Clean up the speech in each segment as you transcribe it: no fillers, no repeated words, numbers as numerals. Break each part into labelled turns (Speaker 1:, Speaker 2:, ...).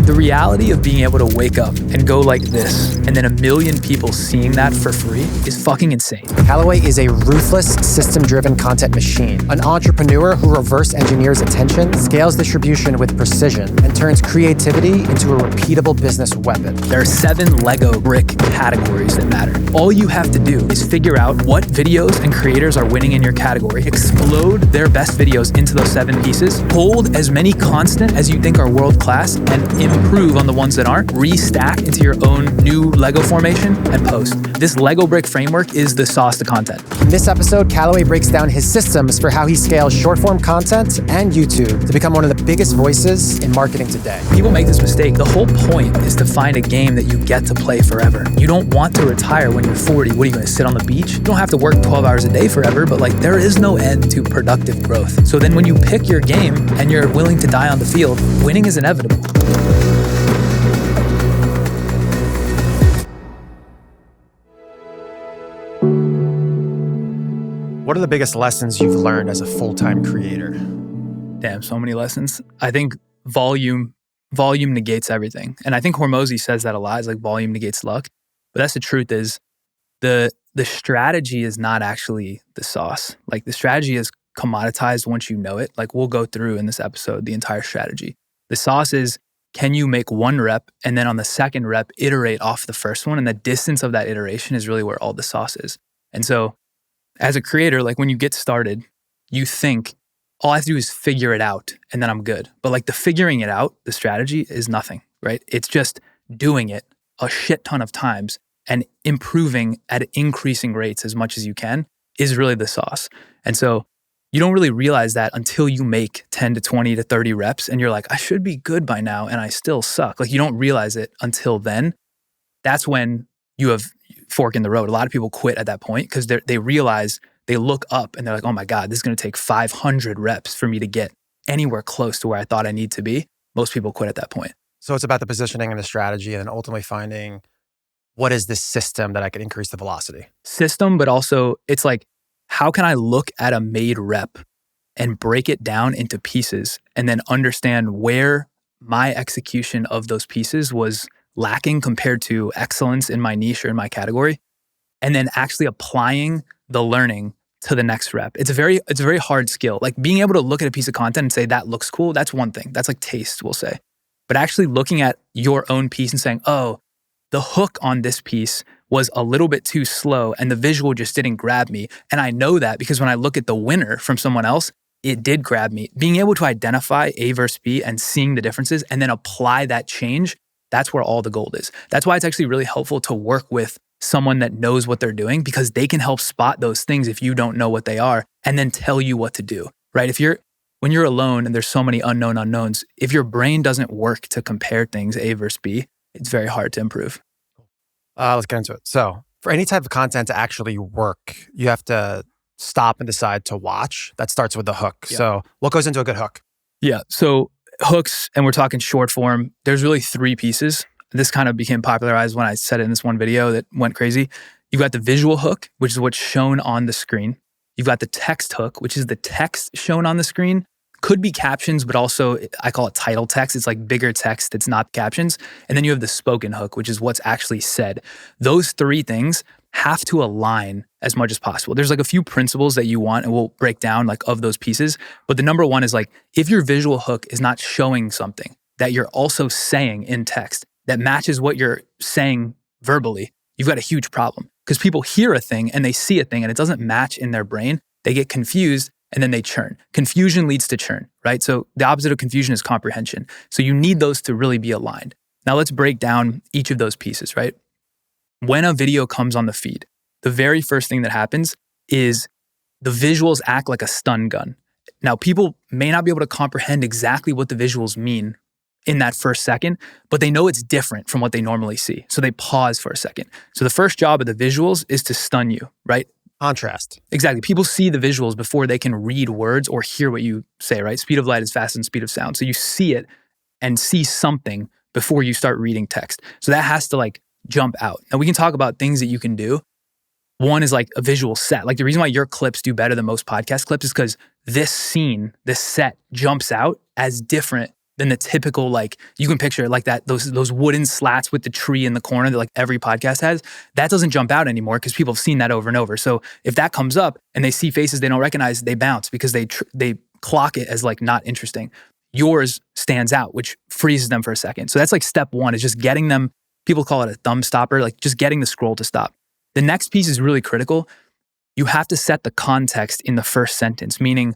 Speaker 1: The reality of being able to wake up and go like this, and then 1 million people seeing that for free is fucking insane.
Speaker 2: Kallaway is a ruthless, system-driven content machine. An entrepreneur who reverse engineers attention, scales distribution with precision, and turns creativity into a repeatable business weapon.
Speaker 1: There are 7 Lego brick categories that matter. All you have to do is figure out what videos and creators are winning in your category, explode their best videos into those 7 pieces, hold as many constant as you think are world-class, and improve on the ones that aren't, restack into your own new Lego formation, and post. This Lego brick framework is the sauce to content.
Speaker 2: In this episode, Kallaway breaks down his systems for how he scales short-form content and YouTube to become one of the biggest voices in marketing today.
Speaker 1: People make this mistake. The whole point is to find a game that you get to play forever. You don't want to retire when you're 40. What are you going to sit on the beach? You don't have to work 12 hours a day forever, but like there is no end to productive growth. So then when you pick your game and you're willing to die on the field, winning is inevitable.
Speaker 2: What are the biggest lessons you've learned as a full-time creator?
Speaker 1: Damn, so many lessons. I think volume negates everything. And I think Hormozy says that a lot, is like volume negates luck. But that's the truth is the strategy is not actually the sauce. Like the strategy is commoditized once you know it. Like we'll go through in this episode the entire strategy. The sauce is, can you make 1 rep and then on the second rep iterate off the first one? And the distance of that iteration is really where all the sauce is. And so as a creator, like when you get started, you think all I have to do is figure it out and then I'm good. But like the figuring it out, the strategy is nothing, right? It's just doing it a shit ton of times and improving at increasing rates as much as you can is really the sauce. And so you don't really realize that until you make 10 to 20 to 30 reps and you're like, I should be good by now and I still suck. Like you don't realize it until then. That's when you have fork in the road. A lot of people quit at that point because they realize, they look up and they're like, oh my God, this is going to take 500 reps for me to get anywhere close to where I thought I need to be. Most people quit at that point.
Speaker 2: So it's about the positioning and the strategy and ultimately finding what is this system that I can increase the velocity?
Speaker 1: System, but also it's like, how can I look at a made rep and break it down into pieces and then understand where my execution of those pieces was lacking compared to excellence in my niche or in my category, and then actually applying the learning to the next rep. It's a very hard skill. Like being able to look at a piece of content and say, that looks cool, that's one thing. That's like taste, we'll say. But actually looking at your own piece and saying, oh, the hook on this piece was a little bit too slow and the visual just didn't grab me. And I know that because when I look at the winner from someone else, it did grab me. Being able to identify A versus B and seeing the differences and then apply that change, that's where all the gold is. That's why it's actually really helpful to work with someone that knows what they're doing because they can help spot those things if you don't know what they are and then tell you what to do, right? When you're alone and there's so many unknown unknowns, if your brain doesn't work to compare things A versus B, it's very hard to improve.
Speaker 2: Let's get into it. So for any type of content to actually work, you have to stop and decide to watch. That starts with the hook. Yeah. So what goes into a good hook?
Speaker 1: Yeah. So hooks, and we're talking short form, there's really 3 pieces. This kind of became popularized when I said it in this one video that went crazy. You've got the visual hook, which is what's shown on the screen. You've got the text hook, which is the text shown on the screen. Could be captions, but also I call it title text. It's like bigger text that's not captions. And then you have the spoken hook, which is what's actually said. Those 3 things have to align as much as possible. There's like a few principles that you want and we'll break down like of those pieces. But the number one is like, if your visual hook is not showing something that you're also saying in text that matches what you're saying verbally, you've got a huge problem. Because people hear a thing and they see a thing and it doesn't match in their brain. They get confused and then they churn. Confusion leads to churn, right? So the opposite of confusion is comprehension. So you need those to really be aligned. Now let's break down each of those pieces, right? When a video comes on the feed, the very first thing that happens is the visuals act like a stun gun. Now, people may not be able to comprehend exactly what the visuals mean in that first second, but they know it's different from what they normally see. So they pause for a second. So the first job of the visuals is to stun you, right?
Speaker 2: Contrast.
Speaker 1: Exactly. People see the visuals before they can read words or hear what you say, right? Speed of light is faster than speed of sound. So you see it and see something before you start reading text. So that has to like jump out. Now we can talk about things that you can do. One is like a visual set. Like the reason why your clips do better than most podcast clips is because this scene, this set jumps out as different than the typical, like, you can picture it like that, those wooden slats with the tree in the corner that like every podcast has. That doesn't jump out anymore because people have seen that over and over. So if that comes up and they see faces they don't recognize, they bounce because they clock it as like not interesting. Yours stands out, which freezes them for a second. So that's like step one, is just getting them, people call it a thumb stopper, like just getting the scroll to stop. The next piece is really critical. You have to set the context in the first sentence, meaning,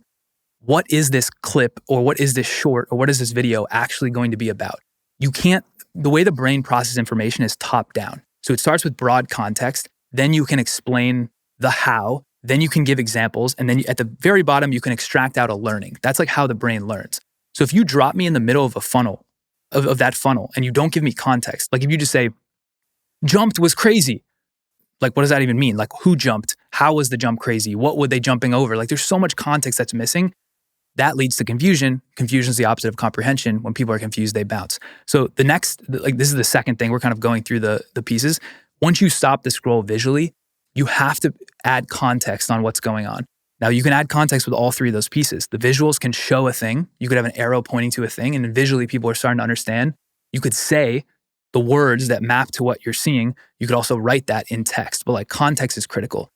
Speaker 1: what is this clip or what is this short or what is this video actually going to be about? You can't, the way the brain processes information is top down. So it starts with broad context, then you can explain the how, then you can give examples, and then at the very bottom, you can extract out a learning. That's like how the brain learns. So if you drop me in the middle of a funnel, of that funnel, and you don't give me context, like if you just say, jumped was crazy, like what does that even mean? Like who jumped? How was the jump crazy? What were they jumping over? Like there's so much context that's missing. That leads to confusion. Confusion is the opposite of comprehension. When people are confused, they bounce. So the next, like this is the second thing, we're kind of going through the pieces. Once you stop the scroll visually, you have to add context on what's going on. Now you can add context with all three of those pieces. The visuals can show a thing. You could have an arrow pointing to a thing, and visually people are starting to understand. You could say the words that map to what you're seeing. You could also write that in text, but like context is critical.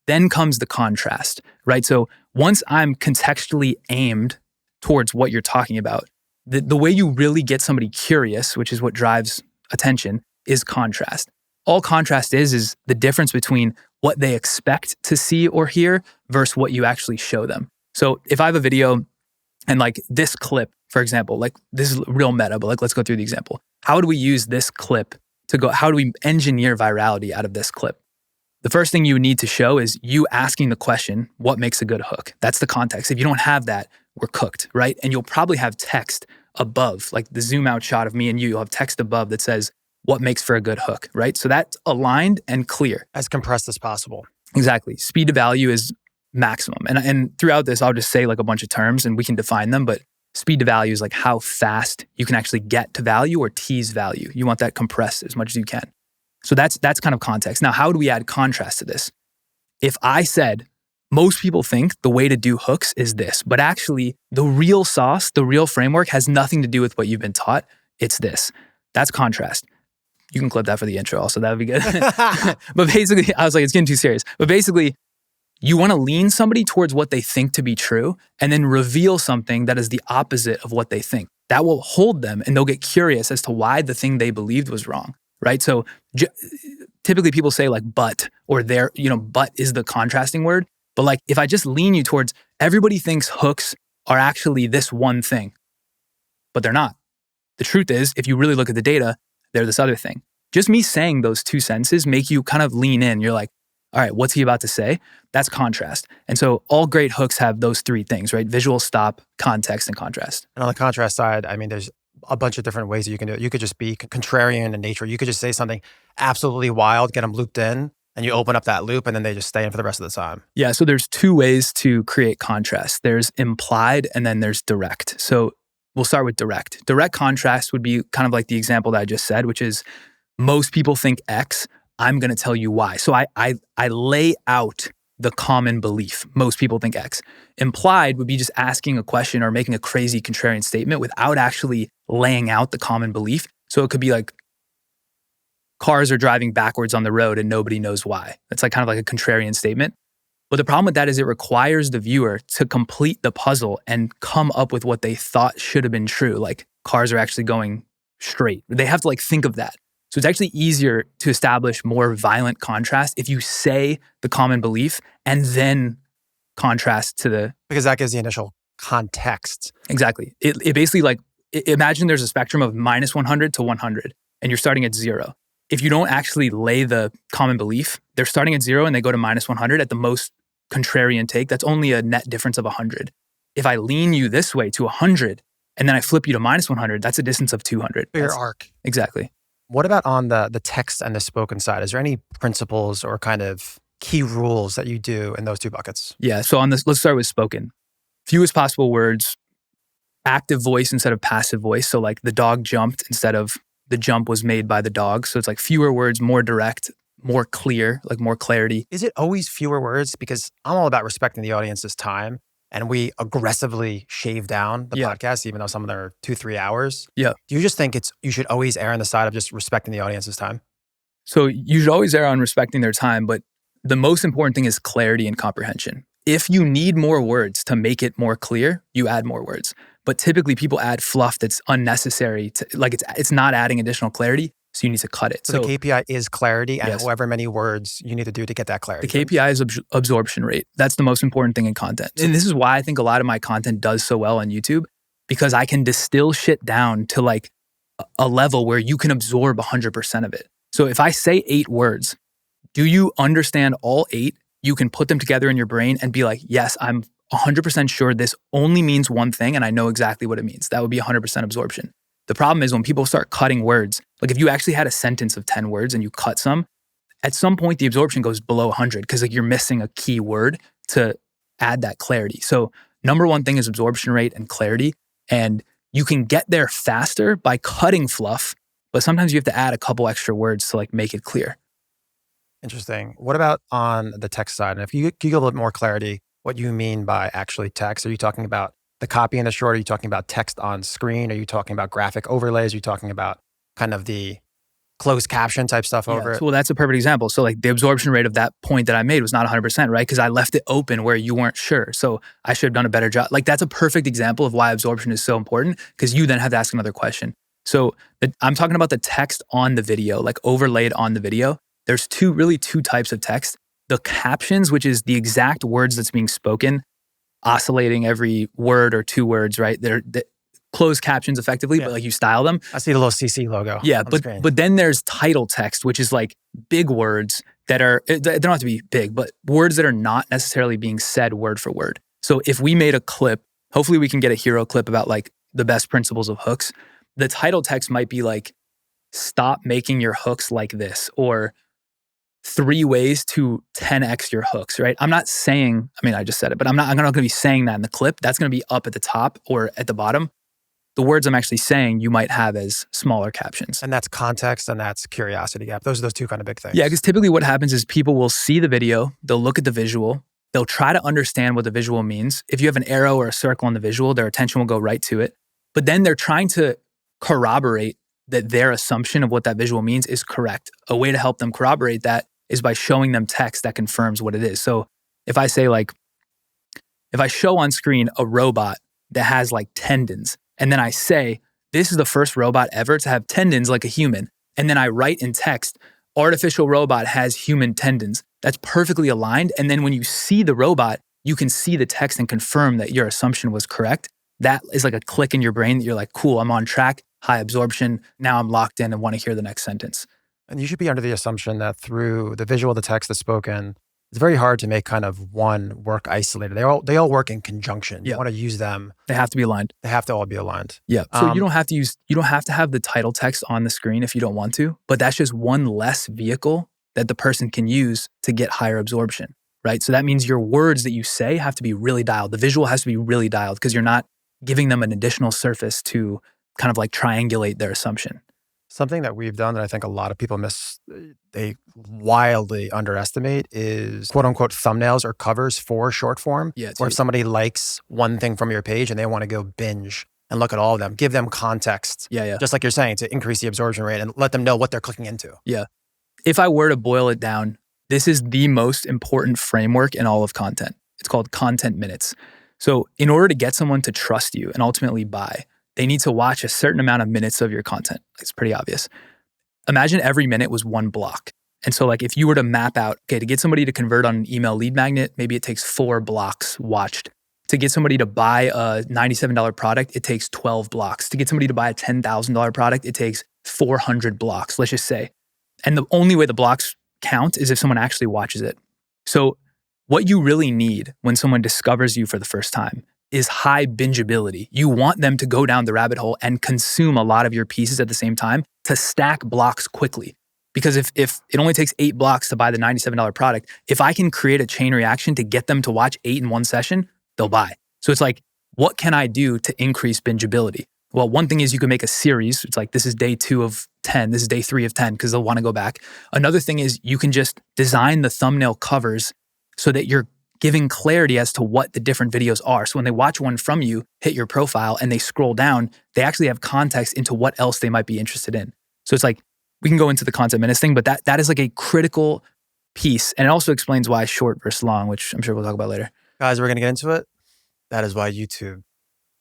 Speaker 1: Then comes the contrast, right? So once I'm contextually aimed towards what you're talking about, the way you really get somebody curious, which is what drives attention, is contrast. All contrast is the difference between what they expect to see or hear versus what you actually show them. So if I have a video and like this clip, for example, like this is real meta, but like let's go through the example. How do we use this clip how do we engineer virality out of this clip? The first thing you need to show is you asking the question, what makes a good hook? That's the context. If you don't have that, we're cooked, right? And you'll probably have text above, like the zoom out shot of me and you'll have text above that says, what makes for a good hook, right? So that's aligned and clear.
Speaker 2: As compressed as possible.
Speaker 1: Exactly. Speed to value is maximum. And throughout this, I'll just say like a bunch of terms and we can define them, but speed to value is like how fast you can actually get to value or tease value. You want that compressed as much as you can. So that's kind of context. Now, how do we add contrast to this? If I said, most people think the way to do hooks is this, but actually the real sauce, the real framework has nothing to do with what you've been taught. It's this. That's contrast. You can clip that for the intro also. That would be good. But basically, I was like, it's getting too serious. But basically, you want to lean somebody towards what they think to be true and then reveal something that is the opposite of what they think. That will hold them and they'll get curious as to why the thing they believed was wrong. Right? So typically people say like but or there, but is the contrasting word. But like if I just lean you towards everybody thinks hooks are actually this one thing, but they're not. The truth is, if you really look at the data, they're this other thing. Just me saying those two sentences make you kind of lean in. You're like, all right, what's he about to say? That's contrast. And so all great hooks have those three things, right? Visual, stop, context, and contrast.
Speaker 2: And on the contrast side, I mean, there's a bunch of different ways that you can do it. You could just be contrarian in nature. You could just say something absolutely wild, get them looped in, and you open up that loop and then they just stay in for the rest of the time.
Speaker 1: Yeah, so there's two ways to create contrast. There's implied and then there's direct. So we'll start with direct. Direct contrast would be kind of like the example that I just said, which is most people think X, I'm going to tell you why. So I lay out the common belief. Most people think X. Implied would be just asking a question or making a crazy contrarian statement without actually laying out the common belief. So it could be like, cars are driving backwards on the road and nobody knows why. That's like kind of like a contrarian statement. But the problem with that is it requires the viewer to complete the puzzle and come up with what they thought should have been true. Like cars are actually going straight. They have to like think of that. So it's actually easier to establish more violent contrast if you say the common belief and then contrast to the...
Speaker 2: Because that gives the initial context.
Speaker 1: Exactly. It basically like, imagine there's a spectrum of minus 100 to 100 and you're starting at 0. If you don't actually lay the common belief, they're starting at 0 and they go to minus 100 at the most contrarian take. That's only a net difference of 100. If I lean you this way to 100 and then I flip you to minus 100, that's a distance of 200.
Speaker 2: Bigger arc.
Speaker 1: Exactly.
Speaker 2: What about on the text and the spoken side? Is there any principles or kind of key rules that you do in those two buckets?
Speaker 1: Yeah. So on this, let's start with spoken. Fewest possible words, active voice instead of passive voice. So like the dog jumped instead of the jump was made by the dog. So it's like fewer words, more direct, more clear, like more clarity.
Speaker 2: Is it always fewer words? Because I'm all about respecting the audience's time. and we aggressively shave down the podcast, even though some of them are 2-3 hours.
Speaker 1: Yeah.
Speaker 2: Do you just think you should always err on the side of just respecting the audience's time?
Speaker 1: So you should always err on respecting their time, but the most important thing is clarity and comprehension. If you need more words to make it more clear, you add more words. But typically people add fluff that's unnecessary it's not adding additional clarity, so you need to cut it.
Speaker 2: So the KPI is clarity, and
Speaker 1: yes.
Speaker 2: however many words you need to do to get that clarity.
Speaker 1: The KPI is absorption rate. That's the most important thing in content. And this is why I think a lot of my content does so well on YouTube, because I can distill shit down to like a level where you can absorb 100% of it. So if I say 8 words, do you understand all 8? You can put them together in your brain and be like, yes, I'm 100% sure this only means one thing and I know exactly what it means. That would be 100% absorption. The problem is when people start cutting words, like if you actually had a sentence of 10 words and you cut some, at some point the absorption goes below 100 because like you're missing a key word to add that clarity. So number one thing is absorption rate and clarity. And you can get there faster by cutting fluff, but sometimes you have to add a couple extra words to like make it clear.
Speaker 2: Interesting. What about on the text side? And if you give a little bit more clarity, what you mean by actually text? Are you talking about the copy in the short? Are you talking about text on screen? Are you talking about graphic overlays? Are you talking about kind of the closed caption type stuff over it?
Speaker 1: Well, that's a perfect example. So like the absorption rate of that point that I made was not 100%, right? Because I left it open where you weren't sure. So I should have done a better job. Like that's a perfect example of why absorption is so important, because you then have to ask another question. So I'm talking about the text on the video, like overlaid on the video. There's two types of text. The captions, which is the exact words that's being spoken, oscillating every word or 2 words, right? They're closed captions effectively, but like you style them.
Speaker 2: I see the little CC logo.
Speaker 1: Yeah, but then there's title text, which is like big words that they don't have to be big, but words that are not necessarily being said word for word. So if we made a clip, hopefully we can get a hero clip about like the best principles of hooks. The title text might be like, stop making your hooks like this, or 3 ways to 10x your hooks, right? I'm not saying, I just said it, but I'm not going to be saying that in the clip. That's going to be up at the top or at the bottom. The words I'm actually saying you might have as smaller captions.
Speaker 2: And that's context and that's curiosity gap. Those are those 2 kind of big things.
Speaker 1: Yeah, because typically what happens is people will see the video, they'll look at the visual, they'll try to understand what the visual means. If you have an arrow or a circle on the visual, their attention will go right to it. But then they're trying to corroborate that their assumption of what that visual means is correct. A way to help them corroborate that is by showing them text that confirms what it is. So if I say like, if I show on screen a robot that has like tendons, and then I say, this is the first robot ever to have tendons like a human, and then I write in text, artificial robot has human tendons, that's perfectly aligned. And then when you see the robot, you can see the text and confirm that your assumption was correct. That is like a click in your brain that you're like, cool, I'm on track, high absorption. Now I'm locked in and want to hear the next sentence.
Speaker 2: And you should be under the assumption that through the visual, the text, the spoken, it's very hard to make kind of one work isolated. They all work in conjunction. You want to use them.
Speaker 1: They have to be aligned.
Speaker 2: They have to all be aligned.
Speaker 1: Yeah. So you don't have to have the title text on the screen if you don't want to, but that's just one less vehicle that the person can use to get higher absorption, right? So that means your words that you say have to be really dialed. The visual has to be really dialed because you're not giving them an additional surface to kind of like triangulate their assumption.
Speaker 2: Something that we've done that I think a lot of people they wildly underestimate is quote unquote thumbnails or covers for short form.
Speaker 1: Yeah,
Speaker 2: where if somebody likes one thing from your page and they want to go binge and look at all of them, give them context.
Speaker 1: Yeah.
Speaker 2: Just like you're saying, to increase the absorption rate and let them know what they're clicking into.
Speaker 1: Yeah. If I were to boil it down, this is the most important framework in all of content. It's called content minutes. So in order to get someone to trust you and ultimately buy, they need to watch a certain amount of minutes of your content. It's pretty obvious. Imagine every minute was one block. And so like if you were to map out, okay, to get somebody to convert on an email lead magnet, maybe it takes 4 blocks watched. To get somebody to buy a $97 product, it takes 12 blocks. To get somebody to buy a $10,000 product, it takes 400 blocks, let's just say. And the only way the blocks count is if someone actually watches it. So what you really need when someone discovers you for the first time is high bingeability. You want them to go down the rabbit hole and consume a lot of your pieces at the same time to stack blocks quickly. Because if it only takes 8 blocks to buy the $97 product, if I can create a chain reaction to get them to watch 8 in one session, they'll buy. So it's like, what can I do to increase bingeability? Well, one thing is you can make a series. It's like, this is day 2 of 10. This is day 3 of 10 because they'll want to go back. Another thing is you can just design the thumbnail covers so that you're giving clarity as to what the different videos are. So when they watch one from you, hit your profile, and they scroll down, they actually have context into what else they might be interested in. So it's like, we can go into the content minutes thing, but that is like a critical piece. And it also explains why short versus long, which I'm sure we'll talk about later.
Speaker 2: Guys, we're going to get into it. That is why YouTube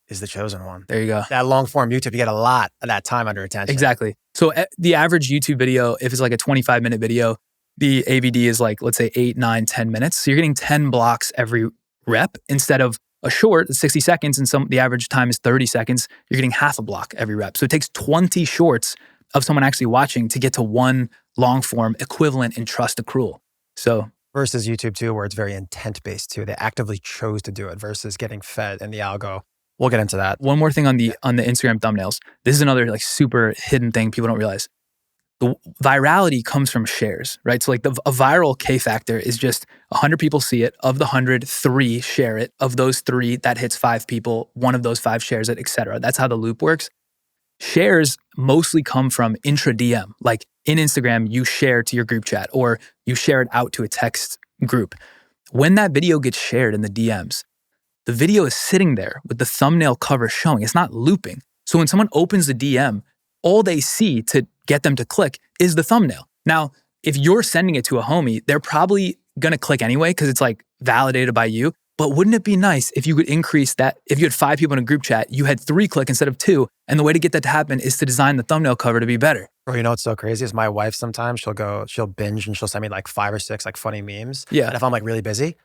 Speaker 2: is the chosen one.
Speaker 1: There you go.
Speaker 2: That long form YouTube, you get a lot of that time under attention.
Speaker 1: Exactly. So the average YouTube video, if it's like a 25-minute video, the AVD is like, let's say 8, 9, 10 minutes. So you're getting 10 blocks every rep instead of a short, 60 seconds, and the average time is 30 seconds. You're getting half a block every rep. So it takes 20 shorts of someone actually watching to get to one long form equivalent in trust accrual. So
Speaker 2: versus YouTube too, where it's very intent based too. They actively chose to do it versus getting fed in the algo. We'll get into that.
Speaker 1: One more thing on the Instagram thumbnails. This is another like super hidden thing people don't realize. The virality comes from shares, right? So like a viral K factor is just 100 people see it. Of the 100, 3 share it. Of those 3, that hits 5 people. One of those 5 shares it, etc. That's how the loop works. Shares mostly come from intra DM. Like in Instagram, you share to your group chat or you share it out to a text group. When that video gets shared in the DMs, the video is sitting there with the thumbnail cover showing. It's not looping. So when someone opens the DM, all they see to get them to click is the thumbnail. Now, if you're sending it to a homie, they're probably gonna click anyway because it's like validated by you. But wouldn't it be nice if you could increase that? If you had 5 people in a group chat, you had 3 click instead of 2. And the way to get that to happen is to design the thumbnail cover to be better.
Speaker 2: Bro, you know what's so crazy is my wife sometimes she'll binge and she'll send me like 5 or 6 like funny memes.
Speaker 1: Yeah.
Speaker 2: And if I'm like really busy,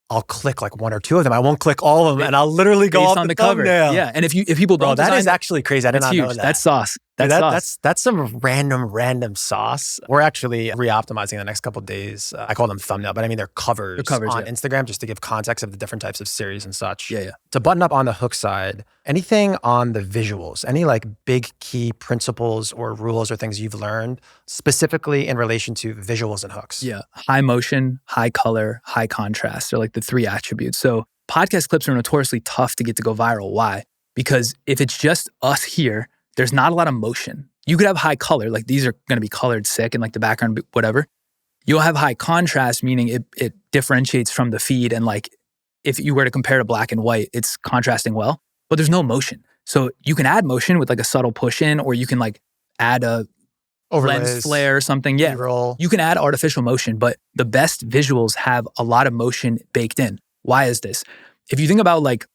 Speaker 2: I'll click like 1 or 2 of them. I won't click all of them, and I'll literally go off
Speaker 1: on
Speaker 2: the
Speaker 1: cover.
Speaker 2: thumbnail.
Speaker 1: Yeah, and if people don't,
Speaker 2: that is actually crazy. I did not know that.
Speaker 1: That's sauce. That's
Speaker 2: some random sauce. We're actually re-optimizing the next couple of days. I call them thumbnail, but I mean they're covers on Instagram just to give context of the different types of series and such.
Speaker 1: Yeah.
Speaker 2: To button up on the hook side, anything on the visuals, any like big key principles or rules or things you've learned specifically in relation to visuals and hooks?
Speaker 1: Yeah, high motion, high color, high contrast are like the 3 attributes. So podcast clips are notoriously tough to get to go viral. Why? Because if it's just us here, there's not a lot of motion. You could have high color, like these are going to be colored sick and like the background, whatever. You'll have high contrast, meaning it differentiates from the feed. And like if you were to compare to black and white, it's contrasting well, but there's no motion. So you can add motion with like a subtle push in, or you can like add a lens flare or something. Yeah,
Speaker 2: B-roll.
Speaker 1: You can add artificial motion, but the best visuals have a lot of motion baked in. Why is this? If you think about like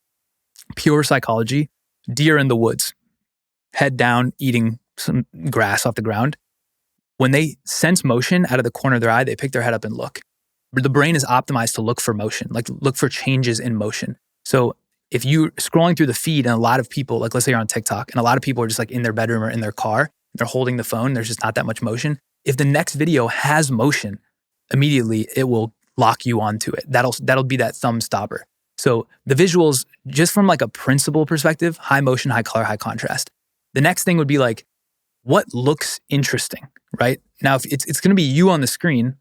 Speaker 1: pure psychology, deer in the woods, head down, eating some grass off the ground. When they sense motion out of the corner of their eye, they pick their head up and look. The brain is optimized to look for motion, like look for changes in motion. So if you're scrolling through the feed and a lot of people, like let's say you're on TikTok and a lot of people are just like in their bedroom or in their car, they're holding the phone, there's just not that much motion. If the next video has motion, immediately it will lock you onto it. That'll be that thumb stopper. So the visuals, just from like a principle perspective, high motion, high color, high contrast. The next thing would be like, what looks interesting, right? Now, if it's going to be you on the screen,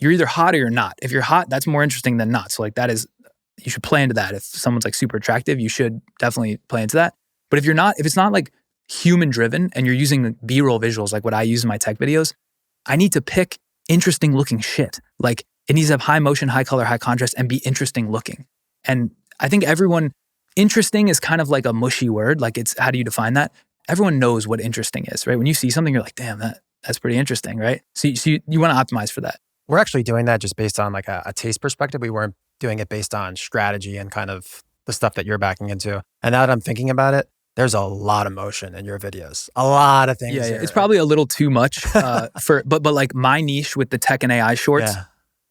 Speaker 1: you're either hot or you're not. If you're hot, that's more interesting than not. So like you should play into that. If someone's like super attractive, you should definitely play into that. But if it's not like human driven and you're using the B-roll visuals, like what I use in my tech videos, I need to pick interesting looking shit. Like it needs to have high motion, high color, high contrast, and be interesting looking. And I think interesting is kind of like a mushy word. Like how do you define that? Everyone knows what interesting is, right? When you see something, you're like, damn, that's pretty interesting, right? So you want to optimize for that.
Speaker 2: We're actually doing that just based on like a taste perspective. We weren't doing it based on strategy and kind of the stuff that you're backing into. And now that I'm thinking about it, there's a lot of motion in your videos. A lot of things.
Speaker 1: Yeah. It's probably a little too much but like my niche with the tech and AI shorts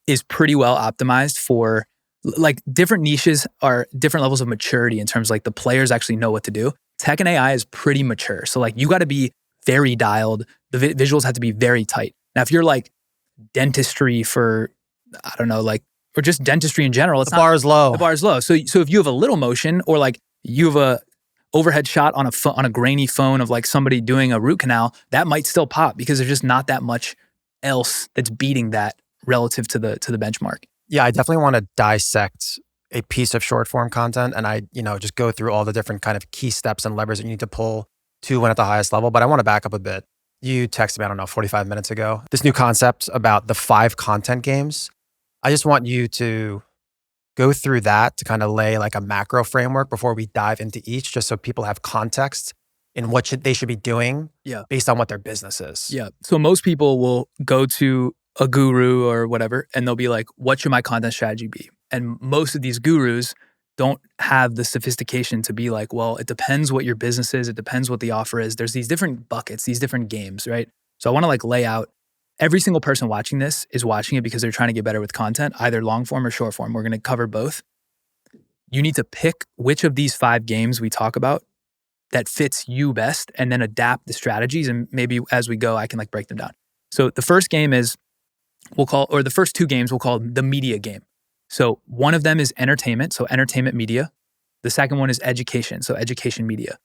Speaker 1: is pretty well optimized for like different niches are different levels of maturity in terms of like the players actually know what to do. Tech and AI is pretty mature. So like you got to be very dialed. The visuals have to be very tight. Now, if you're like dentistry for, I don't know, like, or just dentistry in general,
Speaker 2: the bar is low.
Speaker 1: The bar is low. So if you have a little motion or like you have a overhead shot on a grainy phone of like somebody doing a root canal, that might still pop because there's just not that much else that's beating that relative to the benchmark.
Speaker 2: Yeah, I definitely want to dissect a piece of short form content and I, just go through all the different kind of key steps and levers that you need to pull to win at the highest level. But I want to back up a bit. You texted me, I don't know, 45 minutes ago, this new concept about the 5 content games. I just want you to go through that to kind of lay like a macro framework before we dive into each, just so people have context in what they should be doing based on what their business is?
Speaker 1: Yeah. So most people will go to a guru or whatever, and they'll be like, what should my content strategy be? And most of these gurus don't have the sophistication to be like, well, it depends what your business is. It depends what the offer is. There's these different buckets, these different games, right? So I want to like lay out every single person watching this is watching it because they're trying to get better with content, either long form or short form. We're going to cover both. You need to pick which of these 5 games we talk about that fits you best and then adapt the strategies. And maybe as we go, I can like break them down. So the first game is, the first 2 games we'll call the media game. So one of them is entertainment, so entertainment media. The second one is education, so education media.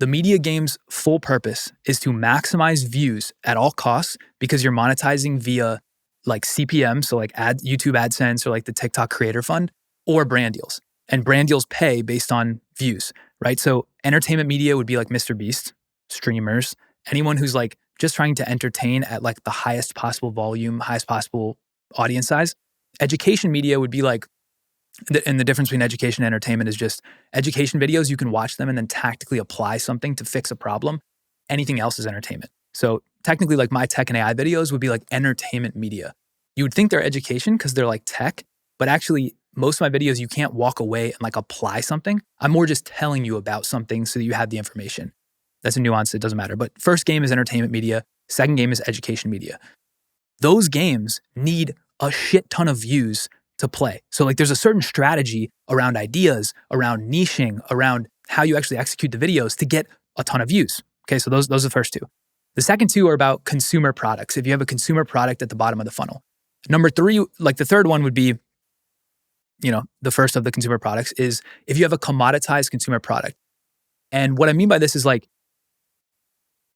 Speaker 1: The media game's full purpose is to maximize views at all costs because you're monetizing via like CPM, so like YouTube AdSense or like the TikTok Creator Fund, or brand deals. And brand deals pay based on views, right? So entertainment media would be like Mr. Beast, streamers, anyone who's like just trying to entertain at like the highest possible volume, highest possible audience size. Education media would be like, and the difference between education and entertainment is just education videos, you can watch them and then tactically apply something to fix a problem. Anything else is entertainment. So technically like my tech and AI videos would be like entertainment media. You would think they're education because they're like tech, but actually most of my videos, you can't walk away and like apply something. I'm more just telling you about something so that you have the information. That's a nuance. It doesn't matter. But first game is entertainment media. Second game is education media. Those games need a shit ton of views to play. So like there's a certain strategy around ideas, around niching, around how you actually execute the videos to get a ton of views. Okay, so those are the first 2. The second 2 are about consumer products. If you have a consumer product at the bottom of the funnel. Number 3, like the third one would be, the first of the consumer products is if you have a commoditized consumer product. And what I mean by this is like,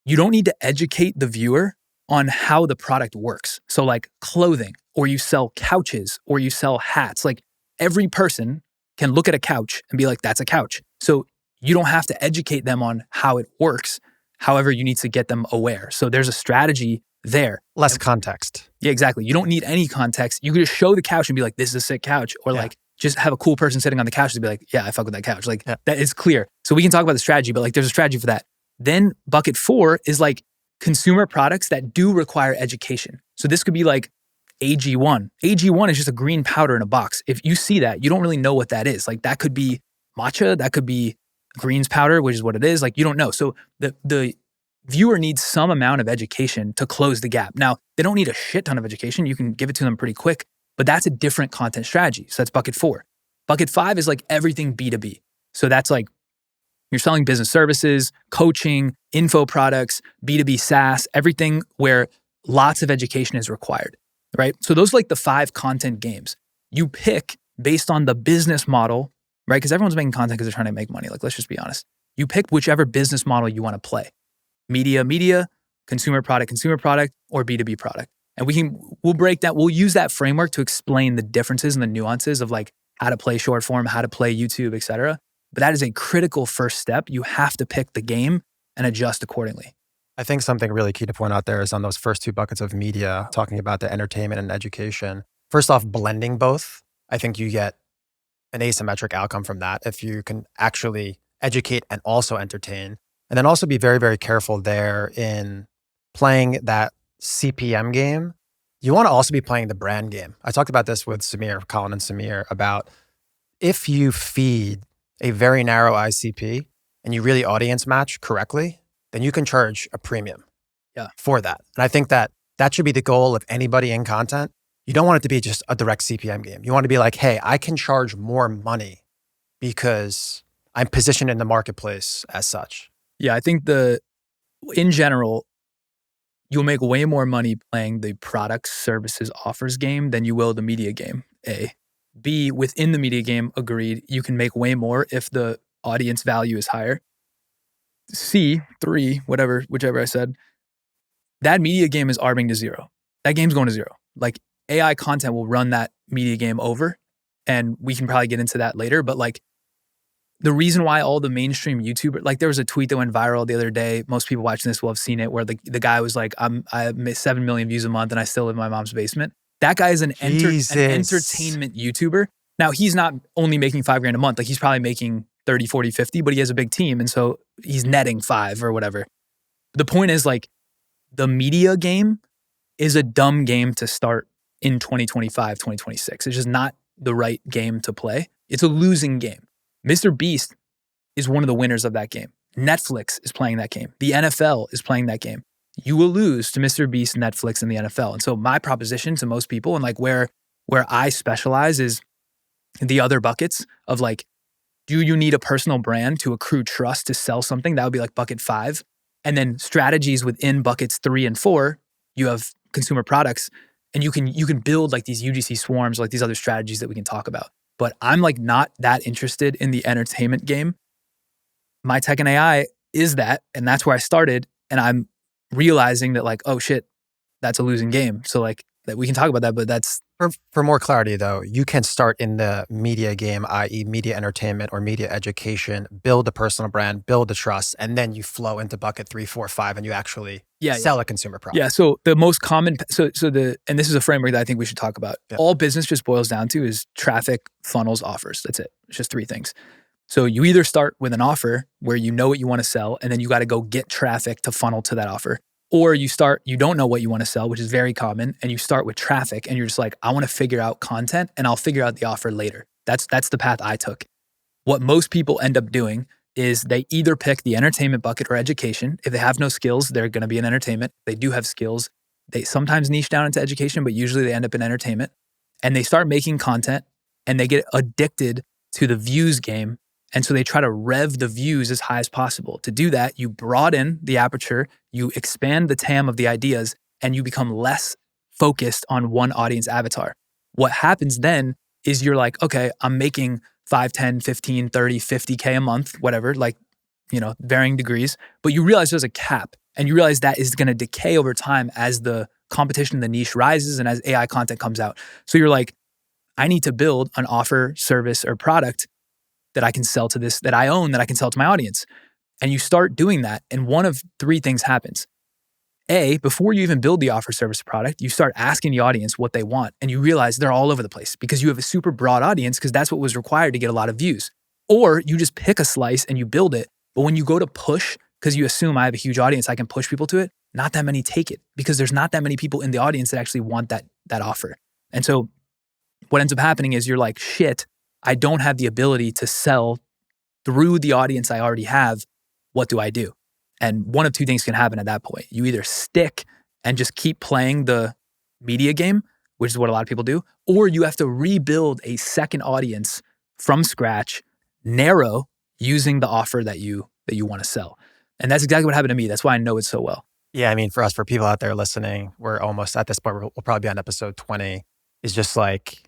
Speaker 1: you don't need to educate the viewer on how the product works. So like clothing, or you sell couches, or you sell hats. Like every person can look at a couch and be like, that's a couch. So you don't have to educate them on how it works. However, you need to get them aware. So there's a strategy there.
Speaker 2: Less context.
Speaker 1: Yeah, exactly. You don't need any context. You can just show the couch and be like, this is a sick couch. Or like just have a cool person sitting on the couch to be like, yeah, I fuck with that couch. Like that is clear. So we can talk about the strategy, but like there's a strategy for that. Then bucket 4 is like consumer products that do require education. So this could be like AG1. AG1 is just a green powder in a box. If you see that, you don't really know what that is. Like that could be matcha, that could be greens powder, which is what it is. Like you don't know. So the viewer needs some amount of education to close the gap. Now, they don't need a shit ton of education. You can give it to them pretty quick, but that's a different content strategy. So that's bucket 4. Bucket 5 is like everything B2B. So that's like you're selling business services, coaching, info products, B2B SaaS, everything where lots of education is required, right? So those are like the 5 content games. You pick based on the business model, right? Because everyone's making content because they're trying to make money. Like, let's just be honest. You pick whichever business model you want to play. Media, consumer product, or B2B product. And we'll break that. We'll use that framework to explain the differences and the nuances of like how to play short form, how to play YouTube, et cetera. But that is a critical first step. You have to pick the game and adjust accordingly.
Speaker 2: I think something really key to point out there is on those first 2 buckets of media, talking about the entertainment and education. First off, blending both. I think you get an asymmetric outcome from that if you can actually educate and also entertain. And then also be very, very careful there in playing that CPM game. You want to also be playing the brand game. I talked about this with Colin and Samir, about if you feed a very narrow ICP and you really audience match correctly, then you can charge a premium for that. And I think that should be the goal of anybody in content. You don't want it to be just a direct CPM game. You want to be like, hey, I can charge more money because I'm positioned in the marketplace as such.
Speaker 1: Yeah, I think in general, you'll make way more money playing the products, services, offers game than you will the media game, A. B, within the media game, agreed, you can make way more if the audience value is higher. C, 3, whichever I said, that media game is arbing to 0. That game's going to 0. Like AI content will run that media game over, and we can probably get into that later, but like the reason why all the mainstream YouTubers, like there was a tweet that went viral the other day, most people watching this will have seen it, where the guy was like, I have 7 million views a month and I still live in my mom's basement. That guy is an entertainment YouTuber. Now, he's not only making $5,000 a month. Like he's probably making 30, 40, 50, but he has a big team. And so he's netting 5 or whatever. The point is like the media game is a dumb game to start in 2025, 2026. It's just not the right game to play. It's a losing game. Mr. Beast is one of the winners of that game. Netflix is playing that game. The NFL is playing that game. You will lose to Mr. Beast, Netflix, and the NFL. And so my proposition to most people and like where I specialize is the other buckets of like, do you need a personal brand to accrue trust to sell something? That would be like bucket 5. And then strategies within buckets 3 and 4, you have consumer products, and you can build like these UGC swarms, like these other strategies that we can talk about. But I'm like not that interested in the entertainment game. My tech and AI is that, and that's where I started. And I'm realizing that like, oh shit, that's a losing game. So like that we can talk about that, but that's
Speaker 2: for more clarity though, you can start in the media game, i.e. media entertainment or media education, build a personal brand, build the trust, and then you flow into bucket 3, 4, 5, and you actually sell a consumer product.
Speaker 1: Yeah. So the most common, and this is a framework that I think we should talk about. Yeah. All business just boils down to is traffic, funnels, offers. That's it. It's just 3 things. So you either start with an offer where you know what you want to sell, and then you got to go get traffic to funnel to that offer. Or you don't know what you want to sell, which is very common, and you start with traffic and you're just like, I want to figure out content and I'll figure out the offer later. That's the path I took. What most people end up doing is they either pick the entertainment bucket or education. If they have no skills, they're going to be in entertainment. They do have skills. They sometimes niche down into education, but usually they end up in entertainment. And they start making content and they get addicted to the views game. And so they try to rev the views as high as possible. To do that, you broaden the aperture, you expand the TAM of the ideas, and you become less focused on one audience avatar. What happens then is you're like, okay, I'm making 5, 10, 15, 30, 50K a month, whatever, like, varying degrees. But you realize there's a cap, and you realize that is going to decay over time as the competition in the niche rises and as AI content comes out. So you're like, I need to build an offer, service, or product that I can sell to this, that I own, that I can sell to my audience. And you start doing that, and one of 3 things happens. A, before you even build the offer, service, product, you start asking the audience what they want, and you realize they're all over the place because you have a super broad audience because that's what was required to get a lot of views. Or you just pick a slice and you build it, but when you go to push, because you assume I have a huge audience, I can push people to it, not that many take it because there's not that many people in the audience that actually want that offer. And so what ends up happening is you're like, shit, I don't have the ability to sell through the audience I already have. What do I do? And one of 2 things can happen at that point. You either stick and just keep playing the media game, which is what a lot of people do, or you have to rebuild a second audience from scratch, narrow, using the offer that you want to sell. And that's exactly what happened to me. That's why I know it so well.
Speaker 2: Yeah, I mean, for people out there listening, we're almost at this point, we'll probably be on episode 20, is just like,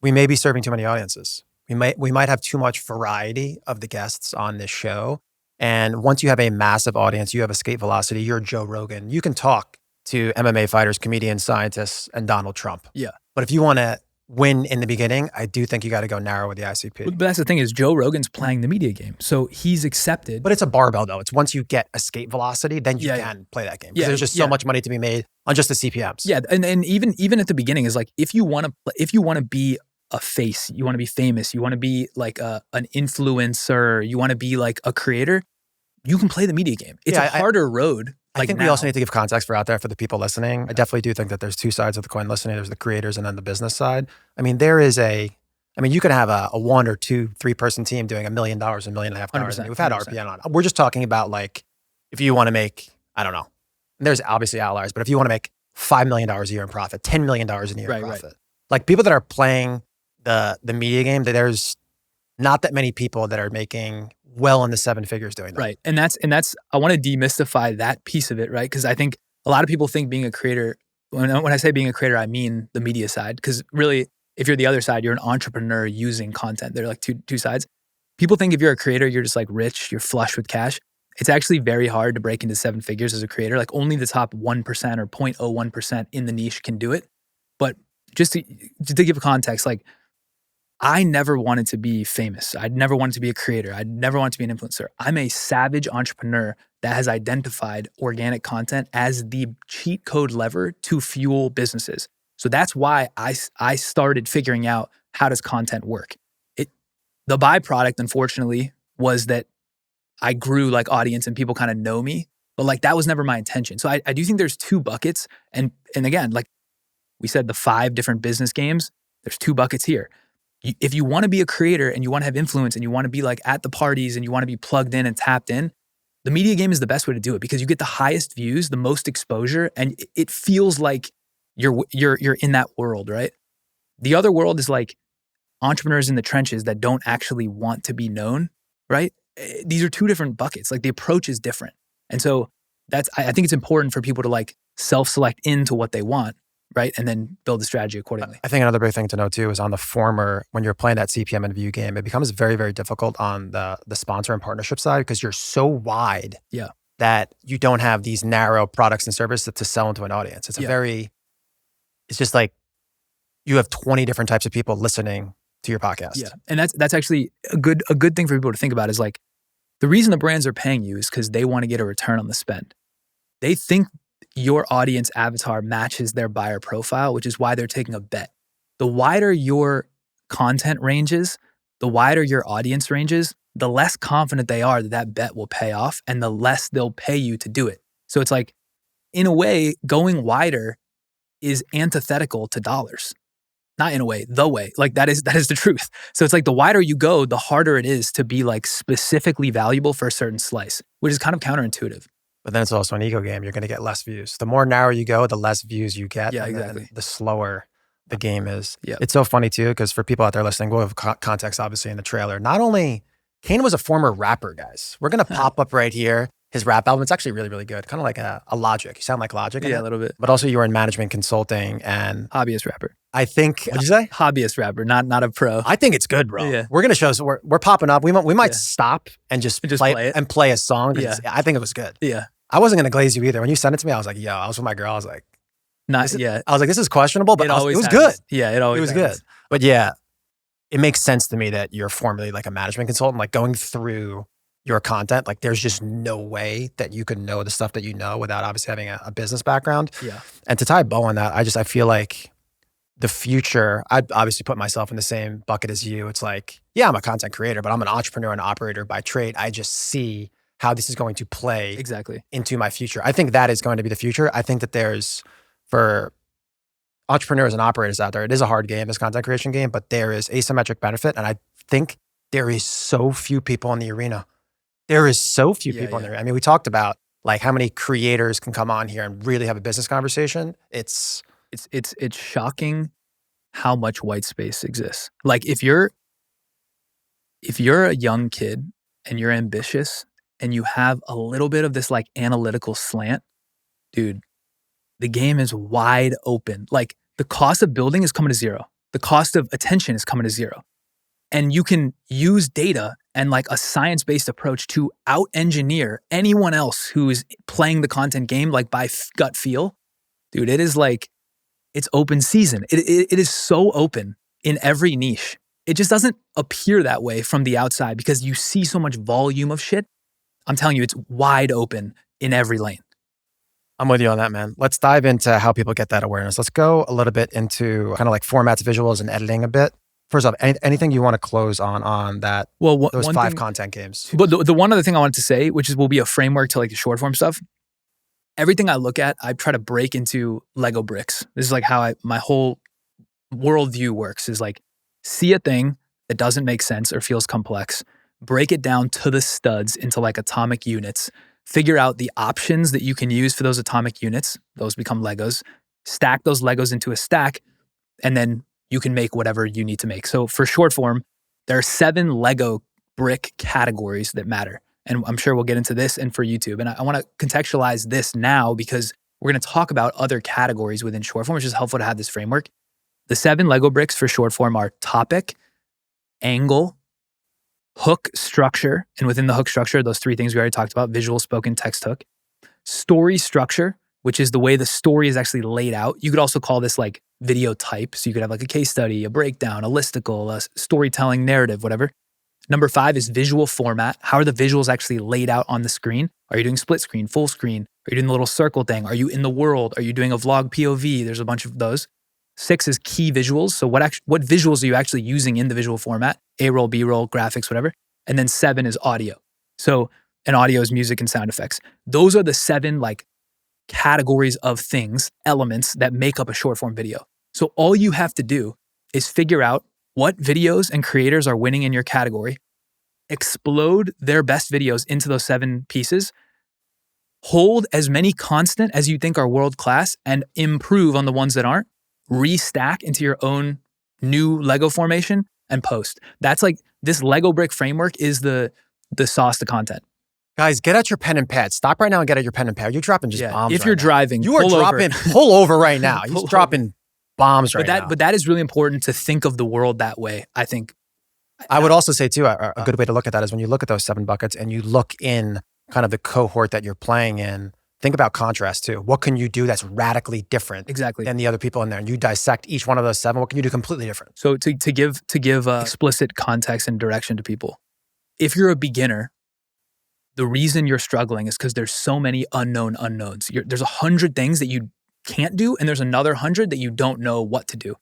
Speaker 2: we may be serving too many audiences. We might have too much variety of the guests on this show. And once you have a massive audience, you have escape velocity, you're Joe Rogan, you can talk to MMA fighters, comedians, scientists, and Donald Trump.
Speaker 1: Yeah.
Speaker 2: But if you want to win in the beginning, I do think you got to go narrow with the ICP.
Speaker 1: But that's the thing is Joe Rogan's playing the media game. So he's accepted.
Speaker 2: But it's a barbell though. It's once you get escape velocity, then you can play that game. Because there's just so much money to be made on just the CPMs.
Speaker 1: Yeah. And even at the beginning is like, if you want to be a face, you want to be famous, you want to be like an influencer, you want to be like a creator, you can play the media game. It's a harder road.
Speaker 2: I think we also need to give context for the people listening. I definitely do think that there's 2 sides of the coin listening. There's the creators and then the business side. I mean, you can have a 1 or 2, 3-person team doing $1 million, $1.5 million. We've had
Speaker 1: 100%.
Speaker 2: RPN on. We're just talking about like, if you want to make, I don't know, there's obviously outliers, but if you want to make $5 million a year in profit, $10 million a year in profit, like people that are playing the media game, there's not that many people that are making well in the 7 figures doing that.
Speaker 1: Right. And that's I want to demystify that piece of it, right? Because I think a lot of people think being a creator, when I say being a creator, I mean the media side. Because really, if you're the other side, you're an entrepreneur using content. They're like two sides. People think if you're a creator, you're just like rich, you're flush with cash. It's actually very hard to break into 7 figures as a creator. Like only the top 1% or 0.01% in the niche can do it. But just to give context, like I never wanted to be famous. I'd never wanted to be a creator. I'd never wanted to be an influencer. I'm a savage entrepreneur that has identified organic content as the cheat code lever to fuel businesses. So that's why I started figuring out how does content work? The byproduct, unfortunately, was that I grew like audience and people kind of know me, but like that was never my intention. So I do think there's two buckets. And again, like we said, the 5 different business games, there's 2 buckets here. If you want to be a creator and you want to have influence and you want to be like at the parties and you want to be plugged in and tapped in, the media game is the best way to do it because you get the highest views, the most exposure, and it feels like you're in that world, right? The other world is like entrepreneurs in the trenches that don't actually want to be known, right? These are 2 different buckets. Like the approach is different. And so I think it's important for people to like self-select into what they want, right? And then build a strategy accordingly.
Speaker 2: I think another big thing to note too is on the former, when you're playing that CPM and view game, it becomes very, very difficult on the sponsor and partnership side because you're so wide that you don't have these narrow products and services to sell into an audience. It's it's just like you have 20 different types of people listening to your podcast.
Speaker 1: Yeah. And that's actually a good thing for people to think about is like the reason the brands are paying you is because they want to get a return on the spend. They think your audience avatar matches their buyer profile, which is why they're taking a bet. The wider your content ranges, the wider your audience ranges, the less confident they are that that bet will pay off and the less they'll pay you to do it. So it's like, in a way, going wider is antithetical to dollars. Not in a way, the way. Like that is the truth. So it's like the wider you go, the harder it is to be like specifically valuable for a certain slice, which is kind of counterintuitive.
Speaker 2: But then it's also an ego game. You're going to get less views. The more narrow you go, the less views you get.
Speaker 1: Yeah,
Speaker 2: and
Speaker 1: exactly.
Speaker 2: The slower the game is.
Speaker 1: Yeah.
Speaker 2: It's so funny too, because for people out there listening, we'll have context obviously in the trailer. Not only, Kane was a former rapper, guys. We're going to pop up right here his rap album. It's actually really, really good. Kind of like a Logic. You sound like Logic.
Speaker 1: Yeah, a little bit.
Speaker 2: But also you were in management consulting and...
Speaker 1: Hobbyist rapper.
Speaker 2: I think... What'd you say?
Speaker 1: Hobbyist rapper, not a pro.
Speaker 2: I think it's good, bro.
Speaker 1: Yeah.
Speaker 2: We're going to show... So we're popping up. We might stop and just play it. And play a song.
Speaker 1: Yeah.
Speaker 2: I think it was good.
Speaker 1: Yeah.
Speaker 2: I wasn't going to glaze you either. When you sent it to me, I was like, yo, I was with my girl. I was like... I was like, this is questionable, but it was good.
Speaker 1: Yeah, it was
Speaker 2: good. But yeah, it makes sense to me that you're formerly like a management consultant, like going through your content, like there's just no way that you could know the stuff that you know without obviously having a business background.
Speaker 1: Yeah.
Speaker 2: And to tie a bow on that, I feel like the future, I'd obviously put myself in the same bucket as you. It's like, yeah, I'm a content creator, but I'm an entrepreneur and operator by trade. I just see how this is going to play into my future. I think that is going to be the future. I think that there's, for entrepreneurs and operators out there, it is a hard game, this content creation game, but there is asymmetric benefit. And I think there is so few people in the arena. There is so few people in the arena. I mean, we talked about like how many creators can come on here and really have a business conversation. It's
Speaker 1: shocking how much white space exists. Like if you're a young kid and you're ambitious and you have a little bit of this like analytical slant, dude, the game is wide open. Like the cost of building is coming to zero. The cost of attention is coming to zero. And you can use data and like a science-based approach to out-engineer anyone else who is playing the content game like by gut feel. Dude, it is like, it's open season. It is so open in every niche. It just doesn't appear that way from the outside because you see so much volume of shit. I'm telling you, it's wide open in every lane.
Speaker 2: I'm with you on that, man. Let's dive into how people get that awareness. Let's go a little bit into kind of like formats, visuals, and editing a bit. First off, anything you want to close on that?
Speaker 1: Well,
Speaker 2: those 5 content games.
Speaker 1: But the one other thing I wanted to say, which will be a framework to like the short form stuff. Everything I look at, I try to break into Lego bricks. This is like how my whole worldview works. Is like see a thing that doesn't make sense or feels complex, break it down to the studs into like atomic units. Figure out the options that you can use for those atomic units. Those become Legos. Stack those Legos into a stack, and then you can make whatever you need to make. So for short form, there are 7 Lego brick categories that matter. And I'm sure we'll get into this and for YouTube. And I want to contextualize this now because we're going to talk about other categories within short form, which is helpful to have this framework. The 7 Lego bricks for short form are topic, angle, hook structure, and within the hook structure, those 3 things we already talked about, visual, spoken, text hook. Story structure, which is the way the story is actually laid out. You could also call this like video type. So you could have like a case study, a breakdown, a listicle, a storytelling narrative, whatever. Number 5 is visual format. How are the visuals actually laid out on the screen? Are you doing split screen, full screen? Are you doing the little circle thing? Are you in the world? Are you doing a vlog POV? There's a bunch of those. 6 is key visuals. So what visuals are you actually using in the visual format? A-roll, B-roll, graphics, whatever. And then 7 is audio. So, and audio is music and sound effects. Those are the 7 like categories of things, elements that make up a short form video. So all you have to do is figure out what videos and creators are winning in your category, explode their best videos into those 7 pieces, hold as many constant as you think are world-class, and improve on the ones that aren't, restack into your own new Lego formation, and post. That's like, this Lego brick framework is the sauce to content.
Speaker 2: Guys, get out your pen and pad. Stop right now and get out your pen and pad. You're dropping just bombs.
Speaker 1: If you're driving,
Speaker 2: you are dropping, pull over right now. You're dropping bombs right now.
Speaker 1: But that is really important to think of the world that way, I think.
Speaker 2: I would also say too, a good way to look at that is when you look at those 7 buckets and you look in kind of the cohort that you're playing in, think about contrast too. What can you do that's radically different than the other people in there? And you dissect each one of those 7. What can you do completely different?
Speaker 1: So to give explicit context and direction to people, if you're a beginner, the reason you're struggling is because there's so many unknown unknowns. There's 100 things that you can't do, and there's another 100 that you don't know what to do.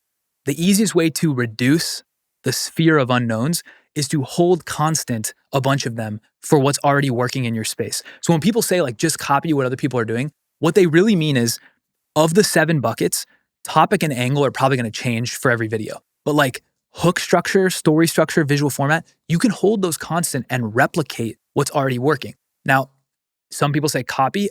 Speaker 1: The easiest way to reduce the sphere of unknowns is to hold constant a bunch of them for what's already working in your space. So when people say like, just copy what other people are doing, what they really mean is, of the 7 buckets, topic and angle are probably going to change for every video. But like hook structure, story structure, visual format, you can hold those constant and replicate what's already working. Now, some people say copy.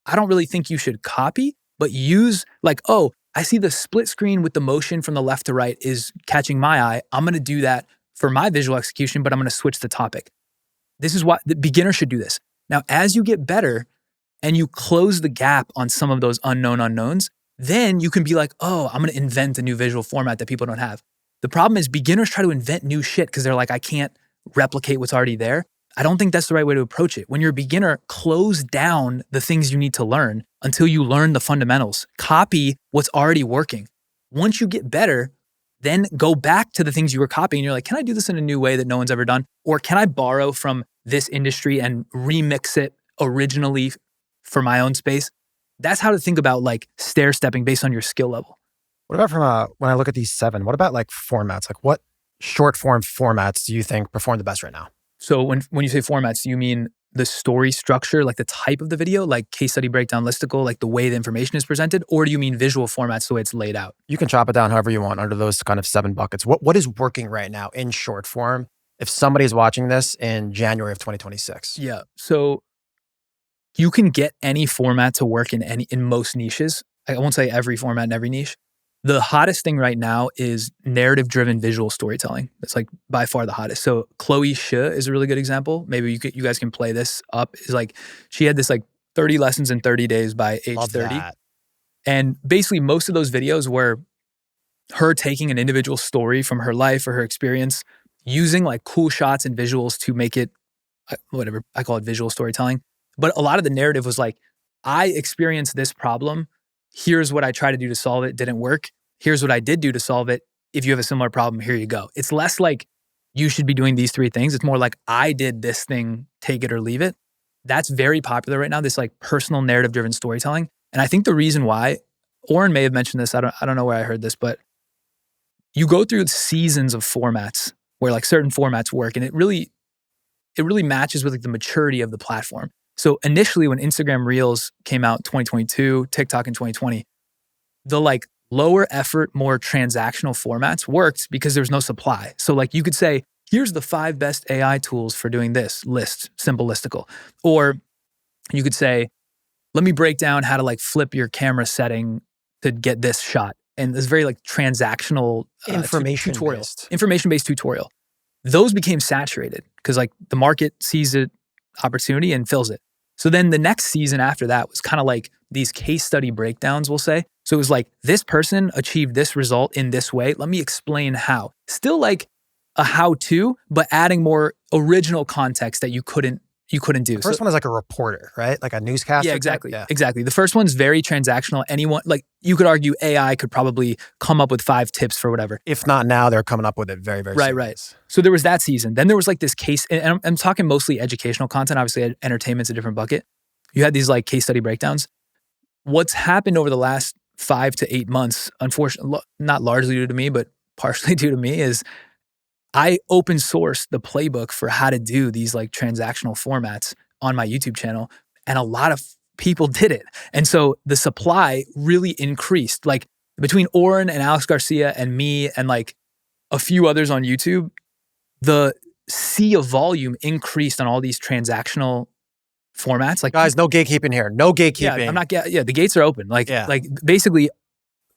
Speaker 1: I don't really think you should copy, but use like, oh, I see the split screen with the motion from the left to right is catching my eye. I'm going to do that for my visual execution, but I'm going to switch the topic. This is why the beginner should do this. Now, as you get better and you close the gap on some of those unknown unknowns, then you can be like, oh, I'm going to invent a new visual format that people don't have. The problem is beginners try to invent new shit because they're like, I can't replicate what's already there. I don't think that's the right way to approach it. When you're a beginner, close down the things you need to learn until you learn the fundamentals. Copy what's already working. Once you get better, then go back to the things you were copying. You're like, can I do this in a new way that no one's ever done? Or can I borrow from this industry and remix it originally for my own space? That's how to think about like stair stepping based on your skill level.
Speaker 2: What about from when I look at these 7, what about like formats? Like what short form formats do you think perform the best right now?
Speaker 1: So when you say formats, do you mean the story structure, like the type of the video, like case study breakdown, listicle, like the way the information is presented? Or do you mean visual formats, the way it's laid out?
Speaker 2: You can chop it down however you want under those kind of 7 buckets. What is working right now in short form if somebody's watching this in January of 2026?
Speaker 1: Yeah. So you can get any format to work in most niches. I won't say every format in every niche. The hottest thing right now is narrative-driven visual storytelling. It's like by far the hottest. So Chloe Shi is a really good example. Maybe you guys can play this up. Is like she had this like 30 lessons in 30 days by age
Speaker 2: Love
Speaker 1: 30.
Speaker 2: that.
Speaker 1: And basically most of those videos were her taking an individual story from her life or her experience, using like cool shots and visuals to make it whatever, I call it visual storytelling. But a lot of the narrative was like, I experienced this problem. Here's what I tried to do to solve it. Didn't work. Here's what I did do to solve it. If you have a similar problem, here you go. It's less like you should be doing these 3 things. It's more like I did this thing, take it or leave it. That's very popular right now, this like personal narrative driven storytelling. And I think the reason why, Oren may have mentioned this, I don't know where I heard this, but you go through seasons of formats where like certain formats work, and it really matches with like the maturity of the platform. So initially when Instagram Reels came out in 2022, TikTok in 2020, the like lower effort, more transactional formats worked because there's no supply. So like you could say, here's the 5 best AI tools for doing this, list, simple listicle. Or you could say, let me break down how to like flip your camera setting to get this shot. And this very like transactional information-based tutorial. Those became saturated because like the market sees an opportunity and fills it. So then the next season after that was kind of like these case study breakdowns, we'll say. So it was like, this person achieved this result in this way. Let me explain how. Still like a how-to, but adding more original context that you couldn't do.
Speaker 2: The first one is like a reporter, right? Like a newscaster.
Speaker 1: Yeah, exactly. Yeah. Exactly. The first one's very transactional. Anyone, like you could argue AI could probably come up with 5 tips for whatever.
Speaker 2: If not now, they're coming up with it very, very soon.
Speaker 1: Right. So there was that season. Then there was like this case, and I'm talking mostly educational content. Obviously, entertainment's a different bucket. You had these like case study breakdowns. What's happened over the last 5 to 8 months, unfortunately, not largely due to me, but partially due to me, is I open sourced the playbook for how to do these like transactional formats on my YouTube channel. And a lot of people did it. And so the supply really increased. Like between Oren and Alex Garcia and me and like a few others on YouTube, the sea of volume increased on all these transactional formats. Like,
Speaker 2: guys, no gatekeeping here. No gatekeeping.
Speaker 1: Yeah, I'm not. Yeah, the gates are open. Like basically,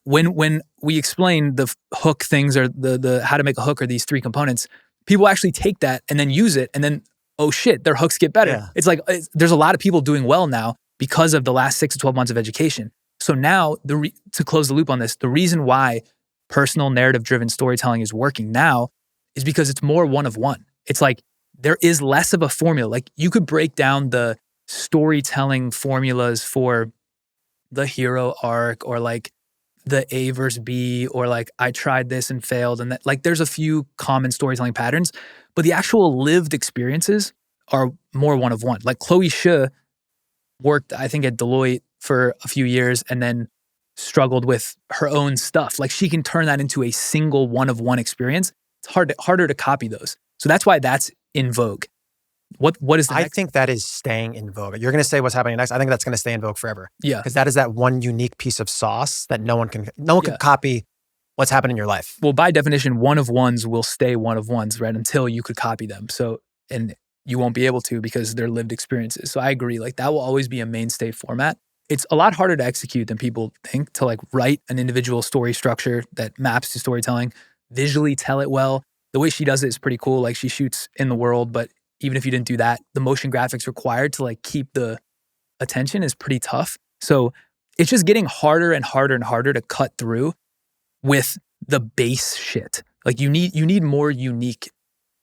Speaker 1: when we explain the hook things or the how to make a hook or these 3 components, people actually take that and then use it, and then oh shit, their hooks get better. Yeah. It's like there's a lot of people doing well now because of the last 6 to 12 months of education. So now, to close the loop on this, the reason why personal narrative-driven storytelling is working now is because it's more one of one. It's like there is less of a formula. Like you could break down the storytelling formulas for the hero arc or like the A versus B or like I tried this and failed. And that, like there's a few common storytelling patterns, but the actual lived experiences are more one of one. Like Chloe Xue worked, I think, at Deloitte for a few years and then struggled with her own stuff. Like she can turn that into a single one of one experience. It's harder to copy those. So that's why that's in vogue. What is the next?
Speaker 2: I think that is staying in vogue. You're going to say what's happening next. I think that's going to stay in vogue forever.
Speaker 1: Yeah.
Speaker 2: Because that is that one unique piece of sauce that no one can copy what's happened in your life.
Speaker 1: Well, by definition, one of ones will stay one of ones, right? Until you could copy them. So, and you won't be able to because they're lived experiences. So I agree. Like that will always be a mainstay format. It's a lot harder to execute than people think, to like write an individual story structure that maps to storytelling, visually tell it well. The way she does it is pretty cool. Like she shoots in the world, but even if you didn't do that, the motion graphics required to like keep the attention is pretty tough. So it's just getting harder and harder and harder to cut through with the base shit. Like you need more unique,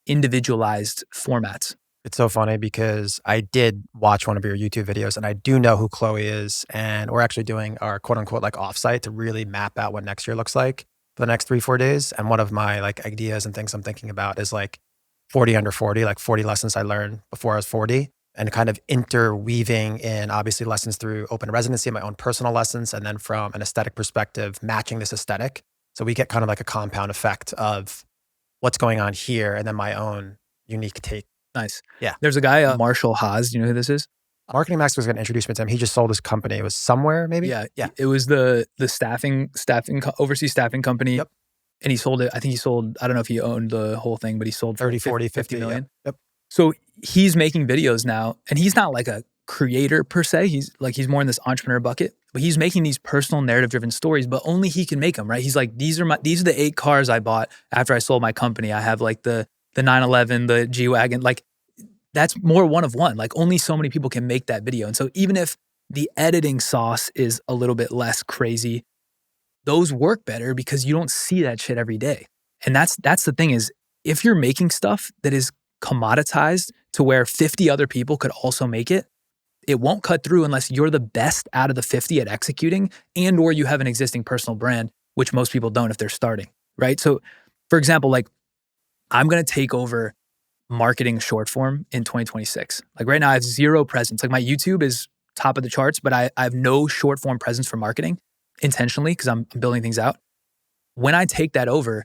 Speaker 1: individualized formats.
Speaker 2: It's so funny because I did watch one of your YouTube videos and I do know who Chloe is. And we're actually doing our quote unquote like offsite to really map out what next year looks like for the next 3-4 days. And one of my like ideas and things I'm thinking about is like 40 under 40, like 40 lessons I learned before I was 40, and kind of interweaving in obviously lessons through open residency, my own personal lessons, and then from an aesthetic perspective, matching this aesthetic. So we get kind of like a compound effect of what's going on here and then my own unique take.
Speaker 1: Nice.
Speaker 2: Yeah.
Speaker 1: There's a guy, Marshall Haas. Do you know who this is?
Speaker 2: Marketing Max was going to introduce me to him. He just sold his company. It was somewhere maybe?
Speaker 1: Yeah. It was the overseas staffing company.
Speaker 2: Yep.
Speaker 1: And he sold it. I think he sold, I don't know if he owned the whole thing, but he sold
Speaker 2: 30, 40, 50
Speaker 1: million.
Speaker 2: Yep.
Speaker 1: So he's making videos now, and he's not like a creator per se. He's more in this entrepreneur bucket, but he's making these personal narrative driven stories, but only he can make them, right? He's like, these are the 8 cars I bought after I sold my company. I have like the 911, the G-Wagon, like that's more one of one. Like only so many people can make that video. And so even if the editing sauce is a little bit less crazy, those work better because you don't see that shit every day. And that's the thing is, if you're making stuff that is commoditized to where 50 other people could also make it, it won't cut through unless you're the best out of the 50 at executing and or you have an existing personal brand, which most people don't if they're starting, right? So for example, like I'm going to take over marketing short form in 2026. Like right now I have 0 presence. Like my YouTube is top of the charts, but I have no short form presence for marketing intentionally because I'm building things out. When I take that over,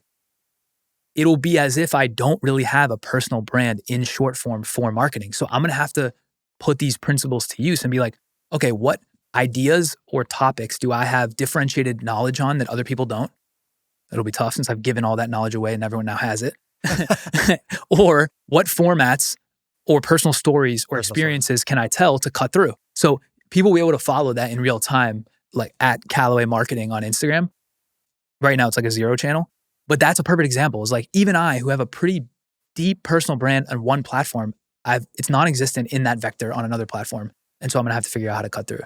Speaker 1: it'll be as if I don't really have a personal brand in short form for marketing. So I'm going to have to put these principles to use and be like, okay, what ideas or topics do I have differentiated knowledge on that other people don't? It'll be tough since I've given all that knowledge away and everyone now has it. Or what formats or personal stories or experiences can I tell to cut through? So people will be able to follow that in real time, like at Kallaway Marketing on Instagram. Right now it's like a 0 channel, but that's a perfect example. Is like even I, who have a pretty deep personal brand on one platform, it's non-existent in that vector on another platform. And so I'm gonna have to figure out how to cut through.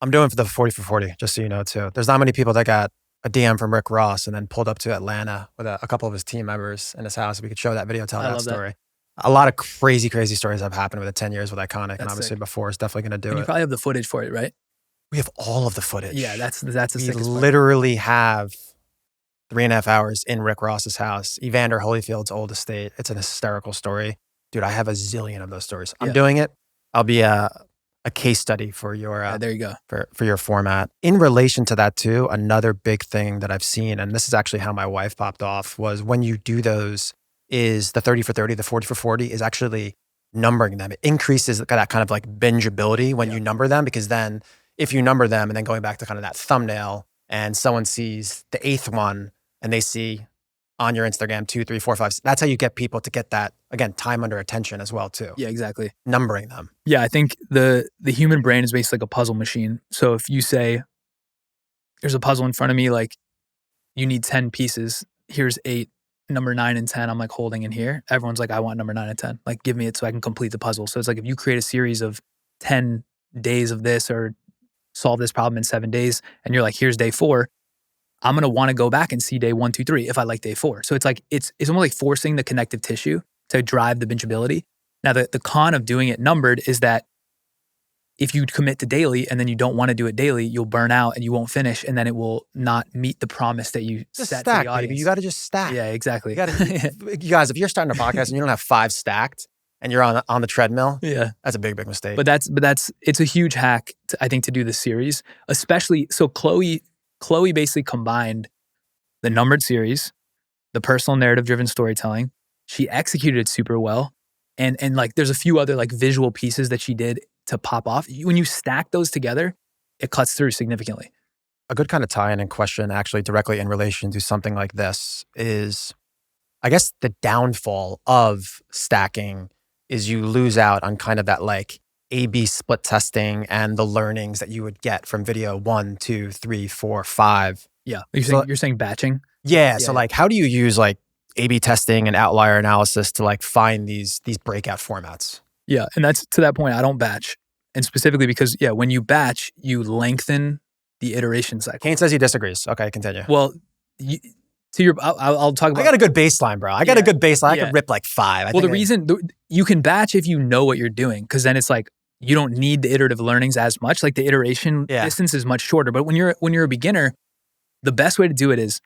Speaker 2: I'm doing for the 40 for 40, just so you know too. There's not many people that got a DM from Rick Ross and then pulled up to Atlanta with a couple of his team members in his house. We could show that video, tell that story. A lot of crazy stories have happened with the 10 years with Iconic. And obviously before is definitely going to do
Speaker 1: and
Speaker 2: it.
Speaker 1: You probably have the footage for it, right?
Speaker 2: We have all of the footage.
Speaker 1: Yeah, that's the sickest part.
Speaker 2: We literally have 3.5 hours in Rick Ross's house, Evander Holyfield's old estate. It's an hysterical story. Dude, I have a zillion of those stories. I'm doing it. I'll be a case study for your
Speaker 1: there you go.
Speaker 2: for your format. In relation to that too, another big thing that I've seen, and this is actually how my wife popped off, was when you do those, is the 30 for 30, the 40 for 40 is actually numbering them. It increases that kind of like bingeability when you number them, because then if you number them and then going back to kind of that thumbnail and someone sees the 8th one and they see on your Instagram 2, 3, 4, 5, that's how you get people to get that, again, time under attention as well too.
Speaker 1: Yeah, exactly.
Speaker 2: Numbering them.
Speaker 1: Yeah, I think the human brain is basically like a puzzle machine. So if you say, there's a puzzle in front of me, like you need 10 pieces, here's 8, number 9 and 10, I'm like holding in here. Everyone's like, I want number 9 and 10. Like give me it so I can complete the puzzle. So it's like if you create a series of 10 days of this or solve this problem in 7 days, and you're like, here's day 4, I'm gonna want to go back and see day 1, 2, 3 if I like day 4. So it's like it's almost like forcing the connective tissue to drive the bingeability. Now the con of doing it numbered is that if you commit to daily and then you don't want to do it daily, you'll burn out and you won't finish, and then it will not meet the promise that you
Speaker 2: Just
Speaker 1: set
Speaker 2: stack,
Speaker 1: to the audience.
Speaker 2: baby. You got to just stack.
Speaker 1: Yeah, exactly.
Speaker 2: You guys, if you're starting a podcast and you don't have 5 stacked and you're on the treadmill,
Speaker 1: yeah,
Speaker 2: that's a big mistake.
Speaker 1: But it's a huge hack I think to do this series, especially so Chloe basically combined the numbered series, the personal narrative driven storytelling. She executed it super well, and like there's a few other like visual pieces that she did to pop off. When you stack those together, it cuts through significantly.
Speaker 2: A good kind of tie-in and question actually directly in relation to something like this is, I guess the downfall of stacking is you lose out on kind of that like A/B split testing and the learnings that you would get from video 1, 2, 3, 4, 5.
Speaker 1: Yeah. You're saying batching?
Speaker 2: Yeah. So like how do you use like A/B testing and outlier analysis to like find these breakout formats?
Speaker 1: Yeah. And that's to that point, I don't batch. And specifically because, when you batch, you lengthen the iteration cycle.
Speaker 2: Kane says he disagrees. Okay, continue.
Speaker 1: Well, I'll talk about.
Speaker 2: I got a good baseline, bro. I got a good baseline. I could rip like 5.
Speaker 1: The reason you can batch if you know what you're doing, because then it's like you don't need the iterative learnings as much. Like the iteration distance is much shorter. But when you're a beginner, the best way to do it is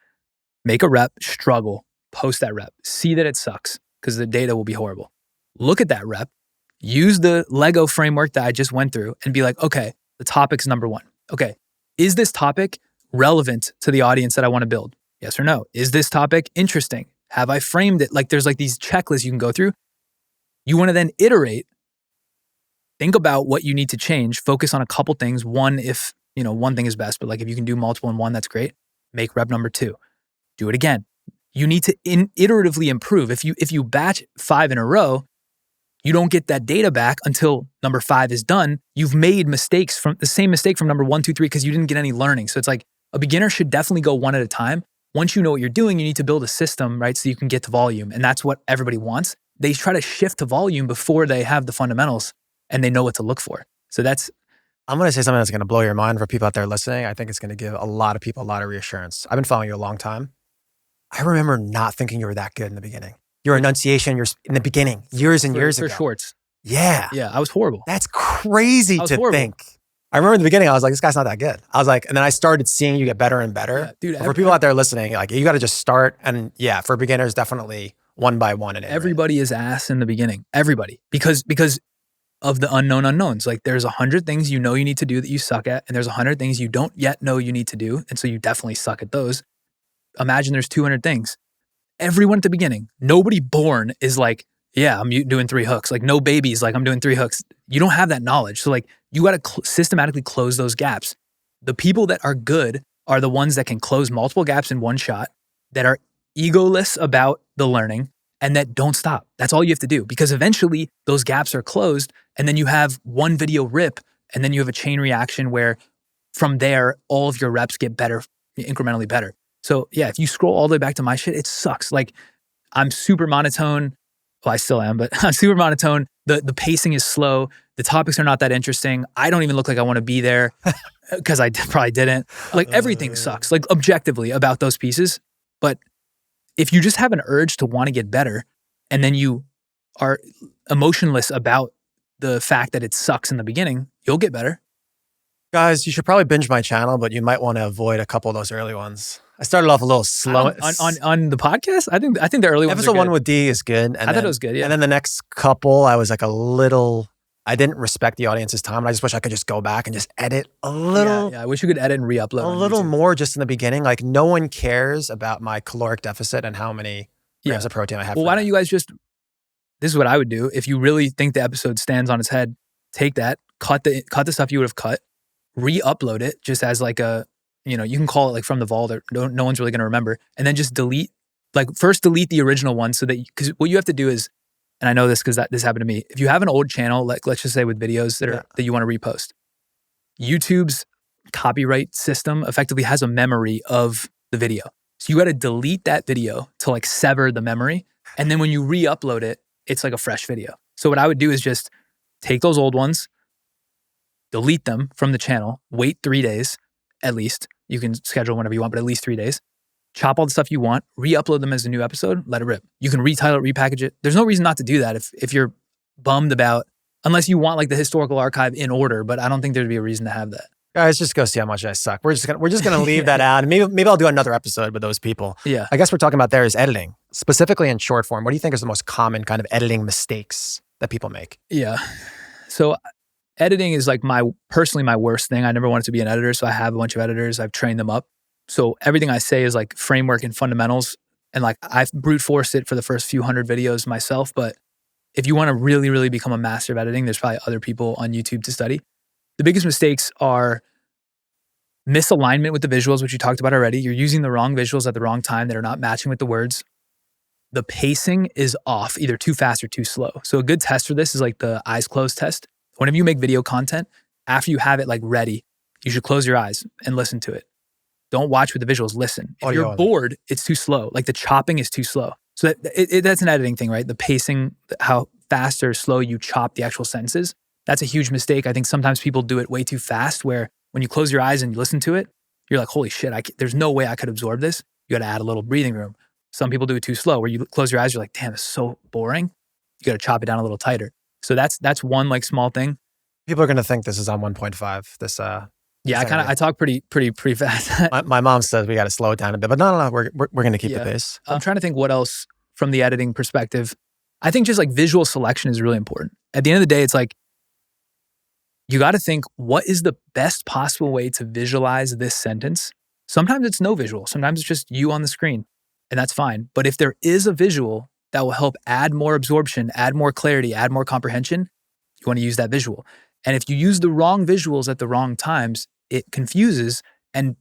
Speaker 1: make a rep, struggle, post that rep, see that it sucks because the data will be horrible. Look at that rep, use the Lego framework that I just went through and be like, okay, the topic's number 1. Okay, is this topic relevant to the audience that I want to build? Yes or no? Is this topic interesting? Have I framed it? Like there's like these checklists you can go through. You want to then iterate, think about what you need to change, focus on a couple things. One, if one thing is best, but like if you can do multiple in one, that's great. Make rep number 2. Do it again. You need to iteratively improve. If you batch 5 in a row, you don't get that data back until number 5 is done. You've made mistakes from the same mistake from number 1, 2, 3 because you didn't get any learning. So it's like a beginner should definitely go one at a time. Once you know what you're doing, you need to build a system, right? So you can get to volume. And that's what everybody wants. They try to shift to volume before they have the fundamentals and they know what to look for. So
Speaker 2: I'm going to say something that's going to blow your mind for people out there listening. I think it's going to give a lot of people a lot of reassurance. I've been following you a long time. I remember not thinking you were that good in the beginning. Your enunciation, in the beginning, years and years ago.
Speaker 1: For shorts.
Speaker 2: Yeah.
Speaker 1: Yeah, I was horrible.
Speaker 2: That's crazy to think. I remember in the beginning, I was like, this guy's not that good. I was like, and then I started seeing you get better and better. Yeah, dude, for people out there listening, like you got to just start. And for beginners, definitely one by one.
Speaker 1: Everybody is ass in the beginning. Everybody. Because of the unknown unknowns. Like there's 100 things you know you need to do that you suck at. And there's 100 things you don't yet know you need to do. And so you definitely suck at those. Imagine there's 200 things. Everyone at the beginning, nobody born is like, yeah, I'm doing 3 hooks. Like no baby's like, I'm doing 3 hooks. You don't have that knowledge. So like you got to systematically close those gaps. The people that are good are the ones that can close multiple gaps in one shot, that are egoless about the learning and that don't stop. That's all you have to do, because eventually those gaps are closed and then you have one video rip and then you have a chain reaction where from there, all of your reps get better, incrementally better. So yeah, if you scroll all the way back to my shit, it sucks. Like I'm super monotone. Well, I still am, but I'm super monotone. The pacing is slow. The topics are not that interesting. I don't even look like I want to be there because I probably didn't. Like everything sucks, like objectively about those pieces. But if you just have an urge to want to get better and then you are emotionless about the fact that it sucks in the beginning, you'll get better.
Speaker 2: Guys, you should probably binge my channel, but you might want to avoid a couple of those early ones. I started off a little slow.
Speaker 1: On the podcast? I think the early ones are good.
Speaker 2: Episode 1 with D is good.
Speaker 1: I thought it was good, yeah.
Speaker 2: And then the next couple, I was like a little, I didn't respect the audience's time. And I just wish I could just go back and just edit a little.
Speaker 1: Yeah, I wish you could edit and re-upload
Speaker 2: A
Speaker 1: on
Speaker 2: little
Speaker 1: YouTube.
Speaker 2: more just in the beginning. Like no one cares about my caloric deficit and how many grams of protein I have.
Speaker 1: Well, why don't you guys just, this is what I would do. If you really think the episode stands on its head, take that, cut the stuff you would have cut, re-upload it just as like a, you can call it like from the vault, or no one's really going to remember. And then just delete, like first delete the original one so that, because what you have to do is, and I know this because this happened to me. If you have an old channel, like let's just say with videos that you want to repost, YouTube's copyright system effectively has a memory of the video. So you got to delete that video to like sever the memory. And then when you re-upload it, it's like a fresh video. So what I would do is just take those old ones, delete them from the channel, wait 3 days at least. You can schedule whenever you want, but at least 3 days. Chop all the stuff you want, re-upload them as a new episode, let it rip. You can retitle it, repackage it. There's no reason not to do that if you're bummed about, unless you want like the historical archive in order, but I don't think there'd be a reason to have that.
Speaker 2: Guys, just go see how much I suck. We're just gonna leave that out, and maybe I'll do another episode with those people.
Speaker 1: Yeah.
Speaker 2: I guess we're talking about there is editing, specifically in short form. What do you think is the most common kind of editing mistakes that people make?
Speaker 1: Yeah. So editing is like personally my worst thing. I never wanted to be an editor, so I have a bunch of editors. I've trained them up. So everything I say is like framework and fundamentals, and like I've brute forced it for the first few hundred videos myself. But if you want to really, really become a master of editing, there's probably other people on YouTube to study. The biggest mistakes are misalignment with the visuals, which you talked about already. You're using the wrong visuals at the wrong time that are not matching with the words. The pacing is off, either too fast or too slow. So a good test for this is like the eyes closed test. Whenever you make video content, after you have it like ready, you should close your eyes and listen to it. Don't watch with the visuals, listen. If you're bored, it's too slow. Like the chopping is too slow. So that's an editing thing, right? The pacing, how fast or slow you chop the actual sentences. That's a huge mistake. I think sometimes people do it way too fast, where when you close your eyes and you listen to it, you're like, holy shit, there's no way I could absorb this. You got to add a little breathing room. Some people do it too slow, where you close your eyes, you're like, damn, it's so boring. You got to chop it down a little tighter. So that's one like small thing.
Speaker 2: People are going to think this is on 1.5.
Speaker 1: Yeah, I talk pretty fast.
Speaker 2: my mom says we got to slow it down a bit, but no, we're going to keep the pace.
Speaker 1: I'm trying to think what else from the editing perspective. I think just like visual selection is really important. At the end of the day, it's like, you got to think, what is the best possible way to visualize this sentence? Sometimes it's no visual. Sometimes it's just you on the screen, and that's fine. But if there is a visual that will help add more absorption, add more clarity, add more comprehension, you want to use that visual. And if you use the wrong visuals at the wrong times, it confuses, and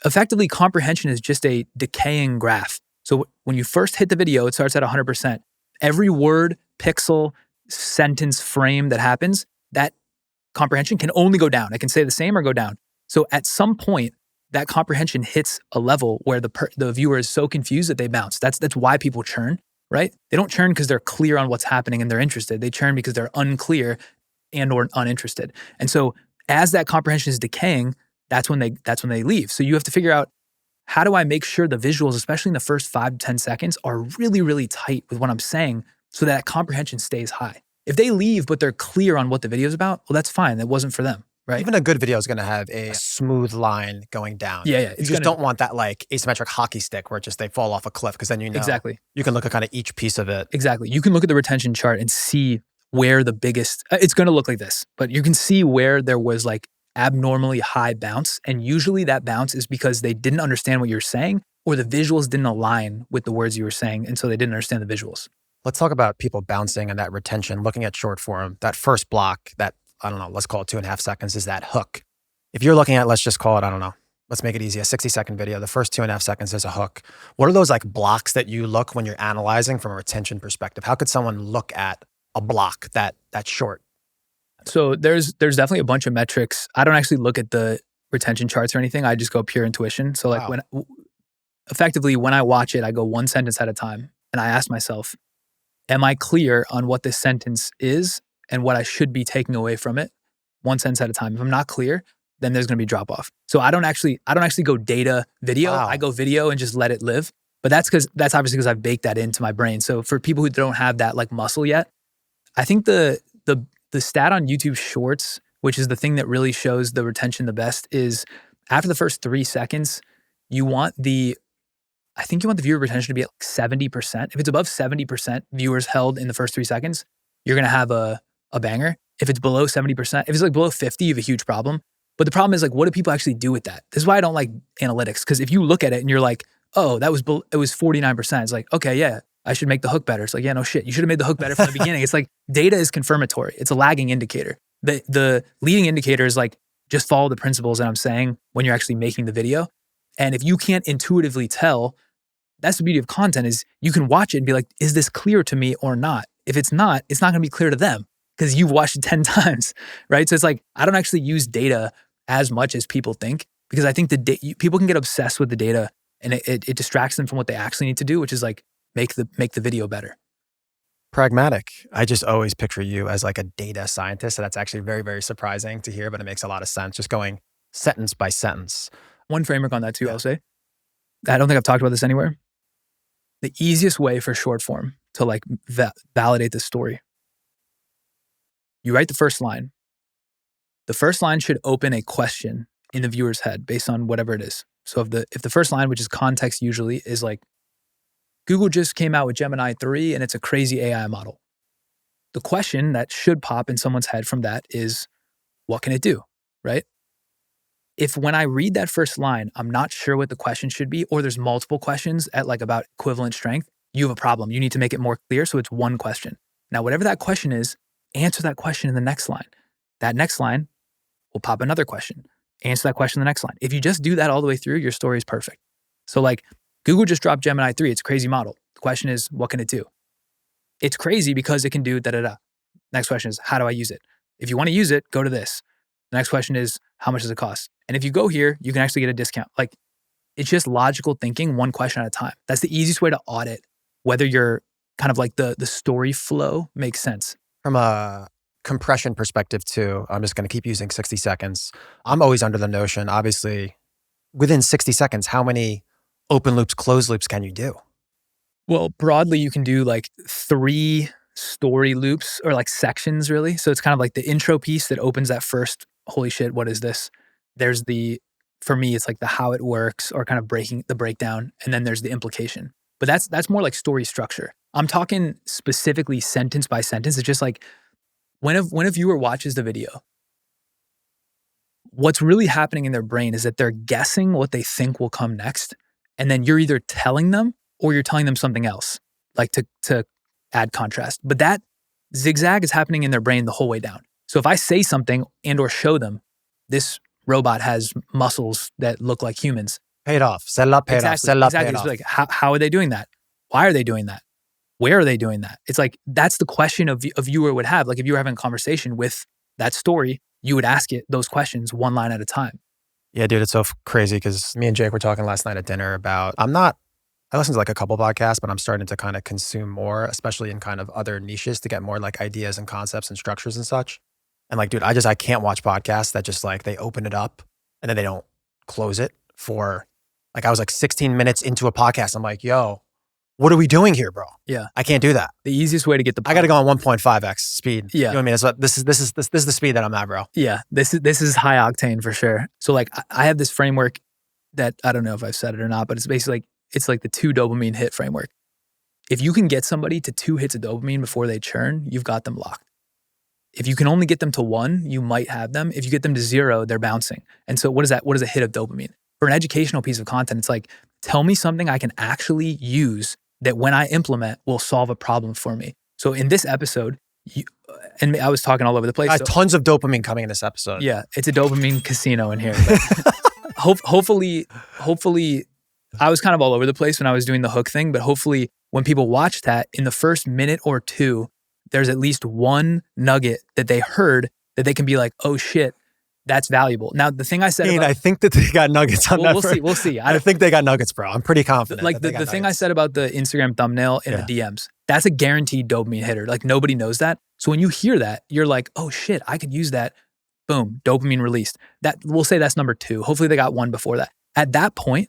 Speaker 1: effectively comprehension is just a decaying graph. So when you first hit the video, it starts at 100%. Every word, pixel, sentence, frame that happens, that comprehension can only go down. It can stay the same or go down. So at some point, that comprehension hits a level where the viewer is so confused that they bounce. That's why people churn, right? They don't churn because they're clear on what's happening and they're interested. They churn because they're unclear and or uninterested. And so as that comprehension is decaying, that's when they leave. So you have to figure out, how do I make sure the visuals, especially in the first 5 to 10 seconds, are really, really tight with what I'm saying so that comprehension stays high. If they leave, but they're clear on what the video is about, well, that's fine. That wasn't for them, right?
Speaker 2: Even a good video is going to have a smooth line going down.
Speaker 1: Yeah.
Speaker 2: You just don't want that like asymmetric hockey stick where they fall off a cliff, because then
Speaker 1: exactly.
Speaker 2: You can look at kind of each piece of it.
Speaker 1: Exactly. You can look at the retention chart and see where the biggest, it's going to look like this, but you can see where there was like abnormally high bounce. And usually that bounce is because they didn't understand what you're saying, or the visuals didn't align with the words you were saying. And so they didn't understand the visuals.
Speaker 2: Let's talk about people bouncing and that retention, looking at short form. That first block, that, I don't know, let's call it 2.5 seconds, is that hook. If you're looking at, let's just call it, I don't know, let's make it easy, a 60-second video, the first 2.5 seconds is a hook. What are those like blocks that you look when you're analyzing from a retention perspective? How could someone look at a block that short?
Speaker 1: So there's definitely a bunch of metrics. I don't actually look at the retention charts or anything. I just go pure intuition. So like when I watch it, I go one sentence at a time, and I ask myself, am I clear on what this sentence is and what I should be taking away from it? One sentence at a time. If I'm not clear, then there's going to be drop off. So I don't actually go data video. Wow. I go video and just let it live. But that's obviously because I've baked that into my brain. So for people who don't have that like muscle yet, I think the stat on YouTube Shorts, which is the thing that really shows the retention the best, is after the first 3 seconds, you want the viewer retention to be at like 70%. If it's above 70% viewers held in the first 3 seconds, you're going to have a banger. If it's below 70%, if it's like below 50, you have a huge problem. But the problem is like, what do people actually do with that? This is why I don't like analytics. Because if you look at it and you're like, oh, it was 49%. It's like, okay, yeah, I should make the hook better. It's like, yeah, no shit. You should have made the hook better from the beginning. It's like data is confirmatory. It's a lagging indicator. The leading indicator is like, just follow the principles that I'm saying when you're actually making the video. And if you can't intuitively tell, that's the beauty of content is you can watch it and be like, is this clear to me or not? If it's not going to be clear to them because you've watched it 10 times, right? So it's like, I don't actually use data as much as people think because I think people can get obsessed with the data and it distracts them from what they actually need to do, which is like make the video better.
Speaker 2: Pragmatic. I just always picture you as like a data scientist. So that's actually very, very surprising to hear, but it makes a lot of sense. Just going sentence by sentence.
Speaker 1: One framework on that too, I'll say. I don't think I've talked about this anywhere. The easiest way for short form to like validate the story. You write the first line. The first line should open a question in the viewer's head based on whatever it is. So if the first line, which is context usually, is like, Google just came out with Gemini 3 and it's a crazy AI model. The question that should pop in someone's head from that is, what can it do, right? If when I read that first line, I'm not sure what the question should be, or there's multiple questions at like about equivalent strength, you have a problem. You need to make it more clear so it's one question. Now, whatever that question is, answer that question in the next line. That next line will pop another question. Answer that question in the next line. If you just do that all the way through, your story is perfect. So like, Google just dropped Gemini 3. It's a crazy model. The question is, what can it do? It's crazy because it can do da-da-da. Next question is, how do I use it? If you want to use it, go to this. The next question is, how much does it cost? And if you go here, you can actually get a discount. Like, it's just logical thinking, one question at a time. That's the easiest way to audit whether you're kind of like the story flow makes sense.
Speaker 2: From a compression perspective too, I'm just going to keep using 60 seconds. I'm always under the notion, obviously, within 60 seconds, how many open loops, closed loops can you do?
Speaker 1: Well, broadly, you can do like 3 story loops or like sections really. So it's kind of like the intro piece that opens that first, holy shit, what is this? There's for me, it's like the how it works or kind of breaking the breakdown. And then there's the implication. But that's more like story structure. I'm talking specifically sentence by sentence. It's just like when a viewer watches the video, what's really happening in their brain is that they're guessing what they think will come next. And then you're either telling them or you're telling them something else, like to add contrast. But that zigzag is happening in their brain the whole way down. So if I say something and or show them, this robot has muscles that look like humans.
Speaker 2: Paid off. Sell up, paid off. Sell up, paid off.
Speaker 1: Like, how are they doing that? Why are they doing that? Where are they doing that? It's like, that's the question a viewer would have. Like if you were having a conversation with that story, you would ask it those questions one line at a time.
Speaker 2: Yeah, dude, it's so crazy because me and Jake were talking last night at dinner about, I listen to like a couple podcasts, but I'm starting to kind of consume more, especially in kind of other niches to get more like ideas and concepts and structures and such. And like, dude, I can't watch podcasts that just like, they open it up and then they don't close it for like, I was like 16 minutes into a podcast. I'm like, yo, what are we doing here, bro?
Speaker 1: Yeah.
Speaker 2: I can't do that.
Speaker 1: The easiest way to get
Speaker 2: I got to go on 1.5x speed.
Speaker 1: Yeah.
Speaker 2: You know what I mean? It's what, this is the speed that I'm at, bro.
Speaker 1: Yeah. This is high octane for sure. So like I have this framework that I don't know if I've said it or not, but it's basically like, it's like the 2 dopamine hit framework. If you can get somebody to 2 hits of dopamine before they churn, you've got them locked. If you can only get them to 1, you might have them. If you get them to 0, they're bouncing. And so what is that? What is a hit of dopamine? For an educational piece of content, it's like, tell me something I can actually use that when I implement will solve a problem for me. So in this episode, and I was talking all over the place.
Speaker 2: Tons of dopamine coming in this episode.
Speaker 1: Yeah, it's a dopamine casino in here. Hopefully, I was kind of all over the place when I was doing the hook thing, but hopefully when people watch that, in the first minute or 2, there's at least one nugget that they heard that they can be like, oh shit, that's valuable. Now, the thing I said
Speaker 2: I think that they got nuggets on that.
Speaker 1: We'll see.
Speaker 2: I think they got nuggets, bro. I'm pretty confident.
Speaker 1: Like the thing I said about the Instagram thumbnail in the DMs, that's a guaranteed dopamine hitter. Like nobody knows that. So when you hear that, you're like, oh shit, I could use that. Boom, dopamine released. That we'll say that's number 2. Hopefully they got 1 before that. At that point,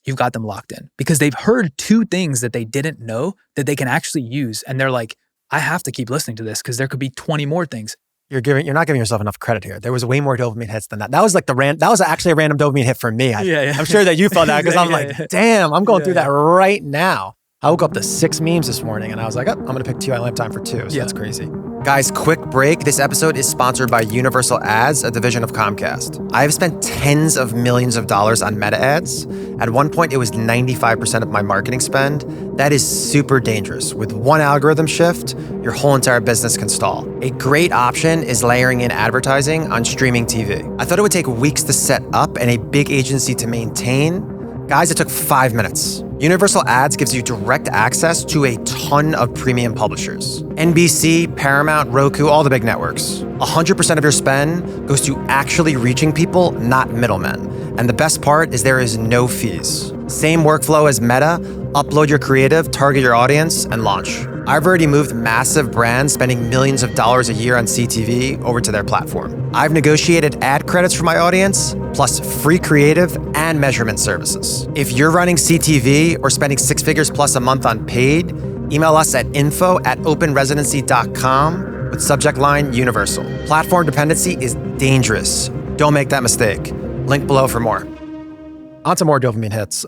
Speaker 1: you've got them locked in because they've heard 2 things that they didn't know that they can actually use. And they're like, I have to keep listening to this because there could be 20 more things.
Speaker 2: You're not giving yourself enough credit here. There was way more dopamine hits than that. That was like that was actually a random dopamine hit for me. I'm sure that you felt that because I'm like, damn, I'm going through that right now. I woke up to 6 memes this morning and I was like, oh, I'm going to pick 2. I only have time for 2. So that's crazy. Guys, quick break. This episode is sponsored by Universal Ads, a division of Comcast. I have spent tens of millions of dollars on meta ads. At one point, it was 95% of my marketing spend. That is super dangerous. With one algorithm shift, your whole entire business can stall. A great option is layering in advertising on streaming TV. I thought it would take weeks to set up and a big agency to maintain. Guys, it took 5 minutes. Universal Ads gives you direct access to a ton of premium publishers. NBC, Paramount, Roku, all the big networks. 100% of your spend goes to actually reaching people, not middlemen. And the best part is there is no fees. Same workflow as Meta. Upload your creative, target your audience, and launch. I've already moved massive brands spending millions of dollars a year on CTV over to their platform. I've negotiated ad credits for my audience, plus free creative and measurement services. If you're running CTV or spending 6 figures plus a month on paid, email us at info@openresidency.com with subject line Universal. Platform dependency is dangerous. Don't make that mistake. Link below for more. On to more dopamine hits.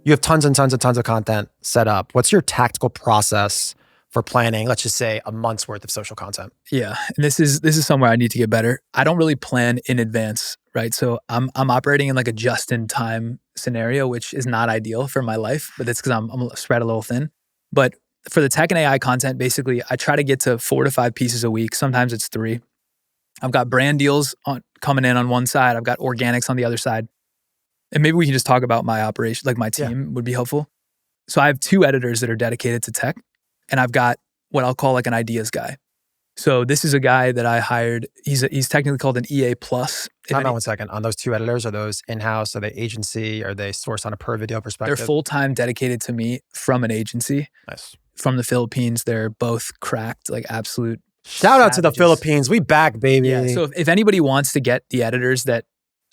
Speaker 2: You have tons and tons and tons of content set up. What's your tactical process for planning, let's just say, a month's worth of social content?
Speaker 1: Yeah, and this is somewhere I need to get better. I don't really plan in advance, right? So I'm operating in like a just-in-time scenario, which is not ideal for my life, but that's because I'm spread a little thin. But for the tech and AI content, basically, I try to get to 4 to 5 pieces a week. Sometimes it's 3. I've got brand deals coming in on one side. I've got organics on the other side. And maybe we can just talk about my operation, like my team would be helpful. So I have 2 editors that are dedicated to tech, and I've got what I'll call like an ideas guy. So this is a guy that I hired. He's technically called an EA plus.
Speaker 2: Hold on 1 second. On those 2 editors, are those in-house? Are they agency? Are they sourced on a per video perspective?
Speaker 1: They're full-time dedicated to me from an agency.
Speaker 2: Nice.
Speaker 1: From the Philippines. They're both cracked, like absolute
Speaker 2: Shout out to the
Speaker 1: savages.
Speaker 2: Philippines. We back, baby.
Speaker 1: Yeah. So if anybody wants to get the editors that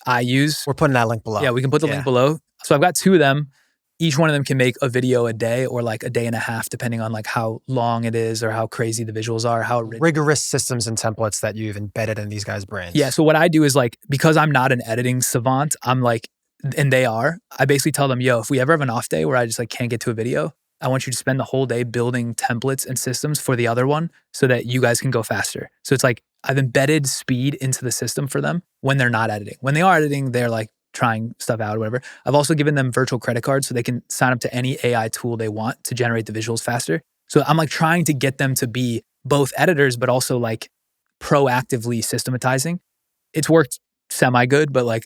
Speaker 1: I use,
Speaker 2: We're putting that link below.
Speaker 1: yeah, we can put the link below. So I've got 2 of them. Each one of them can make a video a day or like a day and a half, depending on like how long it is or how crazy the visuals are, how
Speaker 2: rigorous systems and templates that you've embedded in these guys' brains.
Speaker 1: Yeah. So what I do is like, because I'm not an editing savant, I'm like, and they are, I basically tell them, yo, if we ever have an off day where I just like can't get to a video, I want you to spend the whole day building templates and systems for the other one so that you guys can go faster. So it's like, I've embedded speed into the system for them when they're not editing. When they are editing, they're like trying stuff out or whatever. I've also given them virtual credit cards so they can sign up to any AI tool they want to generate the visuals faster. So I'm like trying to get them to be both editors, but also like proactively systematizing. It's worked semi-good, but like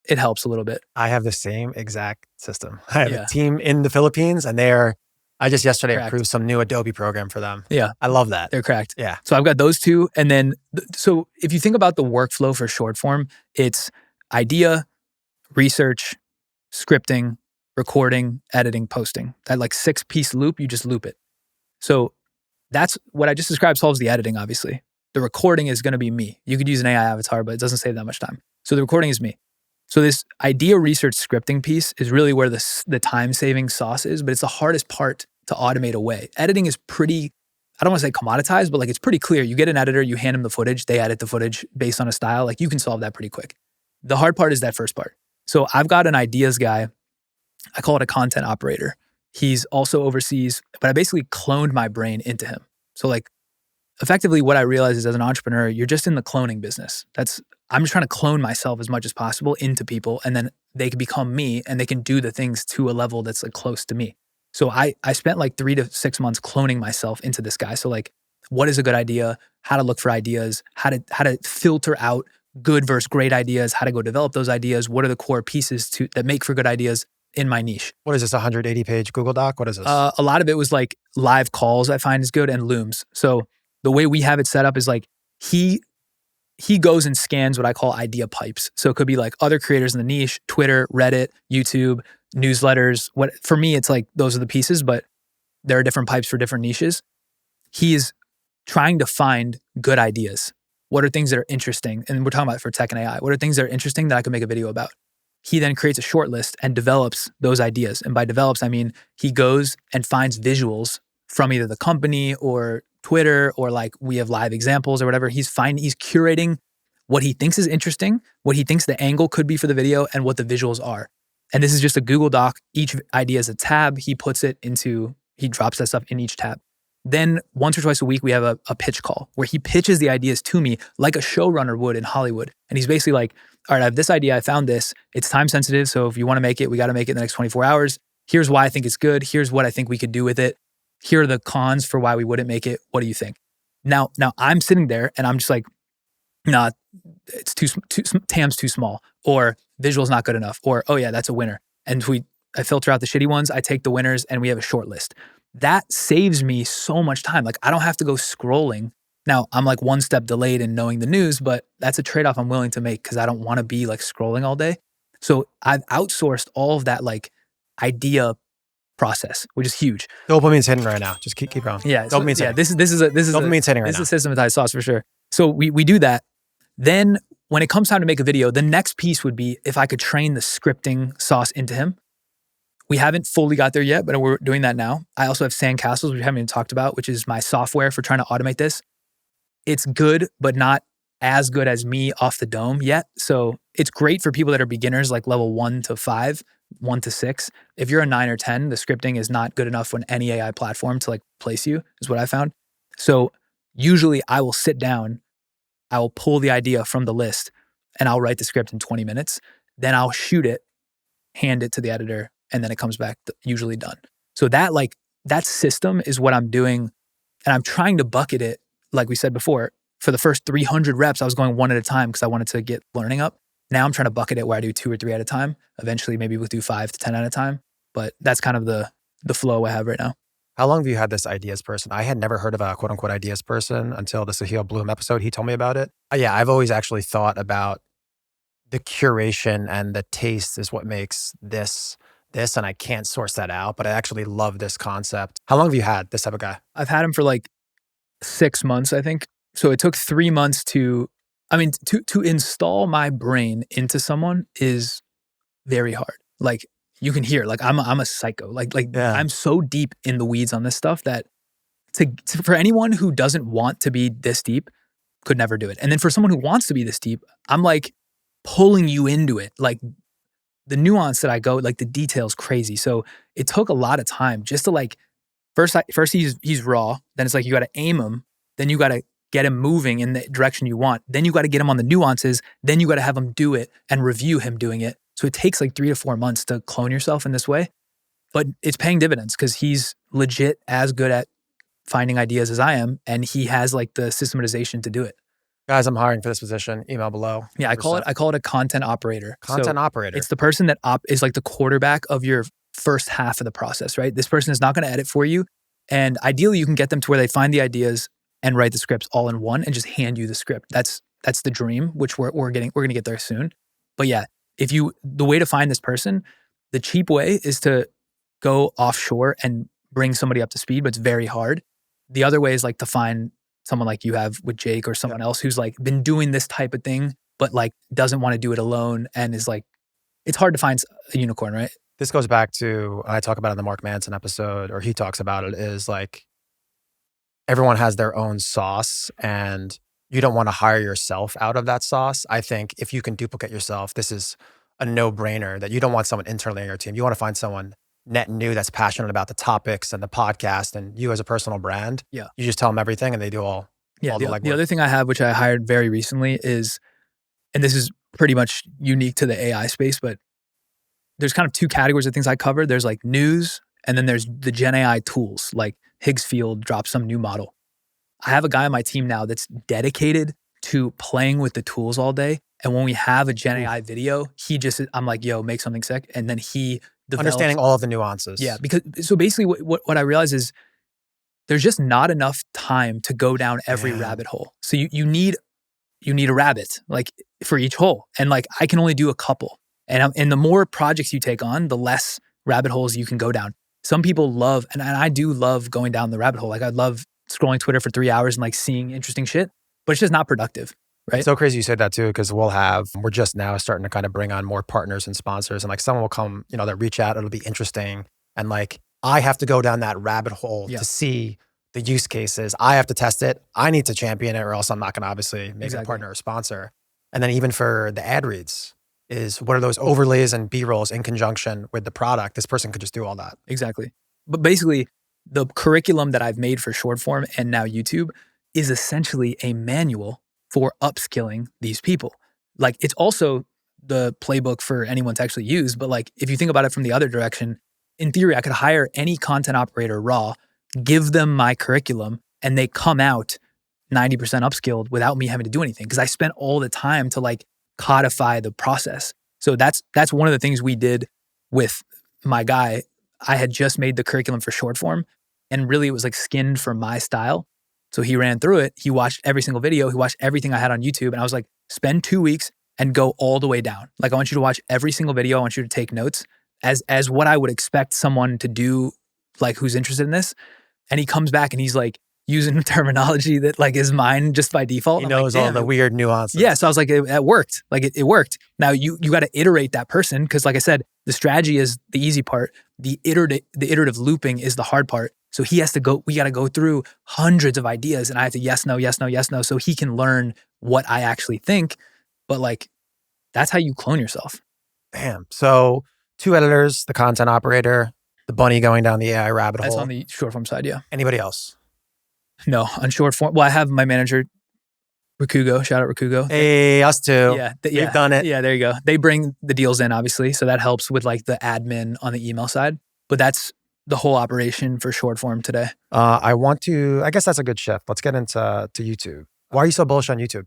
Speaker 1: it helps a little bit.
Speaker 2: I have the same exact system. I have a team in the Philippines and I just yesterday approved some new Adobe program for them.
Speaker 1: Yeah.
Speaker 2: I love that.
Speaker 1: They're cracked.
Speaker 2: Yeah.
Speaker 1: So I've got those 2. And then, so if you think about the workflow for short form, it's idea, research, scripting, recording, editing, posting. That like 6-piece loop, you just loop it. So that's what I just described solves the editing, obviously. The recording is going to be me. You could use an AI avatar, but it doesn't save that much time. So the recording is me. So this idea, research, scripting piece is really where the time-saving sauce is, but it's the hardest part to automate away. Editing is pretty, I don't want to say commoditized, but like it's pretty clear. You get an editor, you hand them the footage, they edit the footage based on a style. Like you can solve that pretty quick. The hard part is that first part. So I've got an ideas guy. I call it a content operator. He's also overseas, but I basically cloned my brain into him. So like effectively what I realized is as an entrepreneur, you're just in the cloning business. I'm just trying to clone myself as much as possible into people, and then they can become me and they can do the things to a level that's like close to me. So I spent like 3 to 6 months cloning myself into this guy. So like, what is a good idea? How to look for ideas? How to filter out good versus great ideas? How to go develop those ideas? What are the core pieces that make for good ideas in my niche?
Speaker 2: What is this, 180-page Google Doc? What is this?
Speaker 1: A lot of it was like live calls I find is good and looms. So the way we have it set up is like he goes and scans what I call idea pipes. So it could be like other creators in the niche, Twitter, Reddit, YouTube, newsletters. For me, it's like those are the pieces, but there are different pipes for different niches. He is trying to find good ideas. What are things that are interesting? And we're talking about for tech and AI. What are things that are interesting that I can make a video about? He then creates a short list and develops those ideas. And by develops, I mean he goes and finds visuals from either the company or Twitter, or like we have live examples or whatever. He's curating what he thinks is interesting, what he thinks the angle could be for the video, and what the visuals are. And this is just a Google Doc. Each idea is a tab. He drops that stuff in each tab. Then once or twice a week, we have a pitch call where he pitches the ideas to me like a showrunner would in Hollywood. And he's basically like, all right, I have this idea. I found this. It's time sensitive. So if you want to make it, we got to make it in the next 24 hours. Here's why I think it's good. Here's what I think we could do with it. Here are the cons for why we wouldn't make it. What do you think? Now I'm sitting there and I'm just like, nah, it's TAM's too small, or visual's not good enough, or, oh yeah, that's a winner. And I filter out the shitty ones. I take the winners and we have a short list. That saves me so much time. Like, I don't have to go scrolling. Now, I'm like one step delayed in knowing the news, but that's a trade-off I'm willing to make because I don't want to be like scrolling all day. So I've outsourced all of that like idea process, which is huge.
Speaker 2: Dopamine's hitting right now. Just keep going.
Speaker 1: Yeah.
Speaker 2: Dopamine's
Speaker 1: hitting. This is
Speaker 2: Dopamine's hitting right now.
Speaker 1: This is systematized sauce for sure. So we do that. Then when it comes time to make a video, the next piece would be if I could train the scripting sauce into him. We haven't fully got there yet, but we're doing that now. I also have Sandcastles, which we haven't even talked about, which is my software for trying to automate this. It's good, but not as good as me off the dome yet. So it's great for people that are beginners, like level 1 to 5, 1 to 6. If you're a 9 or 10, the scripting is not good enough on any AI platform to like place you, is what I found. So usually I will sit down, I will pull the idea from the list, and I'll write the script in 20 minutes. Then I'll shoot it, hand it to the editor, and then it comes back usually done. So that system is what I'm doing. And I'm trying to bucket it, like we said before, for the first 300 reps, I was going one at a time because I wanted to get learning up. Now I'm trying to bucket it where I do 2 or 3 at a time. Eventually, maybe we'll do 5 to 10 at a time. But that's kind of the flow I have right now.
Speaker 2: How long have you had this ideas person? I had never heard of a quote unquote ideas person until the Sahil Bloom episode. He told me about it. Yeah, I've always actually thought about the curation and the taste is what makes this, and I can't source that out, but I actually love this concept. How long have you had this type of guy?
Speaker 1: I've had him for like 6 months, I think. So it took 3 months to install my brain into someone is very hard. Like you can hear, like I'm a psycho. Yeah. I'm so deep in the weeds on this stuff that for anyone who doesn't want to be this deep could never do it. And then for someone who wants to be this deep, I'm like pulling you into it. Like the nuance that I go, like the details crazy. So it took a lot of time just to like, first he's raw. Then it's like, you got to aim him. Then you got to get him moving in the direction you want. Then you got to get him on the nuances. Then you got to have him do it and review him doing it. So it takes like 3 to 4 months to clone yourself in this way, but it's paying dividends because he's legit as good at finding ideas as I am. And he has like the systematization to do it.
Speaker 2: Guys, I'm hiring for this position. Email below.
Speaker 1: Yeah, I call it a content operator.
Speaker 2: Operator.
Speaker 1: It's the person that is like the quarterback of your first half of the process, right? This person is not going to edit for you. And ideally you can get them to where they find the ideas and write the scripts all in one and just hand you the script. That's the dream, which we're going to get there soon. But yeah, the way to find this person, the cheap way is to go offshore and bring somebody up to speed, but it's very hard. The other way is like to find someone like you have with Jake or someone else who's like been doing this type of thing, but like doesn't want to do it alone and is like, it's hard to find a unicorn, right?
Speaker 2: This goes back to, I talk about it in the Mark Manson episode, or he talks about it, is like, everyone has their own sauce and you don't want to hire yourself out of that sauce. I think if you can duplicate yourself, this is a no-brainer that you don't want someone internally on your team. You want to find someone net new that's passionate about the topics and the podcast and you as a personal brand.
Speaker 1: Yeah.
Speaker 2: You just tell them everything and they do all the legwork.
Speaker 1: The other thing I have, which I hired very recently is, and this is pretty much unique to the AI space, but there's kind of 2 categories of things I cover. There's like news, and then there's the Gen AI tools, like Higgsfield dropped some new model. I have a guy on my team now that's dedicated to playing with the tools all day. And when we have a Gen AI video, I'm like, yo, make something sick. And then he develops.
Speaker 2: Understanding all of the nuances.
Speaker 1: Yeah, because so basically what I realize is there's just not enough time to go down every rabbit hole. So you need a rabbit like for each hole. And like, I can only do a couple. And the more projects you take on, the less rabbit holes you can go down. Some people love, and I do love going down the rabbit hole. Like I love scrolling Twitter for 3 hours and like seeing interesting shit, but it's just not productive, right?
Speaker 2: It's so crazy you said that too, because we're just now starting to kind of bring on more partners and sponsors, and like someone will come, that reach out, it'll be interesting. And like, I have to go down that rabbit hole to see the use cases. I have to test it. I need to champion it or else I'm not going to obviously make a partner or sponsor. And then even for the ad reads, is what are those overlays and B-rolls in conjunction with the product? This person could just do all that.
Speaker 1: Exactly. But basically, The curriculum that I've made for short form and now YouTube is essentially a manual for upskilling these people. Like, it's also the playbook for anyone to actually use. But like, if you think about it from the other direction, in theory, I could hire any content operator raw, give them my curriculum, and they come out 90% upskilled without me having to do anything, because I spent all the time to like codify the process. So that's one of the things we did with my guy. I had just made the curriculum for short form, and really it was like skinned for my style. So he ran through it. He watched every single video. He watched everything I had on YouTube. And I was like, spend 2 weeks and go all the way down. Like, I want you to watch every single video. I want you to take notes as what I would expect someone to do, like, who's interested in this. And he comes back and he's like using terminology that like is mine just by default.
Speaker 2: He knows all the weird nuances.
Speaker 1: Yeah. So I was like, it worked. Like it worked. Now you got to iterate that person, because like I said, the strategy is the easy part. The iterative looping is the hard part. So we got to go through hundreds of ideas, and I have to yes, no, yes, no, yes, no. So he can learn what I actually think. But like, that's how you clone yourself.
Speaker 2: Damn. So 2 editors, the content operator, the bunny going down the AI rabbit hole.
Speaker 1: That's on the short form side. Yeah.
Speaker 2: Anybody else?
Speaker 1: No, on short form. Well, I have my manager, Rakugo. Shout out Rakugo.
Speaker 2: Hey, us too.
Speaker 1: Yeah.
Speaker 2: We've done it.
Speaker 1: Yeah, there you go. They bring the deals in, obviously. So that helps with like the admin on the email side. But that's the whole operation for short form today.
Speaker 2: I guess that's a good shift. Let's get into YouTube. Why are you so bullish on YouTube?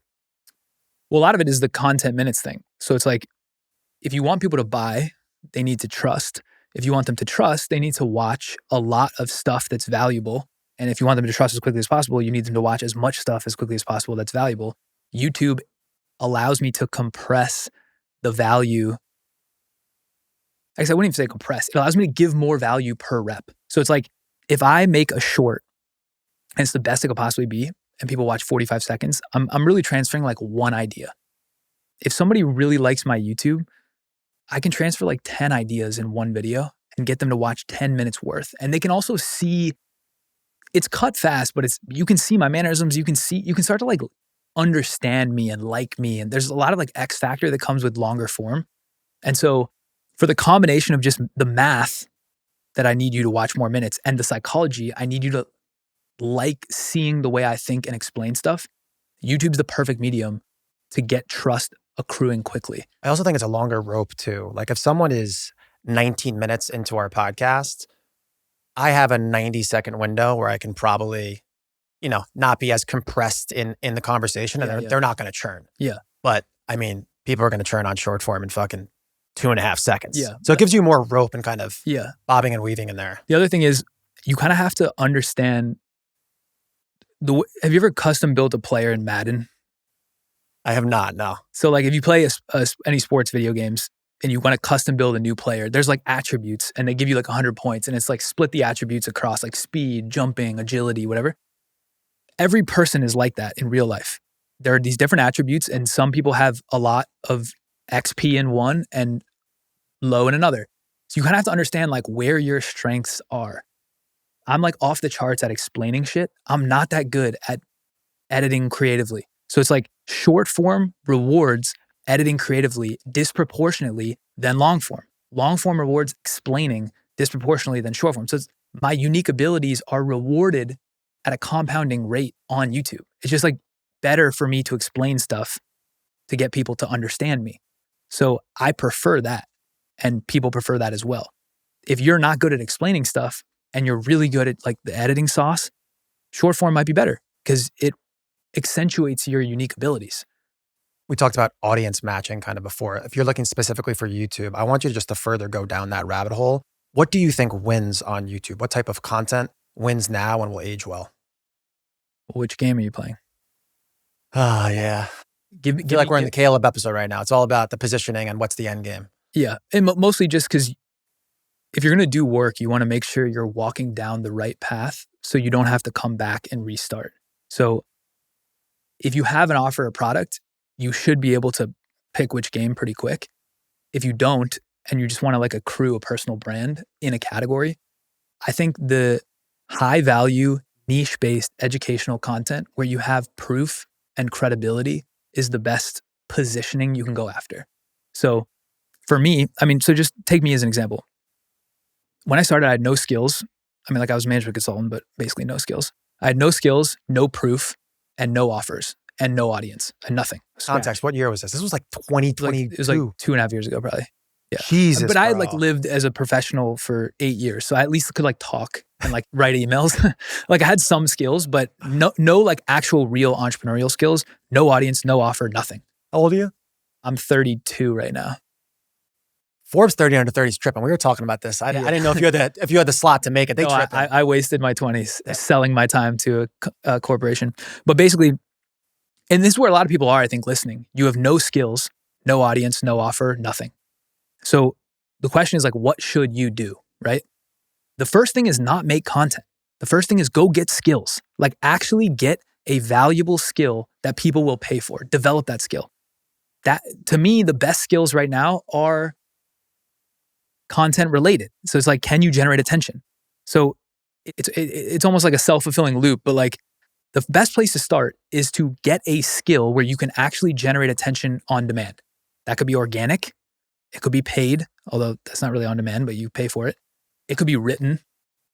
Speaker 1: Well, a lot of it is the content minutes thing. So it's like, if you want people to buy, they need to trust. If you want them to trust, they need to watch a lot of stuff that's valuable. And if you want them to trust as quickly as possible, you need them to watch as much stuff as quickly as possible that's valuable. YouTube allows me to compress the value. I guess I wouldn't even say compress. It allows me to give more value per rep. So it's like, if I make a short and it's the best it could possibly be, and people watch 45 seconds, I'm really transferring like one idea. If somebody really likes my YouTube, I can transfer like 10 ideas in one video and get them to watch 10 minutes worth. And they can also see, it's cut fast, but you can see my mannerisms. You can start to like understand me and like me. And there's a lot of like X factor that comes with longer form. And so for the combination of just the math that I need you to watch more minutes and the psychology, I need you to like seeing the way I think and explain stuff. YouTube's the perfect medium to get trust accruing quickly.
Speaker 2: I also think it's a longer rope too. Like, if someone is 19 minutes into our podcast, I have a 90-second window where I can probably, not be as compressed in the conversation, and they're not going to churn.
Speaker 1: Yeah.
Speaker 2: But I mean, people are going to churn on short form in fucking 2.5 seconds.
Speaker 1: Yeah.
Speaker 2: So it gives you more rope and kind of
Speaker 1: Yeah.
Speaker 2: bobbing and weaving in there.
Speaker 1: The other thing is, you kind of have to understand have you ever custom built a player in Madden?
Speaker 2: I have not, no.
Speaker 1: So like, if you play any sports video games and you want to custom build a new player, there's like attributes, and they give you like 100 points, and it's like split the attributes across like speed, jumping, agility, whatever. Every person is like that in real life. There are these different attributes, and some people have a lot of XP in one and low in another. So you kind of have to understand like where your strengths are. I'm like off the charts at explaining shit. I'm not that good at editing creatively. So it's like, short form rewards editing creatively disproportionately than long form. Long form rewards explaining disproportionately than short form. So my unique abilities are rewarded at a compounding rate on YouTube. It's just like better for me to explain stuff to get people to understand me. So I prefer that, and people prefer that as well. If you're not good at explaining stuff and you're really good at like the editing sauce, short form might be better because it accentuates your unique abilities.
Speaker 2: We talked about audience matching kind of before. If you're looking specifically for YouTube, I want you just to further go down that rabbit hole. What do you think wins on YouTube? What type of content wins now and will age well?
Speaker 1: Which game are you playing?
Speaker 2: Ah, yeah. I feel like we're in the Caleb episode right now. It's all about the positioning and what's the end game.
Speaker 1: Yeah. And mostly just because if you're going to do work, you want to make sure you're walking down the right path so you don't have to come back and restart. So if you have an offer or product, you should be able to pick which game pretty quick. If you don't, and you just want to like accrue a personal brand in a category, I think the high value, niche-based educational content where you have proof and credibility is the best positioning you can go after. So for me, so just take me as an example. When I started, I had no skills. I mean, like I was a management consultant, but basically no skills. I had no skills, no proof, and no offers, and no audience, and nothing.
Speaker 2: Context, what year was this? This was like
Speaker 1: It
Speaker 2: 2022.
Speaker 1: was like 2.5 years ago, probably. Yeah.
Speaker 2: Jesus,
Speaker 1: but I had like
Speaker 2: bro.
Speaker 1: lived as a professional for 8 years. So I at least could like talk and like write emails. Like I had some skills, but no like actual real entrepreneurial skills, no audience, no offer, nothing.
Speaker 2: How old are you?
Speaker 1: I'm 32 right now.
Speaker 2: Forbes 30 under 30 is tripping. We were talking about this. I didn't know if you had the slot to make it. They tripping.
Speaker 1: I wasted my 20s selling my time to a corporation. But basically, and this is where a lot of people are, I think, listening. You have no skills, no audience, no offer, nothing. So the question is like, what should you do, right? The first thing is not make content. The first thing is go get skills. Like actually get a valuable skill that people will pay for. Develop that skill. That, to me, the best skills right now are content related. So it's like, can you generate attention? So it's almost like a self-fulfilling loop, but like the best place to start is to get a skill where you can actually generate attention on demand. That could be organic. It could be paid, although that's not really on demand, but you pay for it. It could be written.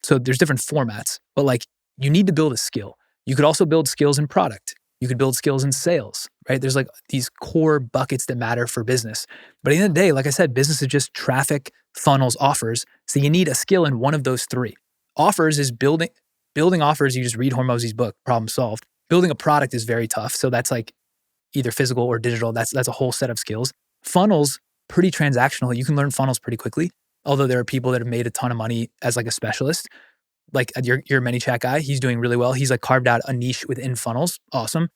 Speaker 1: So there's different formats, but like you need to build a skill. You could also build skills in product. You could build skills in sales, right? There's like these core buckets that matter for business. But at the end of the day, like I said, business is just traffic, funnels, offers. So you need a skill in one of those three. Offers is building offers. You just read Hormozzi's book, problem solved. Building a product is very tough. So that's like either physical or digital. That's a whole set of skills. Funnels, pretty transactional. You can learn funnels pretty quickly. Although there are people that have made a ton of money as like a specialist. Like your ManyChat guy, he's doing really well. He's like carved out a niche within funnels. Awesome.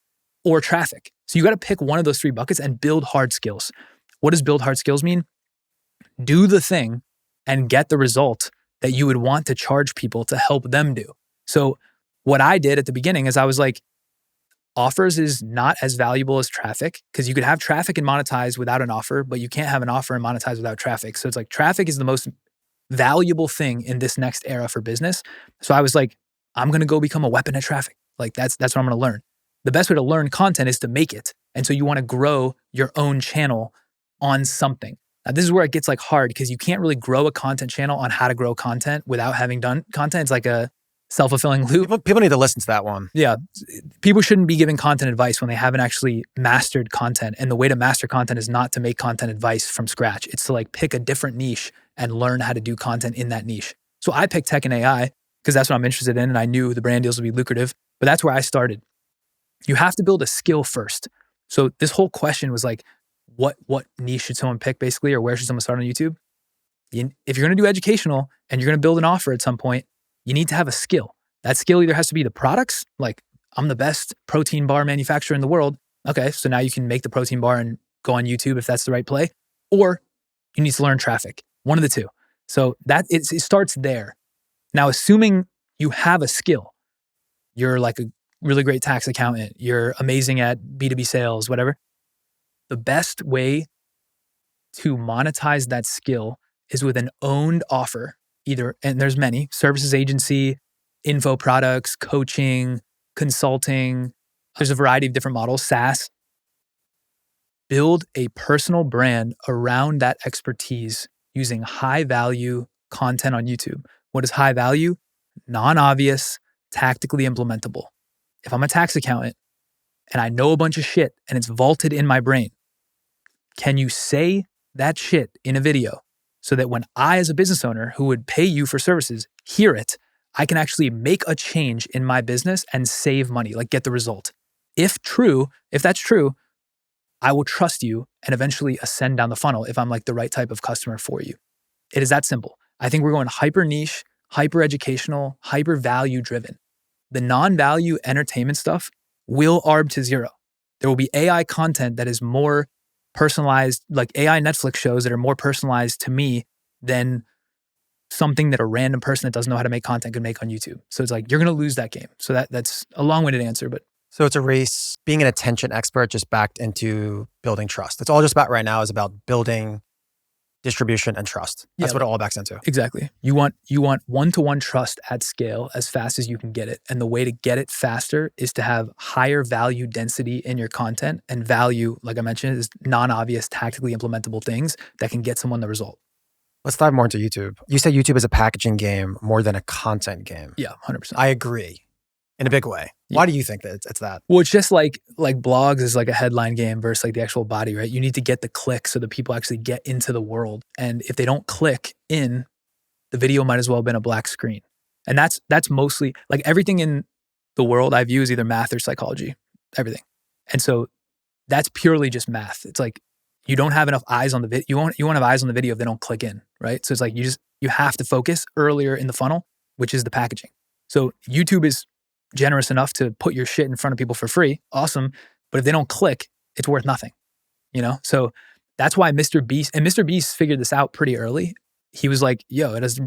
Speaker 1: Or traffic. So you got to pick one of those three buckets and build hard skills. What does build hard skills mean? Do the thing and get the result that you would want to charge people to help them do. So what I did at the beginning is I was like, offers is not as valuable as traffic because you could have traffic and monetize without an offer, but you can't have an offer and monetize without traffic. So it's like traffic is the most valuable thing in this next era for business. So I was like, I'm going to go become a weapon at traffic. Like that's what I'm going to learn. The best way to learn content is to make it. And so you want to grow your own channel on something. Now this is where it gets like hard because you can't really grow a content channel on how to grow content without having done content. It's like a self-fulfilling loop.
Speaker 2: People need to listen to that one.
Speaker 1: Yeah. People shouldn't be giving content advice when they haven't actually mastered content. And the way to master content is not to make content advice from scratch. It's to like pick a different niche and learn how to do content in that niche. So I picked tech and AI because that's what I'm interested in. And I knew the brand deals would be lucrative, but that's where I started. You have to build a skill first. So this whole question was like, what niche should someone pick basically, or where should someone start on YouTube? If you're going to do educational and you're going to build an offer at some point, you need to have a skill. That skill either has to be the products, like I'm the best protein bar manufacturer in the world. Okay, so now you can make the protein bar and go on YouTube if that's the right play. Or you need to learn traffic, one of the two. So that it starts there. Now, assuming you have a skill, you're like a really great tax accountant, you're amazing at B2B sales, whatever. The best way to monetize that skill is with an owned offer. Either, and there's many, services agency, info products, coaching, consulting. There's a variety of different models, SaaS. Build a personal brand around that expertise using high value content on YouTube. What is high value? Non-obvious, tactically implementable. If I'm a tax accountant and I know a bunch of shit and it's vaulted in my brain, can you say that shit in a video? So that when I, as a business owner who would pay you for services, hear it, I can actually make a change in my business and save money, like get the result. If that's true, I will trust you and eventually ascend down the funnel if I'm like the right type of customer for you. It is that simple. I think we're going hyper niche, hyper educational, hyper value driven. The non-value entertainment stuff will arb to zero. There will be AI content that is more personalized, like AI Netflix shows that are more personalized to me than something that a random person that doesn't know how to make content could make on YouTube. So it's like, you're going to lose that game. So that's a long-winded answer, but.
Speaker 2: So it's a race. Being an attention expert just backed into building trust. It's all just about right now is about building distribution and trust. That's what it all backs into.
Speaker 1: Exactly. You want one-to-one trust at scale as fast as you can get it. And the way to get it faster is to have higher value density in your content, and value, like I mentioned, is non-obvious, tactically implementable things that can get someone the result.
Speaker 2: Let's dive more into YouTube. You say YouTube is a packaging game more than a content game.
Speaker 1: Yeah, 100%.
Speaker 2: I agree in a big way.
Speaker 1: Yeah.
Speaker 2: Why do you think that it's that?
Speaker 1: Well, it's just like blogs is like a headline game versus like the actual body, right? You need to get the click so that people actually get into the world. And if they don't click in, the video might as well have been a black screen. And that's mostly like everything in the world I view as either math or psychology, everything. And so that's purely just math. It's like you don't have enough eyes on the video. You won't have eyes on the video if they don't click in, right? So it's like you have to focus earlier in the funnel, which is the packaging. So YouTube is generous enough to put your shit in front of people for free. Awesome. But if they don't click, it's worth nothing, you know? So that's why Mr. Beast figured this out pretty early. He was like, yo, it's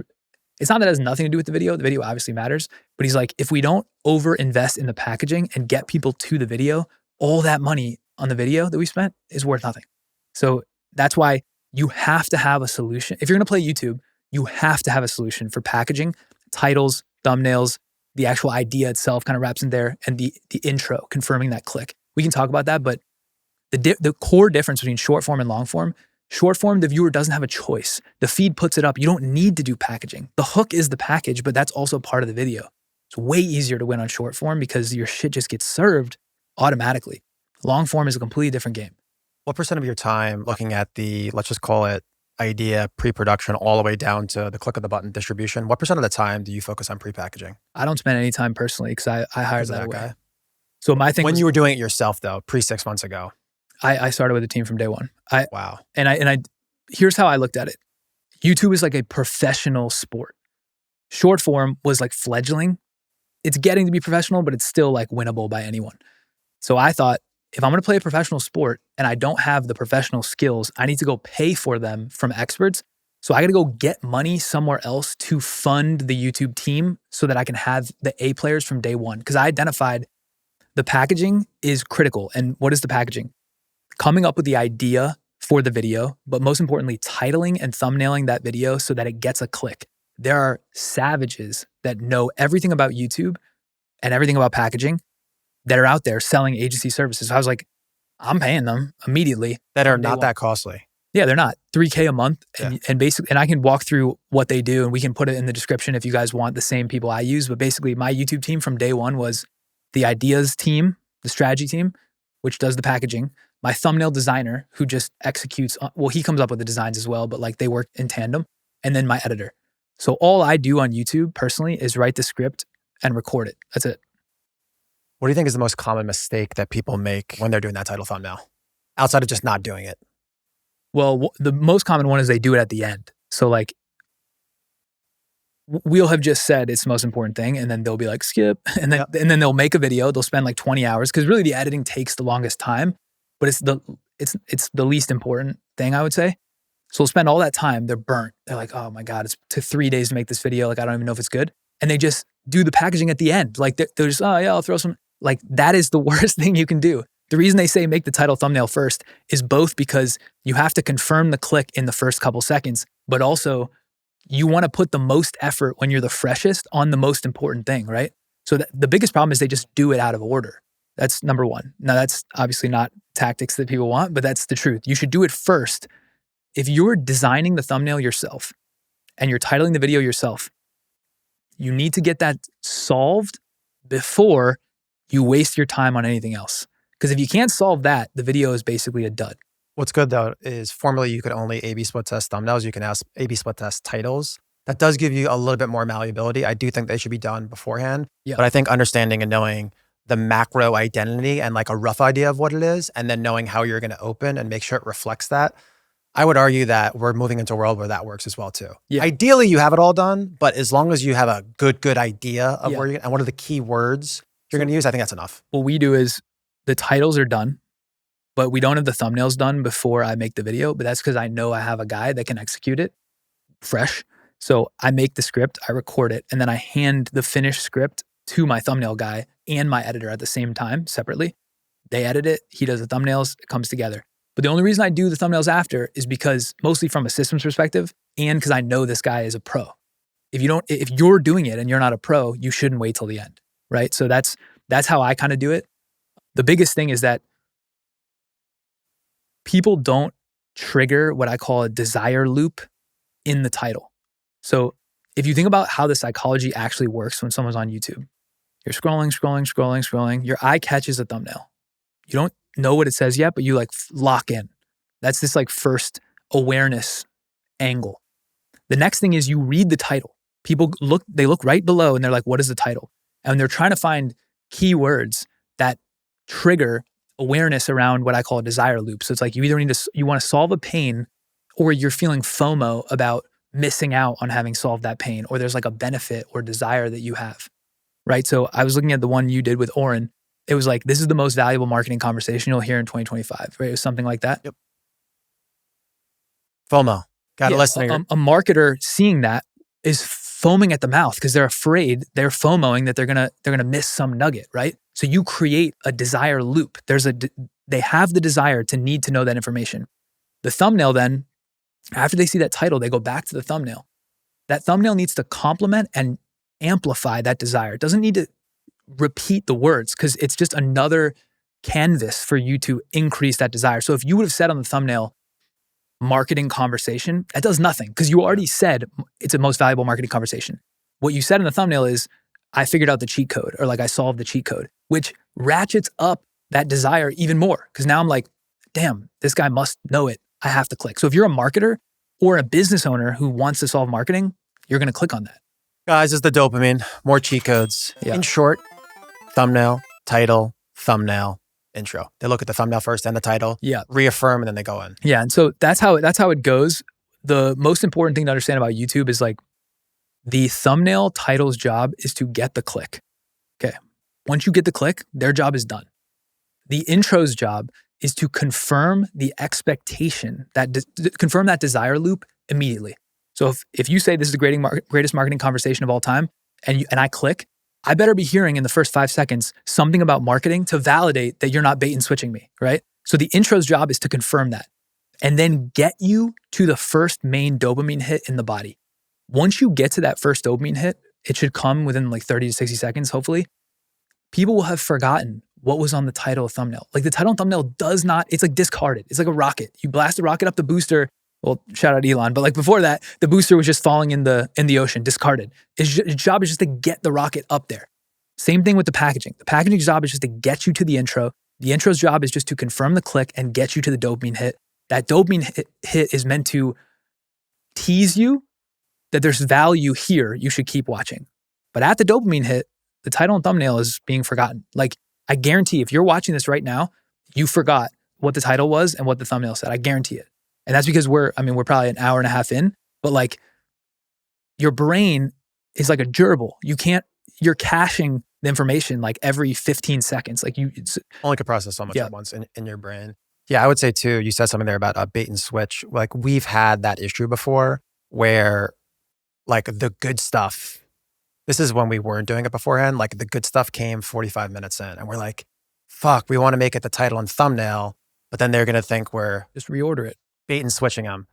Speaker 1: not that it has nothing to do with the video. The video obviously matters, but he's like, if we don't over invest in the packaging and get people to the video, all that money on the video that we spent is worth nothing. So that's why you have to have a solution. If you're going to play YouTube, you have to have a solution for packaging, titles, thumbnails, the actual idea itself kind of wraps in there, and the intro, confirming that click. We can talk about that, but the core difference between short form and long form, short form, the viewer doesn't have a choice. The feed puts it up. You don't need to do packaging. The hook is the package, but that's also part of the video. It's way easier to win on short form because your shit just gets served automatically. Long form is a completely different game.
Speaker 2: What % of your time looking at the, let's just call it idea, pre-production, all the way down to the click of the button distribution, what % of the time do you focus on pre-packaging?
Speaker 1: I don't spend any time personally because I hired that away.
Speaker 2: Guy?
Speaker 1: So my thing
Speaker 2: when
Speaker 1: was,
Speaker 2: you were doing it yourself though, 6 months ago.
Speaker 1: I started with a team from day one.
Speaker 2: Wow.
Speaker 1: And I here's how I looked at it. YouTube is like a professional sport. Short form was like fledgling. It's getting to be professional, but it's still like winnable by anyone. So I thought, if I'm going to play a professional sport and I don't have the professional skills, I need to go pay for them from experts. So I got to go get money somewhere else to fund the YouTube team so that I can have the A players from day one. Because I identified the packaging is critical. And what is the packaging? Coming up with the idea for the video, but most importantly, titling and thumbnailing that video so that it gets a click. There are savages that know everything about YouTube and everything about packaging that are out there selling agency services. So I was like, I'm paying them immediately.
Speaker 2: That are not that costly.
Speaker 1: Yeah, they're not. $3K a month. And basically, and I can walk through what they do and we can put it in the description if you guys want the same people I use. But basically, my YouTube team from day one was the ideas team, the strategy team, which does the packaging, my thumbnail designer who just executes, well, he comes up with the designs as well, but like they work in tandem, and then my editor. So all I do on YouTube personally is write the script and record it. That's it.
Speaker 2: What do you think is the most common mistake that people make when they're doing that title thumbnail, outside of just not doing it?
Speaker 1: Well, the most common one is they do it at the end. So like, we'll have just said it's the most important thing, and then they'll be like, skip. And then they'll make a video. They'll spend like 20 hours because really the editing takes the longest time, but it's the least important thing, I would say. So they'll spend all that time. They're burnt. They're like, oh my God, it's took 3 days to make this video. Like, I don't even know if it's good. And they just do the packaging at the end. Like they're just, oh yeah, I'll throw some. Like that is the worst thing you can do. The reason they say make the title thumbnail first is both because you have to confirm the click in the first couple seconds, but also you want to put the most effort when you're the freshest on the most important thing, right? So the biggest problem is they just do it out of order. That's number one. Now that's obviously not tactics that people want, but that's the truth. You should do it first. If you're designing the thumbnail yourself and you're titling the video yourself, you need to get that solved before you waste your time on anything else. Because if you can't solve that, the video is basically a dud.
Speaker 2: What's good though is formerly you could only A/B split test thumbnails. You can ask A/B split test titles. That does give you a little bit more malleability. I do think they should be done beforehand.
Speaker 1: Yeah.
Speaker 2: But I think understanding and knowing the macro identity and like a rough idea of what it is, and then knowing how you're going to open and make sure it reflects that. I would argue that we're moving into a world where that works as well too.
Speaker 1: Yeah.
Speaker 2: Ideally, you have it all done, but as long as you have a good idea of where you're, and what are the key words you're going to use, I think that's enough.
Speaker 1: What we do is the titles are done, but we don't have the thumbnails done before I make the video. But that's because I know I have a guy that can execute it fresh. So I make the script, I record it, and then I hand the finished script to my thumbnail guy and my editor at the same time, separately. They edit it, he does the thumbnails, it comes together. But the only reason I do the thumbnails after is because mostly from a systems perspective and because I know this guy is a pro. If you're doing it and you're not a pro, you shouldn't wait till the end, right? So that's how I kind of do it. The biggest thing is that people don't trigger what I call a desire loop in the title. So if you think about how the psychology actually works when someone's on YouTube, you're scrolling, your eye catches a thumbnail. You don't know what it says yet, but you like lock in. That's this like first awareness angle. The next thing is you read the title. People look right below and they're like, what is the title? And they're trying to find keywords that trigger awareness around what I call a desire loop. So it's like you either you want to solve a pain, or you're feeling FOMO about missing out on having solved that pain, or there's like a benefit or desire that you have, right? So I was looking at the one you did with Oren. It was like, this is the most valuable marketing conversation you'll hear in 2025, right? It was something like that.
Speaker 2: Yep. FOMO. Got to listen to
Speaker 1: a marketer seeing that is foaming at the mouth because they're afraid, they're FOMOing that they're gonna miss some nugget, right? So you create a desire loop. They have the desire to need to know that information. The thumbnail then, after they see that title, they go back to the thumbnail. That thumbnail needs to complement and amplify that desire. It doesn't need to repeat the words because it's just another canvas for you to increase that desire. So if you would have said on the thumbnail, marketing conversation, that does nothing because you already said it's a most valuable marketing conversation. What you said in the thumbnail is, I figured out the cheat code, or like I solved the cheat code, which ratchets up that desire even more. Because now I'm like, damn, this guy must know it. I have to click. So if you're a marketer or a business owner who wants to solve marketing, you're going to click on that.
Speaker 2: Guys, it's the dopamine, more cheat codes.
Speaker 1: Yeah.
Speaker 2: In short, thumbnail, title, thumbnail, intro. They look at the thumbnail first and the title, reaffirm, and then they go in.
Speaker 1: Yeah, and so that's how it goes. The most important thing to understand about YouTube is like the thumbnail title's job is to get the click. Okay, once you get the click, their job is done. The intro's job is to confirm the expectation, confirm that desire loop immediately. So if you say this is the greatest marketing conversation of all time, and I click, I better be hearing in the first 5 seconds something about marketing to validate that you're not bait and switching me, right? So the intro's job is to confirm that and then get you to the first main dopamine hit in the body. Once you get to that first dopamine hit, it should come within like 30 to 60 seconds, hopefully. People will have forgotten what was on the title of thumbnail. Like the title and thumbnail it's like discarded. It's like a rocket. You blast the rocket up the booster. Well, shout out Elon. But like before that, the booster was just falling in the ocean, discarded. Its job is just to get the rocket up there. Same thing with the packaging. The packaging's job is just to get you to the intro. The intro's job is just to confirm the click and get you to the dopamine hit. That dopamine hit is meant to tease you that there's value here. You should keep watching. But at the dopamine hit, the title and thumbnail is being forgotten. Like I guarantee if you're watching this right now, you forgot what the title was and what the thumbnail said. I guarantee it. And that's because we're probably an hour and a half in, but like your brain is like a gerbil. You're caching the information like every 15 seconds. Like it's
Speaker 2: only could process so much at once in your brain. Yeah, I would say too, you said something there about a bait and switch. Like we've had that issue before where like the good stuff, this is when we weren't doing it beforehand, like the good stuff came 45 minutes in and we're like, fuck, we want to make it the title and thumbnail, but then they're going to think we're
Speaker 1: just reorder it.
Speaker 2: Bait and switching them.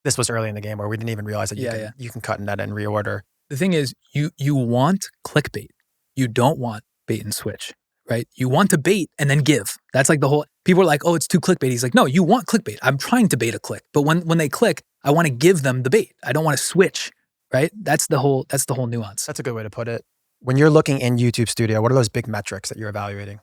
Speaker 2: This was early in the game where we didn't even realize that you can cut in that and reorder.
Speaker 1: The thing is, you want clickbait. You don't want bait and switch, right? You want to bait and then give. That's like the whole, people are like, oh, it's too clickbait. He's like, no, you want clickbait. I'm trying to bait a click. But when they click, I want to give them the bait. I don't want to switch, right? That's the whole nuance.
Speaker 2: That's a good way to put it. When you're looking in YouTube Studio, what are those big metrics that you're evaluating?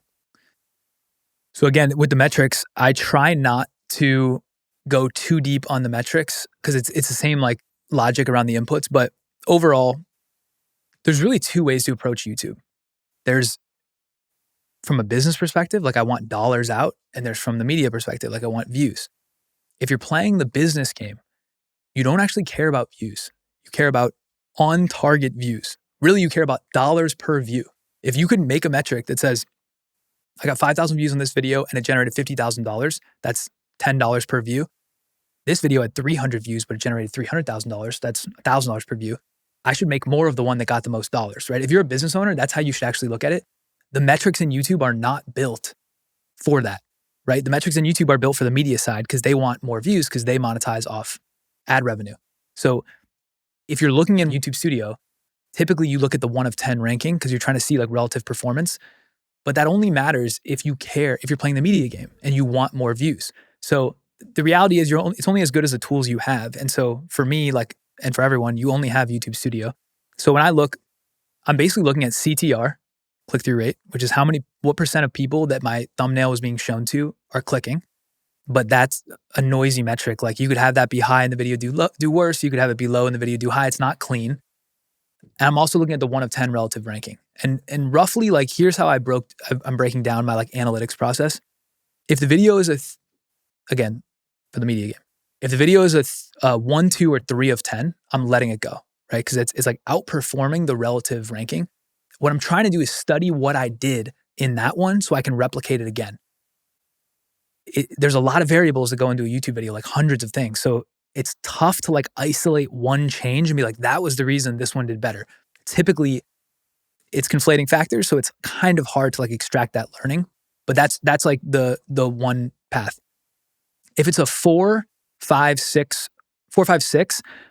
Speaker 1: So again, with the metrics, I try not to go too deep on the metrics because it's the same like logic around the inputs. But overall, there's really two ways to approach YouTube. There's from a business perspective, like I want dollars out, and there's from the media perspective, like I want views. If you're playing the business game, you don't actually care about views. You care about on target views. Really, you care about dollars per view. If you could make a metric that says, I got 5,000 views on this video and it generated $50,000, that's $10 per view. This video had 300 views, but it generated $300,000. That's $1,000 per view. I should make more of the one that got the most dollars, right? If you're a business owner, that's how you should actually look at it. The metrics in YouTube are not built for that, right? The metrics in YouTube are built for the media side because they want more views because they monetize off ad revenue. So if you're looking in YouTube Studio, typically you look at the 1 of 10 ranking because you're trying to see like relative performance. But that only matters if you care, if you're playing the media game and you want more views. So the reality is it's only as good as the tools you have. And so for me, like and for everyone, you only have YouTube Studio. So when I look, I'm basically looking at CTR, click-through rate, which is what percent of people that my thumbnail was being shown to are clicking. But that's a noisy metric. Like you could have that be high in the video, do worse. You could have it be low in the video, do high. It's not clean. And I'm also looking at the 1 of 10 relative ranking. And roughly, like, here's how I'm breaking down my like analytics process. If the video is again, for the media game, if the video is a 1, 2, or 3 of 10, I'm letting it go, right? Because it's like outperforming the relative ranking. What I'm trying to do is study what I did in that one so I can replicate it again. There's a lot of variables that go into a YouTube video, like hundreds of things. So it's tough to like isolate one change and be like, that was the reason this one did better. Typically, it's conflating factors, so it's kind of hard to like extract that learning. But that's like the one path. If it's a 4, 5, 6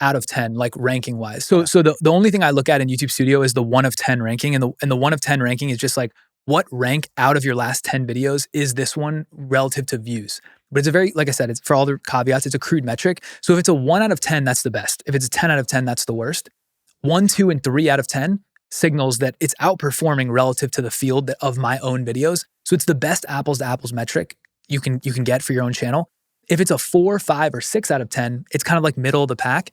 Speaker 1: out of 10, like ranking wise. So the only thing I look at in YouTube Studio is the 1 of 10 ranking, and the 1 of 10 ranking is just like, what rank out of your last 10 videos is this one relative to views? But it's a very, like I said, it's for all the caveats, it's a crude metric. So if it's a 1 out of 10, that's the best. If it's a 10 out of 10, that's the worst. 1, 2, and 3 out of 10 signals that it's outperforming relative to the field of my own videos. So it's the best apples to apples metric you can get for your own channel. If it's a 4, 5, or 6 out of 10, it's kind of like middle of the pack.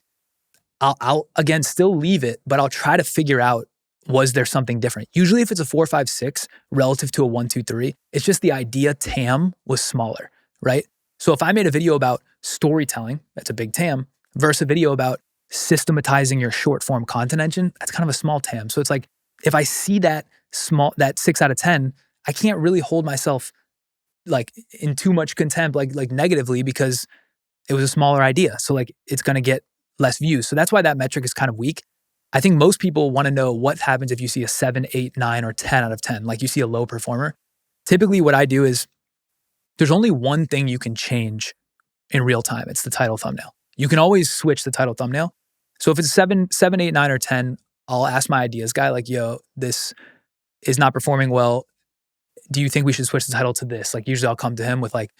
Speaker 1: I'll again still leave it, but I'll try to figure out, was there something different? Usually if it's a 4, 5, 6 relative to a 1, 2, 3, it's just the idea TAM was smaller, right? So if I made a video about storytelling, that's a big TAM, versus a video about systematizing your short form content engine, that's kind of a small TAM. So it's like, if I see that 6 out of 10, I can't really hold myself like in too much contempt, like negatively, because it was a smaller idea. So like it's going to get less views. So that's why that metric is kind of weak. I think most people want to know what happens if you see a 7, 8, 9, or 10 out of 10, like you see a low performer. Typically what I do is there's only one thing you can change in real time. It's the title thumbnail. You can always switch the title thumbnail. So if it's 7, 8, 9, or 10, I'll ask my ideas guy, like, yo, this is not performing well. Do you think we should switch the title to this? Like usually I'll come to him with like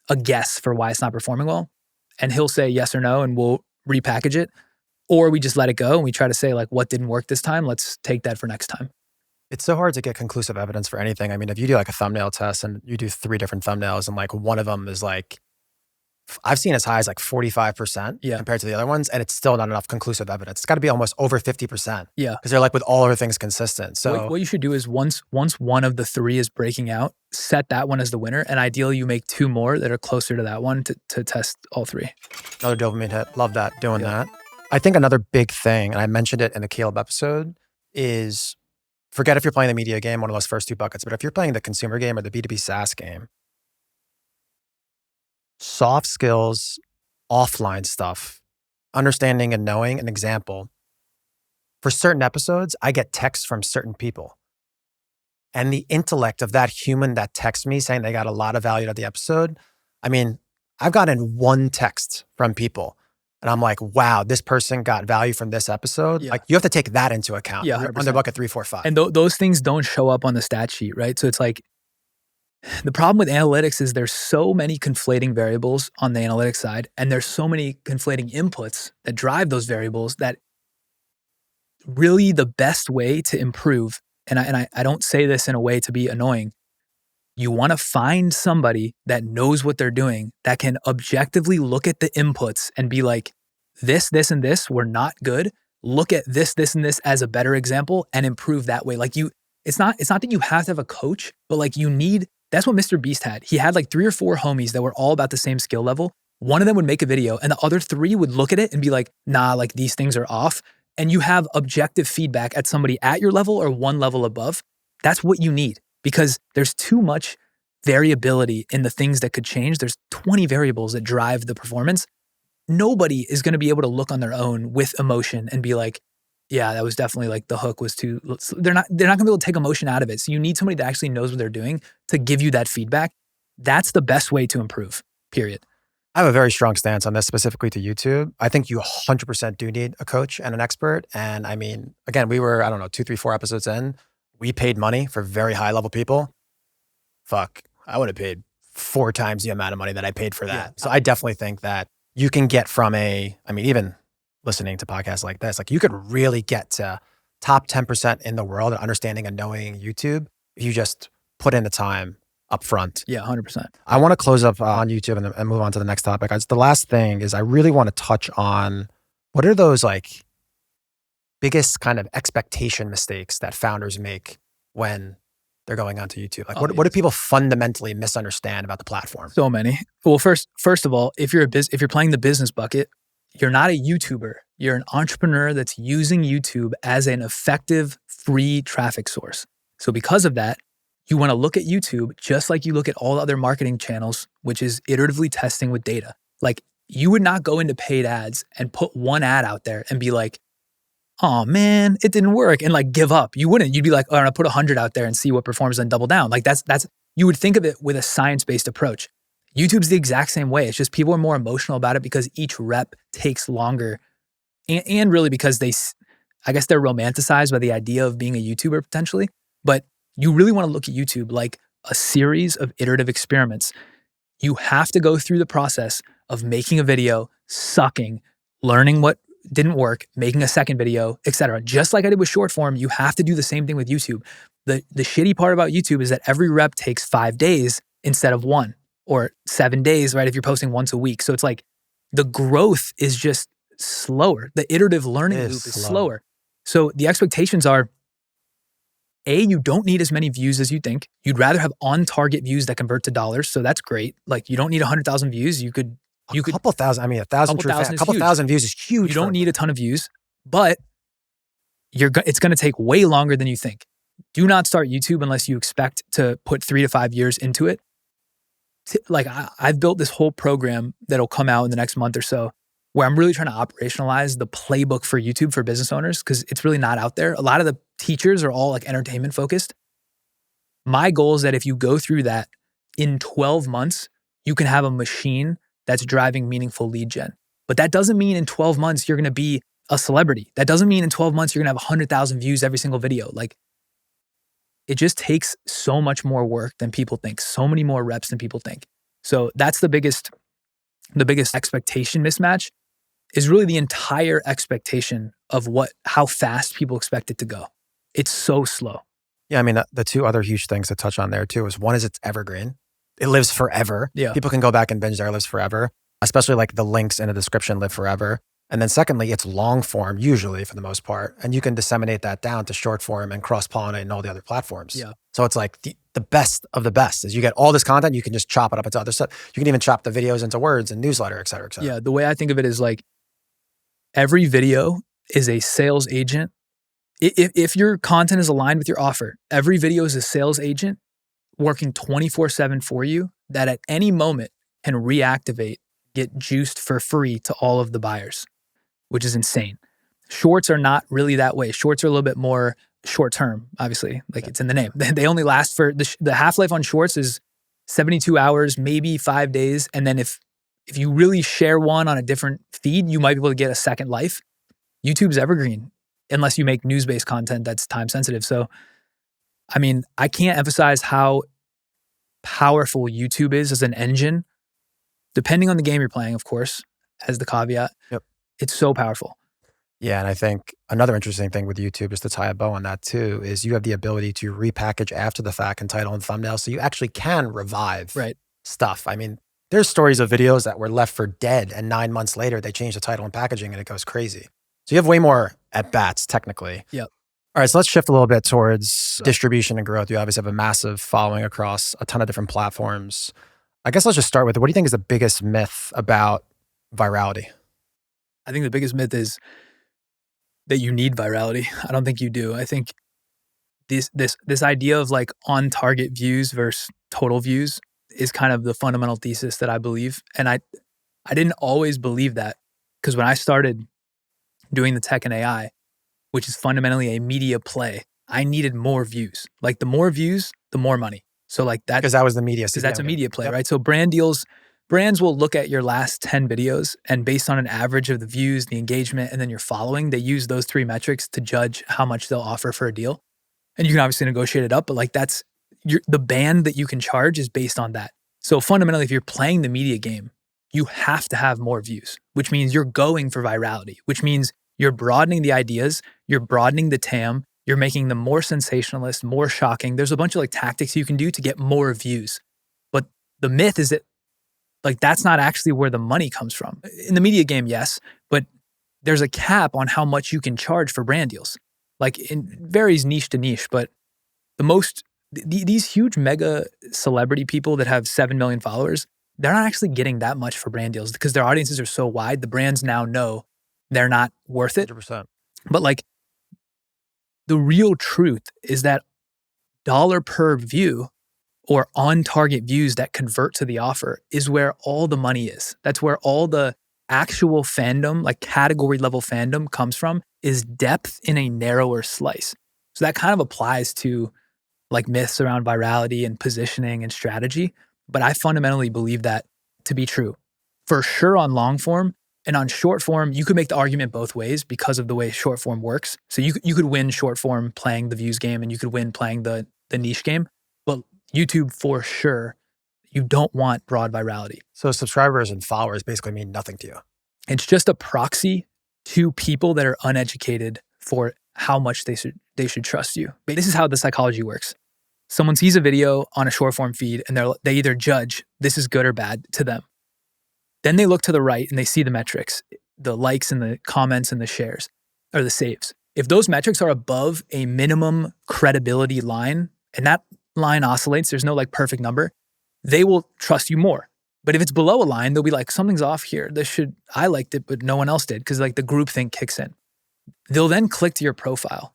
Speaker 1: a guess for why it's not performing well. And he'll say yes or no, and we'll repackage it. Or we just let it go and we try to say like, what didn't work this time? Let's take that for next time.
Speaker 2: It's so hard to get conclusive evidence for anything. I mean, if you do like a thumbnail test and you do 3 different thumbnails and like one of them is like, I've seen as high as like 45% compared to the other ones, and it's still not enough conclusive evidence. It's got to be almost over 50%.
Speaker 1: Yeah.
Speaker 2: Because they're like with all other things consistent. So
Speaker 1: what you should do is once one of the 3 is breaking out, set that one as the winner. And ideally you make 2 more that are closer to that one to test all 3.
Speaker 2: Another dopamine hit. Love that, doing that. I think another big thing, and I mentioned it in the Caleb episode, is forget if you're playing the media game, one of those first 2 buckets, but if you're playing the consumer game or the B2B SaaS game, soft skills, offline stuff, understanding and knowing. An example, for certain episodes, I get texts from certain people. And the intellect of that human that texts me saying they got a lot of value out of the episode, I mean, I've gotten 1 text from people. And I'm like, wow, this person got value from this episode. Like you have to take that into account.
Speaker 1: Yeah, 100%.
Speaker 2: Under bucket 3, 4, 5.
Speaker 1: And those things don't show up on the stat sheet, right? So it's like, the problem with analytics is there's so many conflating variables on the analytics side, and there's so many conflating inputs that drive those variables that really the best way to improve, and I don't say this in a way to be annoying, you want to find somebody that knows what they're doing, that can objectively look at the inputs and be like, this, and this were not good. Look at this, and this as a better example and improve that way. Like it's not that you have to have a coach, but like that's what Mr. Beast had. He had like 3 or 4 homies that were all about the same skill level. One of them would make a video and the other 3 would look at it and be like, nah, like these things are off. And you have objective feedback at somebody at your level or 1 level above. That's what you need, because there's too much variability in the things that could change. There's 20 variables that drive the performance. Nobody is going to be able to look on their own with emotion and be like, yeah, that was definitely like the hook was too, they're not going to be able to take emotion out of it. So you need somebody that actually knows what they're doing to give you that feedback. That's the best way to improve, period.
Speaker 2: I have a very strong stance on this specifically to YouTube. I think you 100% do need a coach and an expert. And I mean, again, we were, 2, 3, 4 episodes in, we paid money for very high level people. Fuck, I would have paid 4 times the amount of money that I paid for that. Yeah. So I definitely think that you can get from even listening to podcasts like this. Like you could really get to top 10% in the world at understanding and knowing YouTube if you just put in the time up front.
Speaker 1: Yeah, 100%.
Speaker 2: I want to close up on YouTube and move on to the next topic. The last thing is I really want to touch on what are those like biggest kind of expectation mistakes that founders make when they're going onto YouTube? Like what do people fundamentally misunderstand about the platform?
Speaker 1: So many. Well, first of all, if you're playing the business bucket, you're not a YouTuber. You're an entrepreneur that's using YouTube as an effective free traffic source. So because of that, you want to look at YouTube just like you look at all the other marketing channels, which is iteratively testing with data. Like you would not go into paid ads and put one ad out there and be like, oh man, it didn't work, and like give up. You wouldn't. You'd be like, oh, I'm gonna put 100 out there and see what performs and double down. Like that's you would think of it with a science-based approach. YouTube's the exact same way. It's just people are more emotional about it because each rep takes longer, and really because I guess they're romanticized by the idea of being a YouTuber potentially. But you really want to look at YouTube like a series of iterative experiments. You have to go through the process of making a video, sucking, learning what didn't work, making a second video, etc. Just like I did with short form, you have to do the same thing with YouTube. The shitty part about YouTube is that every rep takes 5 days instead of 1 or 7 days, right? If you're posting once a week. So it's like the growth is just slower. The iterative learning loop is slower. So the expectations are, you don't need as many views as you think. You'd rather have on-target views that convert to dollars. So that's great. Like you don't need 100,000 views. You could
Speaker 2: a couple thousand. I mean, a couple thousand views is huge.
Speaker 1: You don't need a ton of views, but it's going to take way longer than you think. Do not start YouTube unless you expect to put 3 to 5 years into it. Like I've built this whole program that'll come out in the next month or so, where I'm really trying to operationalize the playbook for YouTube for business owners because it's really not out there. A lot of the teachers are all like entertainment focused. My goal is that if you go through that in 12 months, you can have a machine that's driving meaningful lead gen. But that doesn't mean in 12 months, you're going to be a celebrity. That doesn't mean in 12 months, you're going to have 100,000 views every single video. Like it just takes so much more work than people think, so many more reps than people think. So that's the biggest expectation mismatch is really the entire expectation of how fast people expect it to go. It's so slow.
Speaker 2: Yeah, I mean, the two other huge things to touch on there too is one is it's evergreen. It lives forever.
Speaker 1: Yeah.
Speaker 2: People can go back and binge there. It lives forever, especially like the links in the description live forever. And then secondly, it's long form usually for the most part. And you can disseminate that down to short form and cross-pollinate in all the other platforms.
Speaker 1: Yeah.
Speaker 2: So it's like the best of the best is you get all this content, you can just chop it up into other stuff. You can even chop the videos into words and newsletter, et cetera, et cetera.
Speaker 1: Yeah, the way I think of it is like every video is a sales agent. If your content is aligned with your offer, every video is a sales agent working 24/7 for you that at any moment can reactivate, get juiced for free to all of the buyers, which is insane. Shorts are not really that way. Shorts are a little bit more short term, obviously, like it's in the name. They only last for the half-life on shorts is 72 hours, maybe 5 days. And then if you really share one on a different feed, you might be able to get a second life. YouTube's evergreen unless you make news-based content that's time sensitive. So, I mean, I can't emphasize how powerful YouTube is as an engine, depending on the game you're playing, of course, as the caveat.
Speaker 2: Yep.
Speaker 1: It's so powerful.
Speaker 2: Yeah, and I think another interesting thing with YouTube, just to tie a bow on that too, is you have the ability to repackage after the fact and title and thumbnail, so you actually can revive stuff. I mean, there's stories of videos that were left for dead, and 9 months later, they change the title and packaging, and it goes crazy. So you have way more at-bats, technically.
Speaker 1: Yep.
Speaker 2: All right, so let's shift a little bit towards distribution and growth. You obviously have a massive following across a ton of different platforms. I guess let's just start with, what do you think is the biggest myth about virality?
Speaker 1: I think the biggest myth is that you need virality. I don't think you do. I think this idea of like on target views versus total views is kind of the fundamental thesis that I believe. And I didn't always believe that, because when I started doing the tech and AI, which is fundamentally a media play, I needed more views. Like the more views, the more money. So like that,
Speaker 2: because that was the media.
Speaker 1: Because that's a media play, right? So brands will look at your last 10 videos, and based on an average of the views, the engagement, and then your following, they use those 3 metrics to judge how much they'll offer for a deal. And you can obviously negotiate it up, but like that's the band that you can charge is based on that. So fundamentally, if you're playing the media game, you have to have more views, which means you're going for virality, which means you're broadening the ideas, you're broadening the TAM, you're making them more sensationalist, more shocking. There's a bunch of like tactics you can do to get more views. But the myth is that like that's not actually where the money comes from. In the media game, yes, but there's a cap on how much you can charge for brand deals. Like it varies niche to niche, but these huge mega celebrity people that have 7 million followers, they're not actually getting that much for brand deals because their audiences are so wide. The brands now know they're not worth it.
Speaker 2: 100%.
Speaker 1: But like the real truth is that dollar per view or on target views that convert to the offer is where all the money is. That's where all the actual fandom, like category level fandom comes from, is depth in a narrower slice. So that kind of applies to like myths around virality and positioning and strategy. But I fundamentally believe that to be true. For sure on long form and on short form, you could make the argument both ways because of the way short form works. So you could win short form playing the views game and you could win playing the niche game. But YouTube for sure, you don't want broad virality.
Speaker 2: So subscribers and followers basically mean nothing to you.
Speaker 1: It's just a proxy to people that are uneducated for how much they should trust you. But this is how the psychology works. Someone sees a video on a short form feed and they either judge this is good or bad to them. Then they look to the right and they see the metrics, the likes and the comments and the shares or the saves. If those metrics are above a minimum credibility line, and that line oscillates, there's no like perfect number, they will trust you more. But if it's below a line, they'll be like, something's off here. I liked it, but no one else did because like the groupthink kicks in. They'll then click to your profile.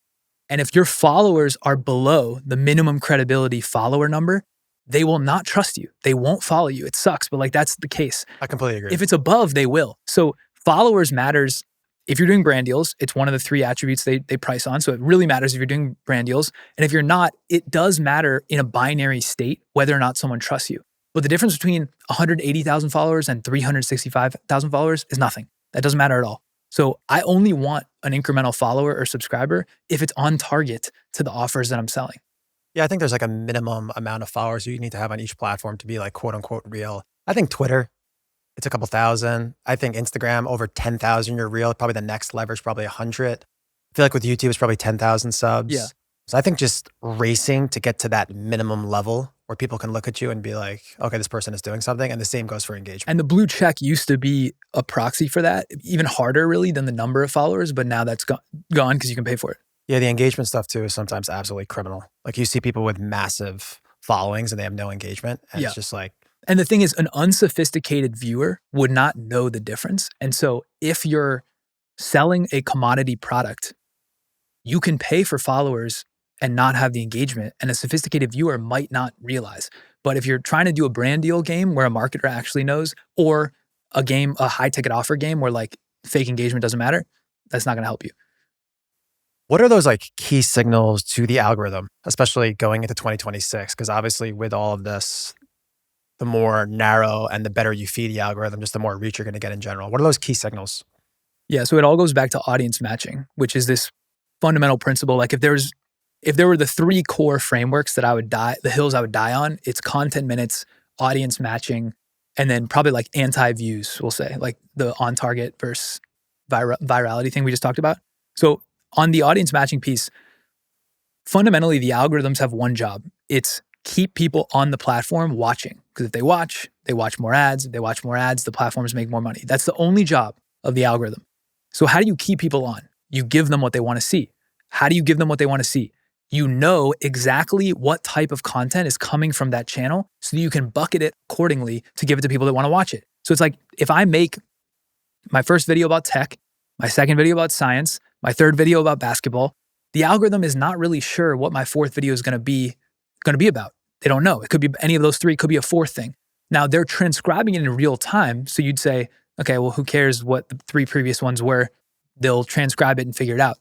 Speaker 1: And if your followers are below the minimum credibility follower number, they will not trust you. They won't follow you. It sucks, but like that's the case.
Speaker 2: I completely agree.
Speaker 1: If it's above, they will. So followers matters. If you're doing brand deals, it's one of the 3 attributes they price on. So it really matters if you're doing brand deals. And if you're not, it does matter in a binary state whether or not someone trusts you. But the difference between 180,000 followers and 365,000 followers is nothing. That doesn't matter at all. So I only want an incremental follower or subscriber if it's on target to the offers that I'm selling.
Speaker 2: Yeah, I think there's like a minimum amount of followers you need to have on each platform to be like quote unquote real. I think Twitter, it's a couple thousand. I think Instagram, over 10,000, you're real. Probably the next leverage, probably 100. I feel like with YouTube, it's probably 10,000 subs.
Speaker 1: Yeah.
Speaker 2: So I think just racing to get to that minimum level where people can look at you and be like, okay, this person is doing something. And the same goes for engagement.
Speaker 1: And the blue check used to be a proxy for that, even harder really than the number of followers, but now that's gone because you can pay for it.
Speaker 2: Yeah, the engagement stuff too is sometimes absolutely criminal. Like you see people with massive followings and they have no engagement. And it's just like.
Speaker 1: And the thing is, an unsophisticated viewer would not know the difference. And so if you're selling a commodity product, you can pay for followers and not have the engagement. And a sophisticated viewer might not realize. But if you're trying to do a brand deal game where a marketer actually knows, or a high ticket offer game where like fake engagement doesn't matter, that's not going to help you.
Speaker 2: What are those like key signals to the algorithm, especially going into 2026? Because obviously with all of this, the more narrow and the better you feed the algorithm, just the more reach you're going to get in general. What are those key signals?
Speaker 1: Yeah, so it all goes back to audience matching, which is this fundamental principle. Like if there were the 3 core frameworks that the hills I would die on, it's content minutes, audience matching, and then probably like anti-views, we'll say, like the on target versus virality thing we just talked about. So on the audience matching piece, fundamentally the algorithms have one job. It's keep people on the platform watching. Because if they watch more ads. If they watch more ads, the platforms make more money. That's the only job of the algorithm. So how do you keep people on? You give them what they want to see. How do you give them what they want to see? You know exactly what type of content is coming from that channel so that you can bucket it accordingly to give it to people that want to watch it. So it's like if I make my first video about tech, my second video about science, my third video about basketball, the algorithm is not really sure what my 4th video is going to be about. They don't know. It could be any of those 3, it could be a 4th thing. Now they're transcribing it in real time. So you'd say, okay, well, who cares what the 3 previous ones were? They'll transcribe it and figure it out.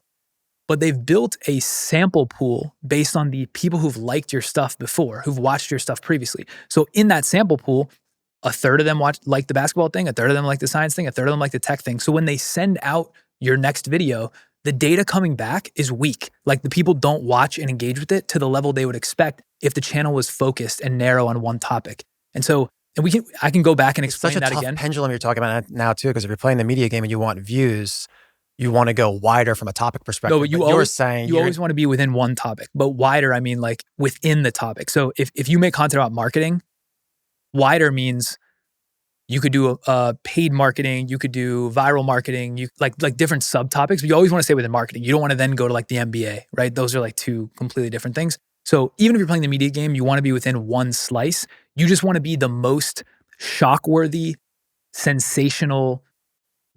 Speaker 1: But they've built a sample pool based on the people who've liked your stuff before, who've watched your stuff previously. So in that sample pool, a third of them like the basketball thing, a third of them like the science thing, a third of them like the tech thing. So when they send out your next video, the data coming back is weak. Like the people don't watch and engage with it to the level they would expect if the channel was focused and narrow on one topic. And so And I can go back and
Speaker 2: It's
Speaker 1: explain
Speaker 2: such a
Speaker 1: that
Speaker 2: tough
Speaker 1: again.
Speaker 2: pendulum you're talking about now too, because if you're playing the media game and you want views, you want to go wider from a topic perspective.
Speaker 1: No, but
Speaker 2: you're saying
Speaker 1: you always want to be within one topic, but wider, I mean like within the topic. So if you make content about marketing, wider means you could do paid marketing, you could do viral marketing, you like different subtopics, but you always want to stay within marketing. You don't want to then go to like the MBA, right? Those are like two completely different things. So even if you're playing the media game, you want to be within one slice. You just want to be the most shockworthy, sensational,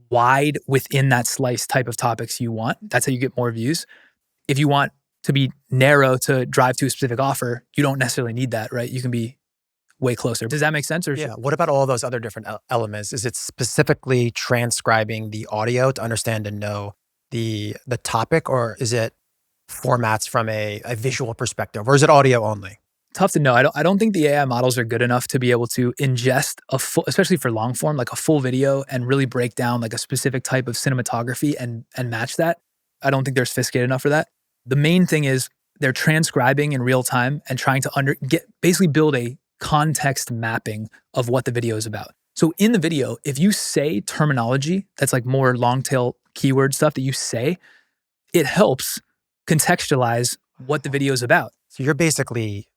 Speaker 1: wide within that slice type of topics you want. That's how you get more views. If you want to be narrow to drive to a specific offer, you don't necessarily need that, right? You can be way closer. Does that make sense? Or
Speaker 2: yeah. What about all those other different elements? Is it specifically transcribing the audio to understand and know the topic, or is it formats from a visual perspective, or is it audio only?
Speaker 1: Tough to know. I don't think the AI models are good enough to be able to ingest a full, especially for long form, like a full video and really break down like a specific type of cinematography and match that. I don't think they're sophisticated enough for that. The main thing is they're transcribing in real time and trying to basically build a context mapping of what the video is about. So in the video, if you say terminology that's like more long tail keyword stuff that you say, it helps contextualize what the video is about.
Speaker 2: So you're basically,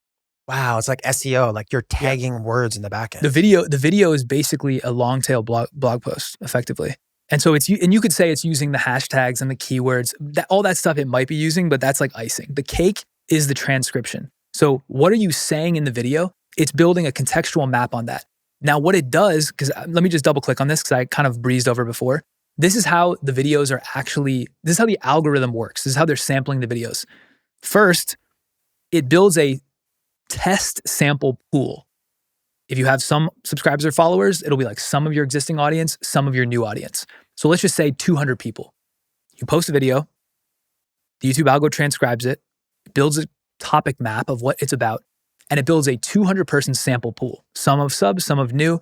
Speaker 2: wow, it's like SEO, like you're tagging words in the back end.
Speaker 1: The video is basically a long tail blog post effectively. And so you could say it's using the hashtags and the keywords, all that stuff it might be using, but that's like icing. The cake is the transcription. So what are you saying in the video? It's building a contextual map on that. Now what it does, because let me just double click on this because I kind of breezed over before. This is how the videos are actually, this is how the algorithm works. This is how they're sampling the videos. First, it builds a test sample pool. If you have some subscribers or followers, it'll be like some of your existing audience, some of your new audience. So let's just say 200 people. You post a video, the YouTube algo transcribes it, builds a topic map of what it's about, and it builds a 200 person sample pool, some of subs, some of new,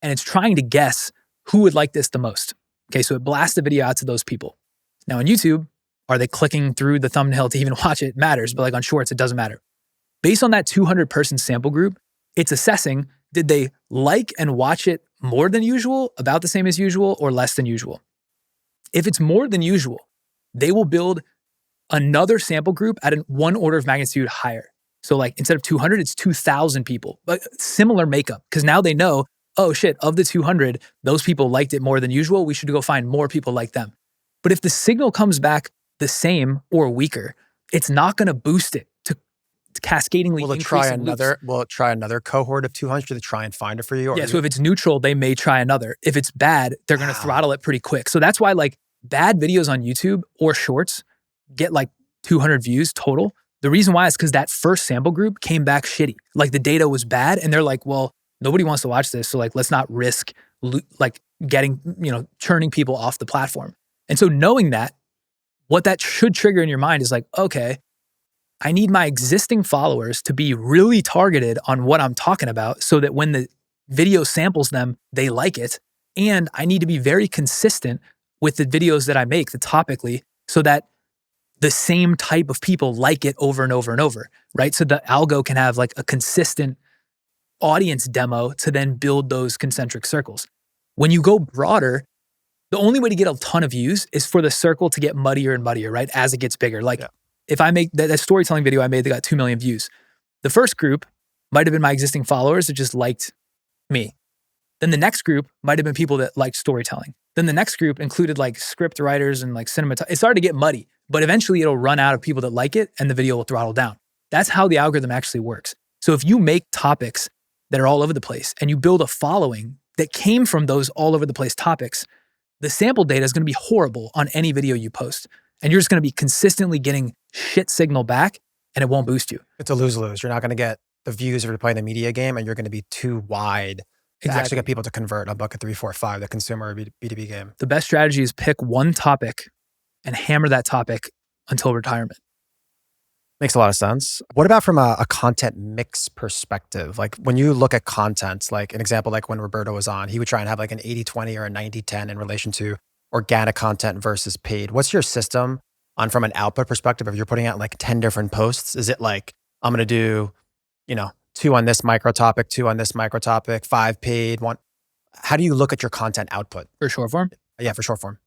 Speaker 1: and it's trying to guess who would like this the most. Okay, so it blasts the video out to those people. Now on YouTube, are they clicking through the thumbnail to even watch it? Matters, but like on Shorts, it doesn't matter. Based on that 200 person sample group, it's assessing, did they like and watch it more than usual, about the same as usual, or less than usual? If it's more than usual, they will build another sample group at one order of magnitude higher. So like instead of 200, it's 2,000 people, but similar makeup. Because now they know, oh shit, of the 200, those people liked it more than usual. We should go find more people like them. But if the signal comes back the same or weaker, it's not going to boost it to cascadingly
Speaker 2: will it try another cohort of 200 to try and find it for you?
Speaker 1: Yeah, so if it's neutral, they may try another. If it's bad, they're going to throttle it pretty quick. So that's why like bad videos on YouTube or Shorts get like 200 views total. The reason why is because that first sample group came back shitty. Like the data was bad and they're like, well, nobody wants to watch this. So like, let's not risk like getting, churning people off the platform. And so knowing that, what that should trigger in your mind is like, okay, I need my existing followers to be really targeted on what I'm talking about so that when the video samples them, they like it. And I need to be very consistent with the videos that I make, topically, so that the same type of people like it over and over and over, right? So the algo can have like a consistent audience demo to then build those concentric circles. When you go broader, the only way to get a ton of views is for the circle to get muddier and muddier, right? As it gets bigger. Like if I make that storytelling video I made that got 2 million views, the first group might have been my existing followers that just liked me. Then the next group might have been people that liked storytelling. Then the next group included like script writers and like it started to get muddy, but eventually it'll run out of people that like it and the video will throttle down. That's how the algorithm actually works. So if you make topics that are all over the place and you build a following that came from those all over the place topics, the sample data is going to be horrible on any video you post. And you're just going to be consistently getting shit signal back and it won't boost you.
Speaker 2: It's a lose-lose. You're not going to get the views if you're playing the media game and you're going to be too wide to actually get people to convert on bucket 3, 4, 5, the consumer B2B game.
Speaker 1: The best strategy is pick one topic and hammer that topic until retirement.
Speaker 2: Makes a lot of sense. What about from a content mix perspective? Like when you look at content, like an example, like when Roberto was on, he would try and have like an 80-20 or a 90-10 in relation to organic content versus paid. What's your system on from an output perspective? If you're putting out like 10 different posts, is it like, I'm going to do, 2 on this micro topic, 2 on this micro topic, 5 paid, 1. How do you look at your content output?
Speaker 1: For short form?
Speaker 2: Yeah, for short form.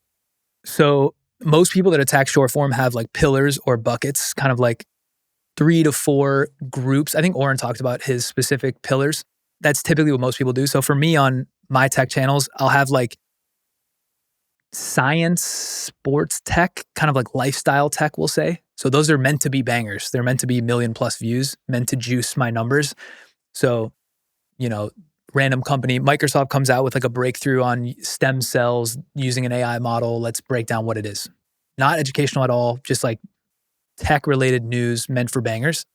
Speaker 1: So most people that attack short form have like pillars or buckets, kind of like 3 to 4 groups. I think Oren talked about his specific pillars. That's typically what most people do. So for me on my tech channels, I'll have like science, sports tech, kind of like lifestyle tech, we'll say. So those are meant to be bangers. They're meant to be million plus views, meant to juice my numbers. So, random company, Microsoft comes out with like a breakthrough on stem cells using an AI model. Let's break down what it is. Not educational at all, just like tech related news meant for bangers.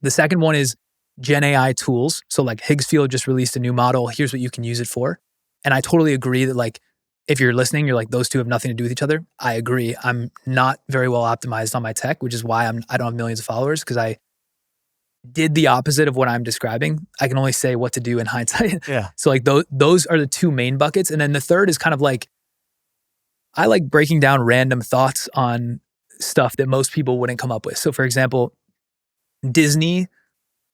Speaker 1: The second one is Gen AI tools. So like Higgsfield just released a new model. Here's what you can use it for. And I totally agree that like, if you're listening, you're like, those two have nothing to do with each other. I agree. I'm not very well optimized on my tech, which is why I don't have millions of followers, because I did the opposite of what I'm describing. I can only say what to do in hindsight.
Speaker 2: Yeah.
Speaker 1: So like those are the two main buckets. And then the third is kind of like, I like breaking down random thoughts on stuff that most people wouldn't come up with. So for example, Disney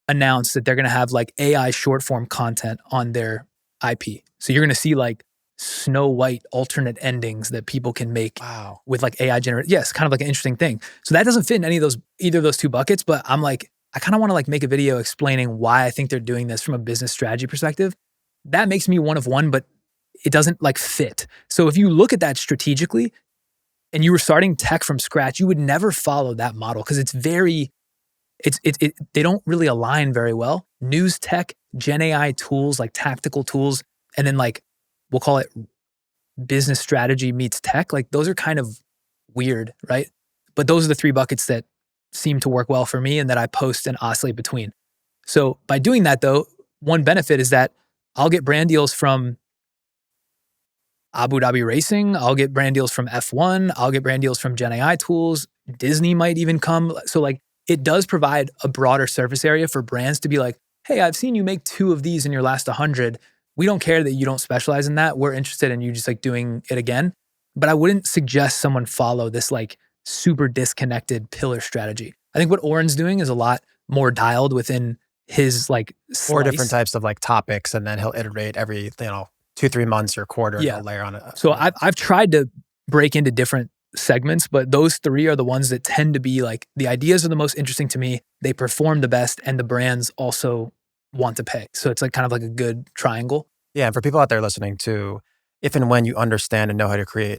Speaker 1: announced that they're going to have like AI short form content on their IP. So you're going to see like Snow White alternate endings that people can make with like AI generated. Yes, kind of like an interesting thing. So that doesn't fit in either of those two buckets, but I'm like, I kind of want to like make a video explaining why I think they're doing this from a business strategy perspective. That makes me one of one, but it doesn't like fit. So if you look at that strategically and you were starting tech from scratch, you would never follow that model because they don't really align very well. News tech, Gen AI tools, like tactical tools, and then like, we'll call it business strategy meets tech. Like those are kind of weird, right? But those are the 3 buckets that seem to work well for me and that I post and oscillate between. So by doing that though, one benefit is that I'll get brand deals from Abu Dhabi Racing. I'll get brand deals from F1. I'll get brand deals from Gen AI tools. Disney might even come. So like it does provide a broader surface area for brands to be like, hey, I've seen you make 2 of these in your last 100. We don't care that you don't specialize in that. We're interested in you just like doing it again. But I wouldn't suggest someone follow this like super disconnected pillar strategy. I think what Oren's doing is a lot more dialed within his like slice.
Speaker 2: 4 different types of like topics, and then he'll iterate every 2-3 months or quarter, and he'll layer on it.
Speaker 1: So I've tried to break into different segments, but those 3 are the ones that tend to be like the ideas are the most interesting to me. They perform the best, and the brands also want to pay. So it's like kind of like a good triangle.
Speaker 2: Yeah, and for people out there listening too, if and when you understand and know how to create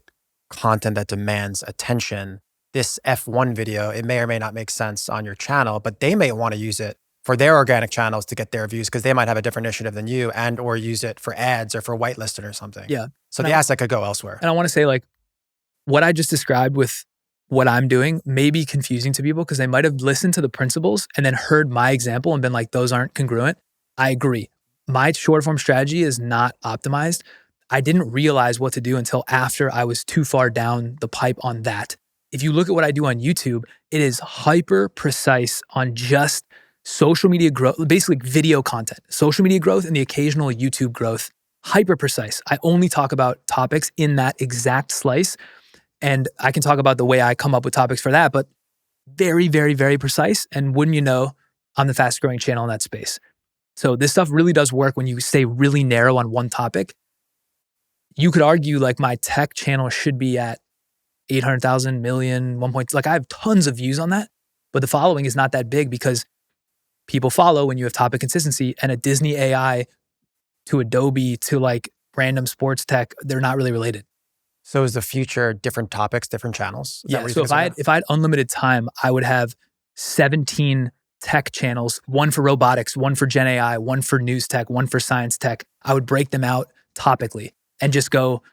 Speaker 2: content that demands attention, this F1 video, it may or may not make sense on your channel, but they may want to use it for their organic channels to get their views because they might have a different initiative than you, and or use it for ads or for whitelisted or something.
Speaker 1: Yeah.
Speaker 2: So the asset could go elsewhere.
Speaker 1: And I want to say like what I just described with what I'm doing may be confusing to people because they might have listened to the principles and then heard my example and been like, those aren't congruent. I agree. My short form strategy is not optimized. I didn't realize what to do until after I was too far down the pipe on that. If you look at what I do on YouTube, it is hyper precise on just social media growth, basically video content, social media growth and the occasional YouTube growth, hyper precise. I only talk about topics in that exact slice. And I can talk about the way I come up with topics for that, but very, very, very precise. And wouldn't you know, I'm the fastest growing channel in that space. So this stuff really does work when you stay really narrow on one topic. You could argue like my tech channel should be at 800,000, million, 1 point. Like I have tons of views on that, but the following is not that big because people follow when you have topic consistency, and a Disney AI to Adobe to like random sports tech, they're not really related.
Speaker 2: So is the future different topics, different channels?
Speaker 1: Yeah. So if I had unlimited time, I would have 17 tech channels, one for robotics, one for Gen AI, one for news tech, one for science tech. I would break them out topically and just go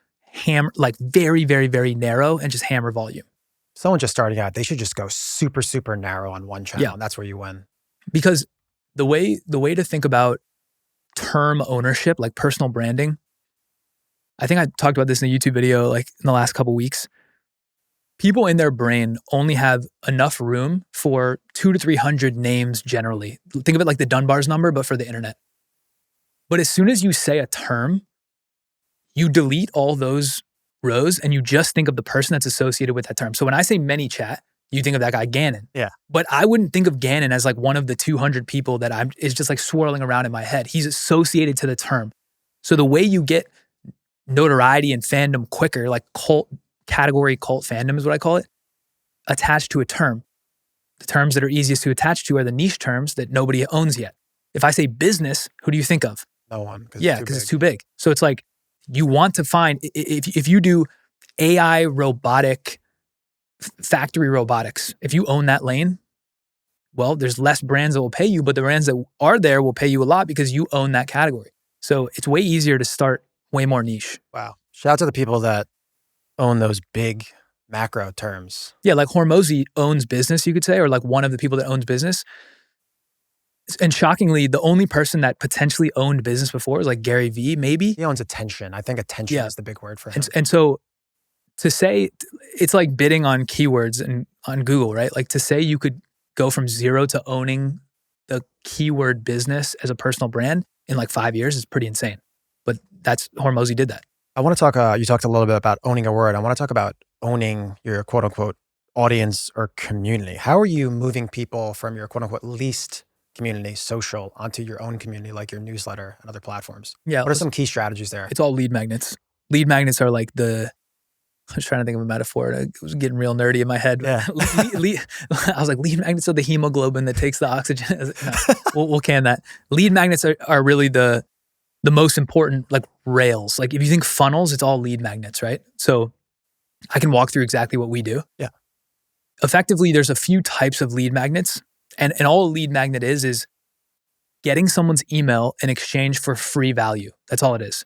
Speaker 1: like very, very, very narrow and just hammer volume.
Speaker 2: Someone just starting out, they should just go super, super narrow on one channel. Yeah. And that's where you win.
Speaker 1: Because the way to think about term ownership, like personal branding, I think I talked about this in a YouTube video like in the last couple of weeks. People in their brain only have enough room for 200 to 300 names generally. Think of it like the Dunbar's number, but for the internet. But as soon as you say a term, you delete all those rows and you just think of the person that's associated with that term. So when I say ManyChat, You think of that guy Gannon.
Speaker 2: Yeah.
Speaker 1: But I wouldn't think of Gannon as like one of the 200 people that is just like swirling around in my head. He's associated to the term. So the way you get notoriety and fandom quicker, like cult fandom is what I call it, attached to a term. The terms that are easiest to attach to are the niche terms that nobody owns yet. If I say business, who do you think of?
Speaker 2: No one.
Speaker 1: Yeah, because it's too big. So it's like you want to find, if you do AI robotic, factory robotics, if you own that lane, well, there's less brands that will pay you, but the brands that are there will pay you a lot because you own that category. So it's way easier to start way more niche.
Speaker 2: Wow. Shout out to the people that own those big macro terms.
Speaker 1: Yeah, like Hormozy owns business, you could say, or like one of the people that owns business. And shockingly, the only person that potentially owned business before is like Gary Vee, maybe.
Speaker 2: He owns attention. I think attention is the big word for him.
Speaker 1: And so to say, it's like bidding on keywords and on Google, right? Like to say you could go from zero to owning the keyword business as a personal brand in like 5 years is pretty insane. But that's, Hormozy did that.
Speaker 2: I want to talk, you talked a little bit about owning a word. I want to talk about owning your quote unquote audience or community. How are you moving people from your quote unquote least community, social, onto your own community, like your newsletter and other platforms?
Speaker 1: Yeah.
Speaker 2: What are some key strategies there?
Speaker 1: It's all lead magnets. Lead magnets are like I was trying to think of a metaphor. It was getting real nerdy in my head.
Speaker 2: Yeah.
Speaker 1: I was like, lead magnets are the hemoglobin that takes the oxygen. No, we'll can that. Lead magnets are really the most important, like rails. Like if you think funnels, it's all lead magnets, right? So I can walk through exactly what we do.
Speaker 2: Yeah.
Speaker 1: Effectively, there's a few types of lead magnets. And all a lead magnet is getting someone's email in exchange for free value. That's all it is.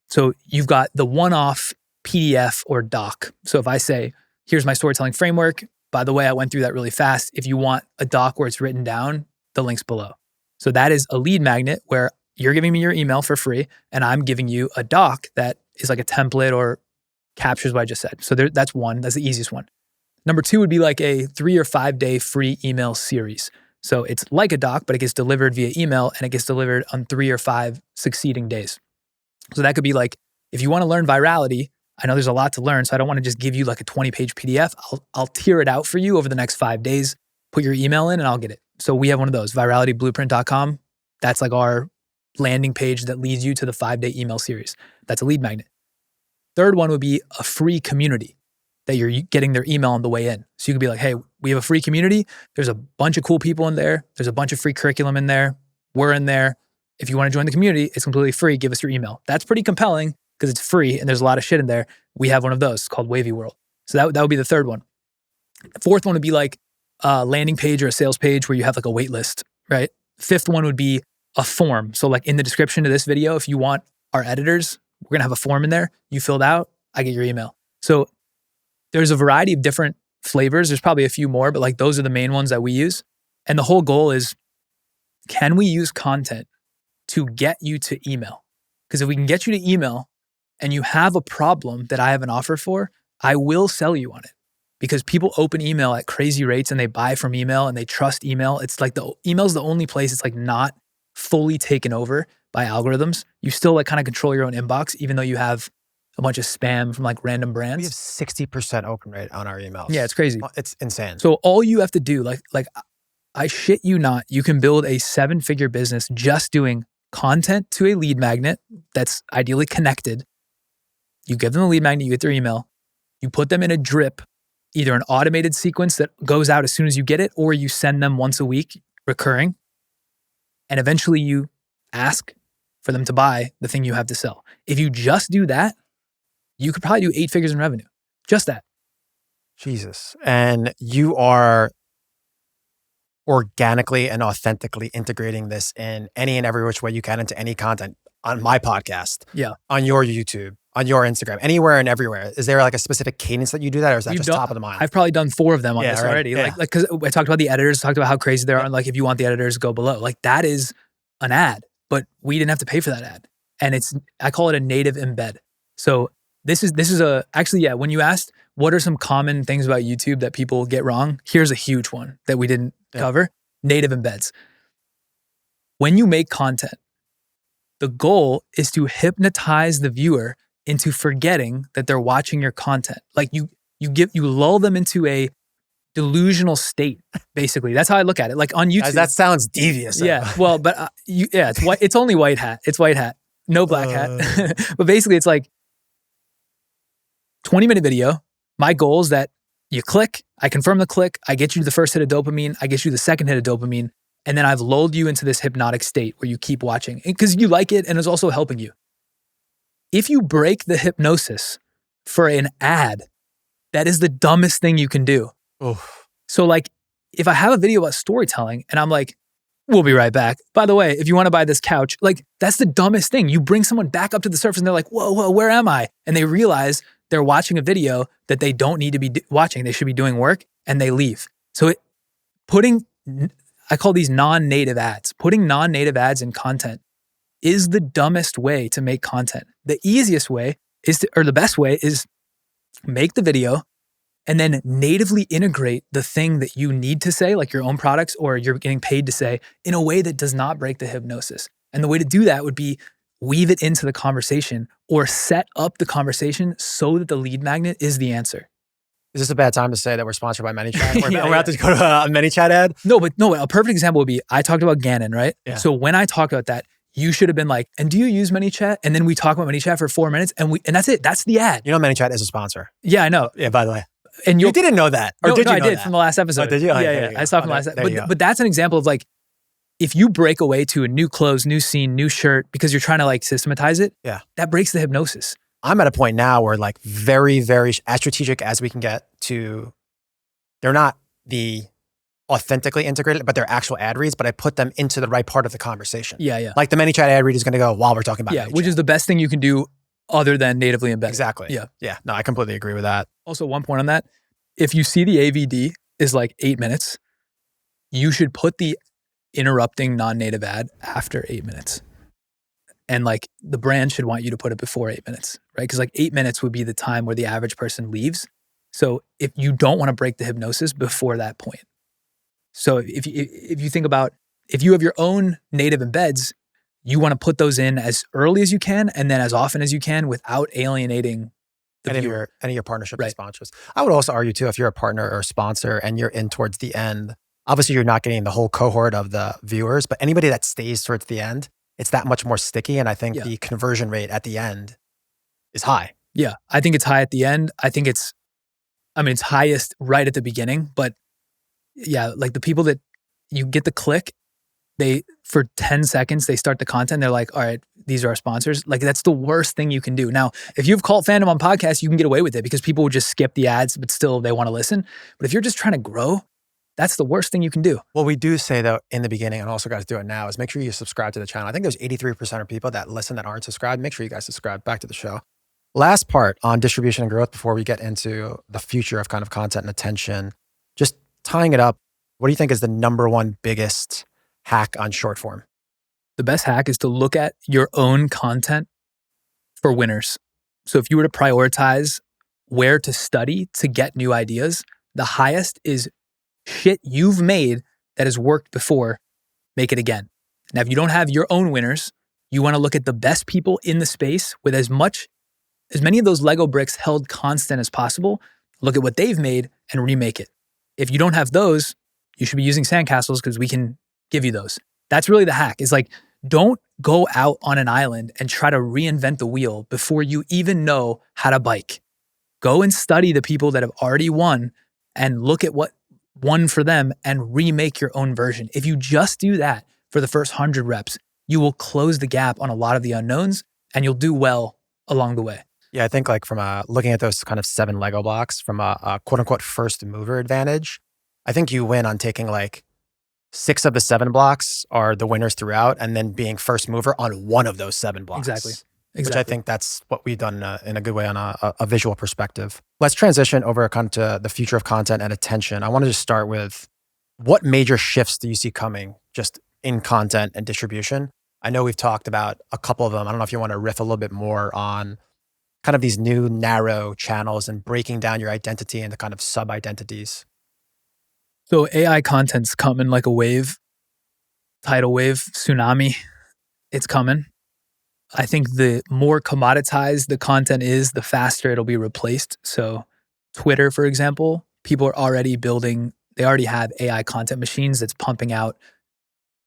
Speaker 1: So you've got the one-off PDF or doc. So if I say, here's my storytelling framework, by the way, I went through that really fast. If you want a doc where it's written down, the link's below. So that is a lead magnet where you're giving me your email for free and I'm giving you a doc that is like a template or captures what I just said. So that's one. That's the easiest one. Number two would be like a 3 or 5 day free email series. So it's like a doc, but it gets delivered via email and it gets delivered on 3 or 5 succeeding days. So that could be like, if you want to learn virality, I know there's a lot to learn, so I don't want to just give you like a 20-page PDF. I'll tier it out for you over the next 5 days, put your email in and I'll get it. So we have one of those, viralityblueprint.com. That's like our landing page that leads you to the 5-day email series. That's a lead magnet. Third one would be a free community that you're getting their email on the way in. So you could be like, hey, we have a free community. There's a bunch of cool people in there. There's a bunch of free curriculum in there. We're in there. If you want to join the community, it's completely free. Give us your email. That's pretty compelling because it's free and there's a lot of shit in there. We have one of those. It's called Wavy World. So that would be the third one. The fourth one would be like a landing page or a sales page where you have like a wait list, right? Fifth one would be a form. So like in the description of this video, if you want our editors, we're going to have a form in there. You filled out, I get your email. So there's a variety of different flavors. There's probably a few more, but like those are the main ones that we use. And the whole goal is, can we use content to get you to email? Because if we can get you to email and you have a problem that I have an offer for, I will sell you on it. Because people open email at crazy rates and they buy from email and they trust email. It's like the email's the only place it's like not fully taken over by algorithms. You still like kind of control your own inbox, even though you have a bunch of spam from like random brands.
Speaker 2: We have 60% open rate on our emails.
Speaker 1: Yeah, it's crazy.
Speaker 2: It's insane.
Speaker 1: So all you have to do, like I shit you not, you can build a 7-figure business just doing content to a lead magnet that's ideally connected. You give them a lead magnet, you get their email, you put them in a drip, either an automated sequence that goes out as soon as you get it, or you send them once a week, recurring. And eventually you ask for them to buy the thing you have to sell. If you just do that, you could probably do 8 figures in revenue. Just that.
Speaker 2: Jesus. And you are organically and authentically integrating this in any and every which way you can into any content on my podcast, on your YouTube, on your Instagram, anywhere and everywhere. Is there like a specific cadence that you do that, or is that just top of the mind?
Speaker 1: I've probably done 4 of them on this already.
Speaker 2: Yeah.
Speaker 1: Like, cause I talked about the editors, talked about how crazy they are. And like, if you want the editors, go below. Like that is an ad, but we didn't have to pay for that ad. And I call it a native embed. So this is when you asked, what are some common things about YouTube that people get wrong? Here's a huge one that we didn't cover: native embeds. When you make content, the goal is to hypnotize the viewer into forgetting that they're watching your content. Like you lull them into a delusional state, basically. That's how I look at it. Like on YouTube.
Speaker 2: Guys, that sounds devious.
Speaker 1: Yeah. Well, but it's white. It's only white hat. It's white hat. No black hat. But basically it's like 20-minute video. My goal is that you click, I confirm the click, I get you the first hit of dopamine, I get you the second hit of dopamine, and then I've lulled you into this hypnotic state where you keep watching because you like it and it's also helping you. If you break the hypnosis for an ad, that is the dumbest thing you can do.
Speaker 2: Oof.
Speaker 1: So like, if I have a video about storytelling and I'm like, we'll be right back. By the way, if you want to buy this couch, like that's the dumbest thing. You bring someone back up to the surface and they're like, whoa, where am I? And they realize they're watching a video that they don't need to be watching. They should be doing work and they leave. So I call these non-native ads. Putting non-native ads in content is the dumbest way to make content. The easiest way or the best way is make the video and then natively integrate the thing that you need to say, like your own products or you're getting paid to say, in a way that does not break the hypnosis. And the way to do that would be weave it into the conversation or set up the conversation so that the lead magnet is the answer.
Speaker 2: Is this a bad time to say that we're sponsored by ManyChat? We're about to go to a ManyChat ad?
Speaker 1: No, a perfect example would be, I talked about Gannon, right?
Speaker 2: Yeah.
Speaker 1: So when I talk about that, you should have been like, and do you use ManyChat? And then we talk about ManyChat for 4 minutes and that's it. That's the ad.
Speaker 2: You know ManyChat is a sponsor.
Speaker 1: Yeah, I know.
Speaker 2: Yeah, by the way.
Speaker 1: And
Speaker 2: you didn't know that? Or did you know
Speaker 1: I did
Speaker 2: that?
Speaker 1: from the last episode.
Speaker 2: Oh, did you?
Speaker 1: Yeah. I saw from the last episode. But that's an example of like, if you break away to a new clothes, new scene, new shirt, because you're trying to like systematize it, that breaks the hypnosis.
Speaker 2: I'm at a point now where like very, very as strategic as we can get to, they're not the authentically integrated, but they're actual ad reads, but I put them into the right part of the conversation.
Speaker 1: Yeah.
Speaker 2: Like the ManyChat ad read is going to go while we're talking about ManyChat.
Speaker 1: Which is the best thing you can do other than natively embedded.
Speaker 2: Exactly. Yeah. No, I completely agree with that.
Speaker 1: Also, one point on that, if you see the AVD is like 8 minutes, you should put the interrupting non-native ad after 8 minutes. And like the brand should want you to put it before 8 minutes, right? Because like 8 minutes would be the time where the average person leaves. So if you don't want to break the hypnosis before that point. So if you think about, if you have your own native embeds, you want to put those in as early as you can and then as often as you can without alienating
Speaker 2: any of your partnerships and
Speaker 1: right.
Speaker 2: sponsors. I would also argue too, if you're a partner or a sponsor and you're in towards the end, obviously you're not getting the whole cohort of the viewers, but anybody that stays towards the end, it's that much more sticky. And I think the conversion rate at the end is high.
Speaker 1: Yeah, I think it's high at the end. I think it's highest right at the beginning, but yeah, like the people that you get the click, for 10 seconds, they start the content. They're like, all right, these are our sponsors. Like that's the worst thing you can do. Now, if you have cult fandom on podcasts, you can get away with it because people will just skip the ads, but still they want to listen. But if you're just trying to grow, that's the worst thing you can do.
Speaker 2: Well, we do say though in the beginning, and also guys do it now, is make sure you subscribe to the channel. I think there's 83% of people that listen that aren't subscribed. Make sure you guys subscribe. Back to the show. Last part on distribution and growth before we get into the future of kind of content and attention, just tying it up. What do you think is the number one biggest hack on short form?
Speaker 1: The best hack is to look at your own content for winners. So if you were to prioritize where to study to get new ideas, the highest is shit you've made that has worked before, make it again. Now, if you don't have your own winners, you want to look at the best people in the space with as many of those Lego bricks held constant as possible. Look at what they've made and remake it. If you don't have those, you should be using sandcastles because we can give you those. That's really the hack. Is like, don't go out on an island and try to reinvent the wheel before you even know how to bike. Go and study the people that have already won and look at what won for them and remake your own version. If you just do that for the first 100 reps, you will close the gap on a lot of the unknowns and you'll do well along the way.
Speaker 2: Yeah, I think like from looking at those kind of 7 Lego blocks from a quote unquote first mover advantage, I think you win on taking like 6 of the 7 blocks are the winners throughout and then being first mover on one of those 7 blocks.
Speaker 1: Exactly.
Speaker 2: Which I think that's what we've done in a good way on a visual perspective. Let's transition over kind of to the future of content and attention. I want to just start with what major shifts do you see coming just in content and distribution? I know we've talked about a couple of them. I don't know if you want to riff a little bit more on kind of these new narrow channels and breaking down your identity into kind of sub-identities.
Speaker 1: So AI content's coming like a wave, tidal wave, tsunami. It's coming. I think the more commoditized the content is, the faster it'll be replaced. So Twitter, for example, people are already building, they already have AI content machines that's pumping out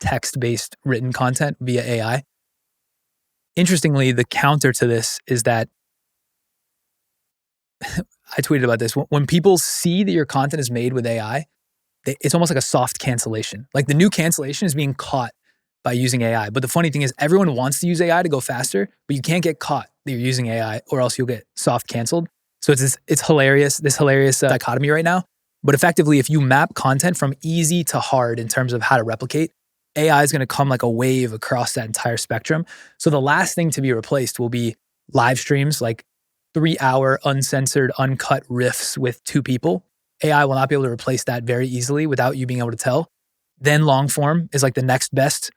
Speaker 1: text-based written content via AI. Interestingly, the counter to this is that I tweeted about this. When people see that your content is made with AI, it's almost like a soft cancellation. Like the new cancellation is being caught by using AI. But the funny thing is everyone wants to use AI to go faster, but you can't get caught that you're using AI or else you'll get soft canceled. So it's hilarious, this hilarious dichotomy right now. But effectively, if you map content from easy to hard in terms of how to replicate, AI is going to come like a wave across that entire spectrum. So the last thing to be replaced will be live streams, like 3-hour uncensored, uncut riffs with 2 people. AI will not be able to replace that very easily without you being able to tell. Then long form is like the next best,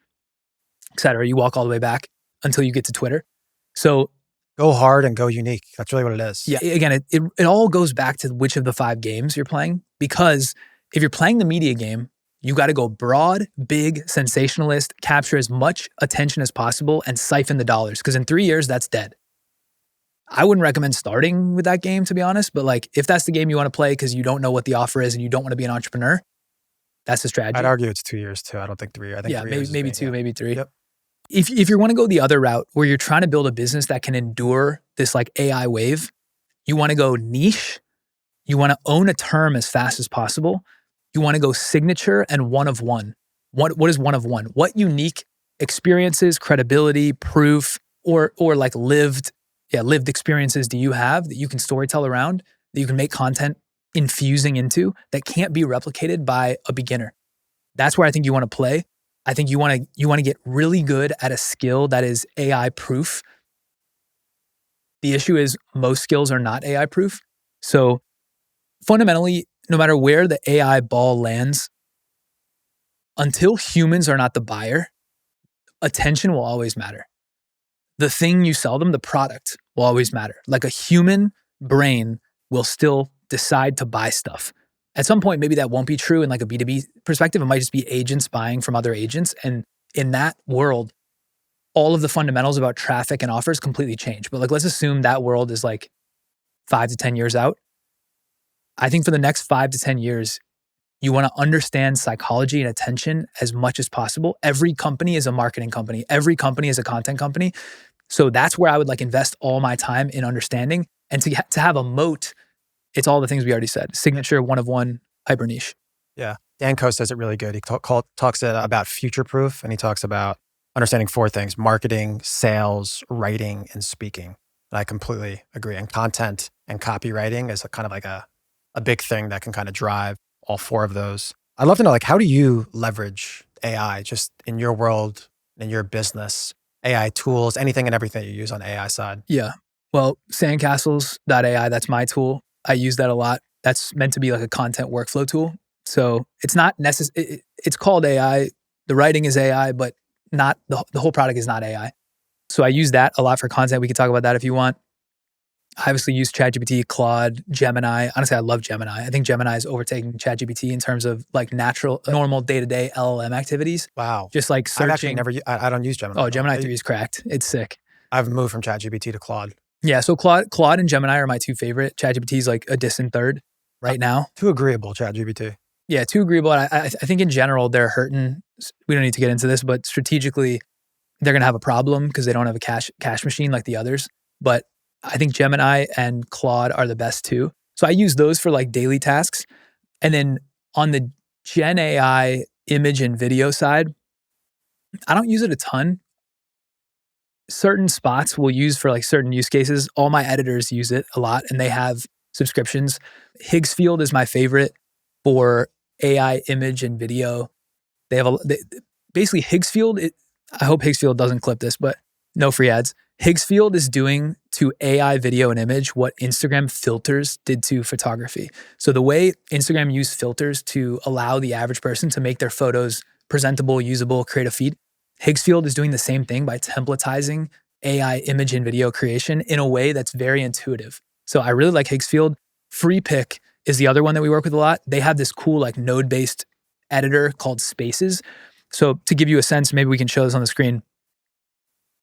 Speaker 1: et cetera. You walk all the way back until you get to Twitter. So
Speaker 2: go hard and go unique. That's really what it is.
Speaker 1: yeah, again, it all goes back to which of the 5 games you're playing. Because if you're playing the media game, you got to go broad, big, sensationalist, capture as much attention as possible and siphon the dollars. Because in 3 years, that's dead. I wouldn't recommend starting with that game, to be honest. But like, if that's the game you want to play because you don't know what the offer is and you don't want to be an entrepreneur, that's the strategy.
Speaker 2: I'd argue it's 2 years too. I don't think 3 years. I think 3 years
Speaker 1: maybe 2, maybe 3.
Speaker 2: Yep.
Speaker 1: If you want to go the other route where you're trying to build a business that can endure this like AI wave, you want to go niche, you want to own a term as fast as possible, you want to go signature and one of one. What is one of one? What unique experiences, credibility, proof, or like lived experiences do you have that you can storytell around, that you can make content infusing into that can't be replicated by a beginner? That's where I think you want to play. I think you want to get really good at a skill that is AI proof. The issue is most skills are not AI proof. So fundamentally, no matter where the AI ball lands, until humans are not the buyer, attention will always matter. The thing you sell them, the product, will always matter. Like a human brain will still decide to buy stuff. At some point, maybe that won't be true in like a B2B perspective. It might just be agents buying from other agents. And in that world, all of the fundamentals about traffic and offers completely change. But like, let's assume that world is like 5 to 10 years out. I think for the next 5 to 10 years, you want to understand psychology and attention as much as possible. Every company is a marketing company. Every company is a content company. So that's where I would like invest all my time in understanding. And to have a moat, it's all the things we already said. Signature, one of one, hyper niche.
Speaker 2: Yeah. Dan Coase does it really good. He talks about future proof, and he talks about understanding 4 things: marketing, sales, writing, and speaking. And I completely agree. And content and copywriting is kind of like a big thing that can kind of drive all 4 of those. I'd love to know, like, how do you leverage AI just in your world, in your business, AI tools, anything and everything you use on the AI side?
Speaker 1: Yeah. Well, sandcastles.ai, that's my tool. I use that a lot. That's meant to be like a content workflow tool. So it's not necessary. It's called AI. The writing is AI, but not the whole product is not AI. So I use that a lot for content. We can talk about that if you want. I obviously use ChatGPT, Claude, Gemini. Honestly, I love Gemini. I think Gemini is overtaking ChatGPT in terms of like normal day-to-day LLM activities.
Speaker 2: Wow.
Speaker 1: Just like searching.
Speaker 2: I've actually I don't use Gemini.
Speaker 1: Oh, Gemini 3 is cracked. It's sick.
Speaker 2: I've moved from ChatGPT to Claude.
Speaker 1: Yeah, so Claude and Gemini are my 2 favorite. ChatGPT is like a distant third right now.
Speaker 2: Too agreeable, ChatGPT.
Speaker 1: Yeah, too agreeable. I think in general, they're hurting. We don't need to get into this, but strategically, they're going to have a problem because they don't have a cache machine like the others. But I think Gemini and Claude are the best too. So I use those for like daily tasks. And then on the Gen AI image and video side, I don't use it a ton. Certain spots we'll use for like certain use cases. All my editors use it a lot and they have subscriptions. Higgsfield is my favorite for AI image and video. They have basically Higgsfield. I hope Higgsfield doesn't clip this, but no free ads. Higgsfield is doing to AI video and image what Instagram filters did to photography. So the way Instagram used filters to allow the average person to make their photos presentable, usable, create a feed, Higgsfield is doing the same thing by templatizing AI image and video creation in a way that's very intuitive. So I really like Higgsfield. FreePic is the other one that we work with a lot. They have this cool like node-based editor called Spaces. So to give you a sense, maybe we can show this on the screen.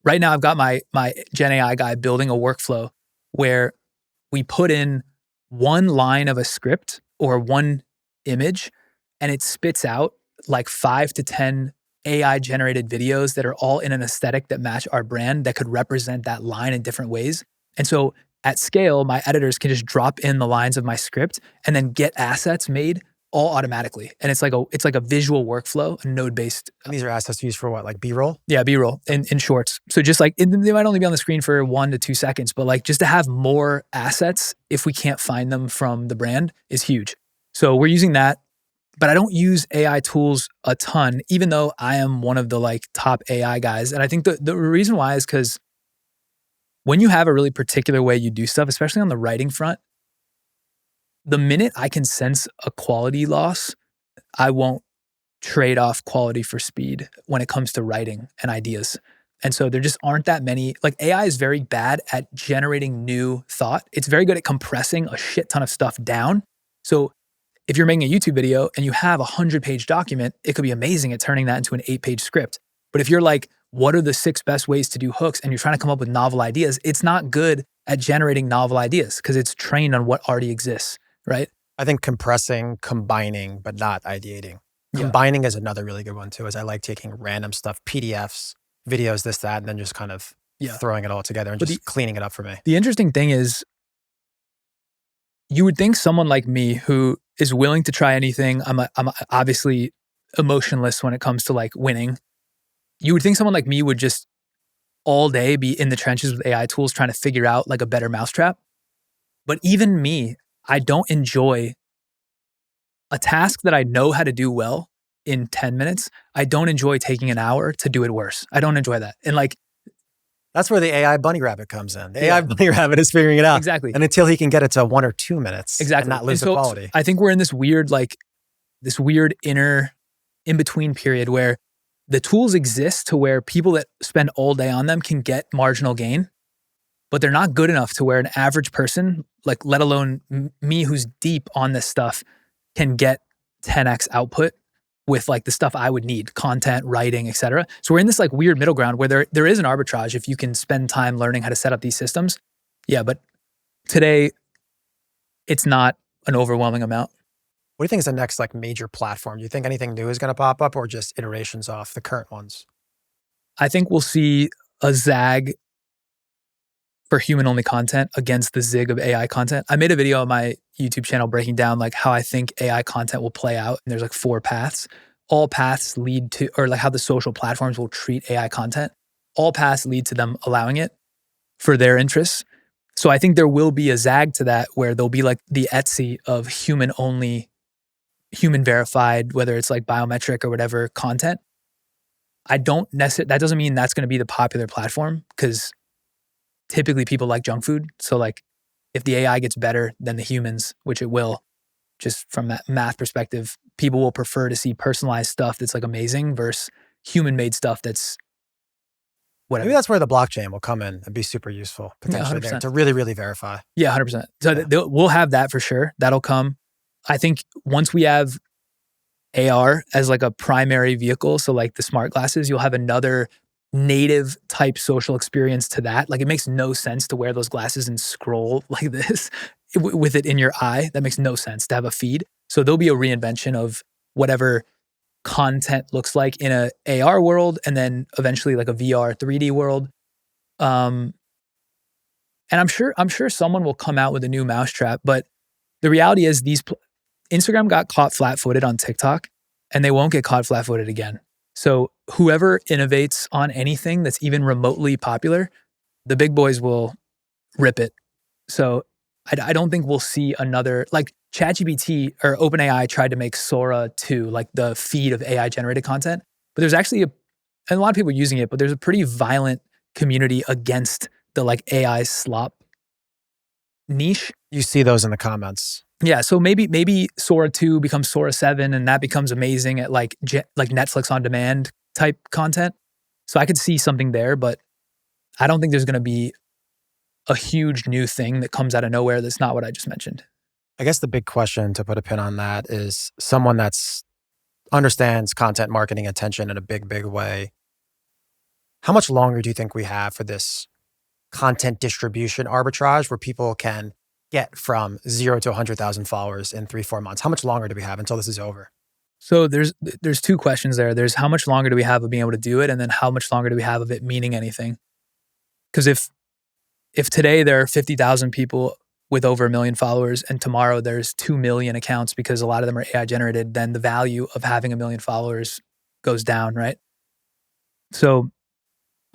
Speaker 1: Right now, I've got my Gen AI guy building a workflow where we put in one line of a script or one image, and it spits out like 5 to 10 AI generated videos that are all in an aesthetic that match our brand that could represent that line in different ways. And so at scale, my editors can just drop in the lines of my script and then get assets made all automatically. And it's like a visual workflow, a node-based.
Speaker 2: And these are assets used for what, like B-roll?
Speaker 1: Yeah, B-roll in shorts. So just like, they might only be on the screen for 1 to 2 seconds, but like just to have more assets if we can't find them from the brand is huge. So we're using that, but I don't use AI tools a ton, even though I am one of the like top AI guys. And I think the reason why is because when you have a really particular way you do stuff, especially on the writing front, the minute I can sense a quality loss, I won't trade off quality for speed when it comes to writing and ideas. And so there just aren't that many. Like AI is very bad at generating new thought. It's very good at compressing a shit ton of stuff down. So if you're making a YouTube video and you have a 100-page document, it could be amazing at turning that into an 8-page script. But if you're like, what are the 6 best ways to do hooks? And you're trying to come up with novel ideas, it's not good at generating novel ideas because it's trained on what already exists, right?
Speaker 2: I think compressing, combining, but not ideating.
Speaker 1: Yeah.
Speaker 2: Combining is another really good one too, is I like taking random stuff, PDFs, videos, this, that, and then just kind of throwing it all together and just cleaning it up for me.
Speaker 1: The interesting thing is, you would think someone like me who is willing to try anything, I'm obviously emotionless when it comes to like winning. You would think someone like me would just all day be in the trenches with AI tools trying to figure out like a better mousetrap. But even me, I don't enjoy a task that I know how to do well in 10 minutes. I don't enjoy taking an hour to do it worse. I don't enjoy that. And like,
Speaker 2: that's where the AI bunny rabbit comes in. The AI bunny rabbit is figuring it out.
Speaker 1: Exactly.
Speaker 2: And until he can get it to 1 or 2 minutes and not lose the quality.
Speaker 1: I think we're in this weird inner in-between period where the tools exist to where people that spend all day on them can get marginal gain, but they're not good enough to where an average person, like let alone me who's deep on this stuff, can get 10x output with like the stuff I would need, content, writing, etc. So we're in this like weird middle ground where there is an arbitrage if you can spend time learning how to set up these systems. Yeah, but today it's not an overwhelming amount.
Speaker 2: What do you think is the next like major platform? Do you think anything new is going to pop up or just iterations off the current ones?
Speaker 1: I think we'll see a zag for human-only content against the zig of AI content. I made a video on my YouTube channel breaking down like how I think AI content will play out. And there's like 4 paths. All paths lead to, or like how the social platforms will treat AI content. All paths lead to them allowing it for their interests. So I think there will be a zag to that where there'll be like the Etsy of human-only, human verified, whether it's like biometric or whatever content. I don't necessarily, that doesn't mean that's going to be the popular platform because typically people like junk food. So like if the AI gets better than the humans, which it will, just from that math perspective, people will prefer to see personalized stuff that's like amazing versus human-made stuff that's whatever.
Speaker 2: Maybe that's where the blockchain will come in and be super useful potentially there to really, really verify.
Speaker 1: Yeah, 100%. So we'll have that for sure. That'll come. I think once we have AR as like a primary vehicle, so like the smart glasses, you'll have another native type social experience to that. Like it makes no sense to wear those glasses and scroll like this with it in your eye. That makes no sense to have a feed. So there'll be a reinvention of whatever content looks like in a AR world and then eventually like a VR 3D world. And I'm sure someone will come out with a new mousetrap, but the reality is Instagram got caught flat-footed on TikTok and they won't get caught flat-footed again. So whoever innovates on anything that's even remotely popular, the big boys will rip it. So I don't think we'll see another, like ChatGPT or OpenAI tried to make Sora 2, like the feed of AI generated content. But there's actually and a lot of people using it, but there's a pretty violent community against the like AI slop niche.
Speaker 2: You see those in the comments.
Speaker 1: Yeah, so maybe Sora 2 becomes Sora 7 and that becomes amazing at like Netflix on demand type content. So I could see something there, but I don't think there's going to be a huge new thing that comes out of nowhere that's not what I just mentioned.
Speaker 2: I guess the big question to put a pin on that is someone that's understands content marketing attention in a big, big way. How much longer do you think we have for this content distribution arbitrage where people can get from 0 to 100,000 followers in 3-4 months? How much longer do we have until this is over?
Speaker 1: So there's two questions there. There's how much longer do we have of being able to do it, and then how much longer do we have of it meaning anything? Because if today there are 50,000 people with over 1 million followers, and tomorrow there's 2 million accounts because a lot of them are AI generated, then the value of having 1 million followers goes down, right? So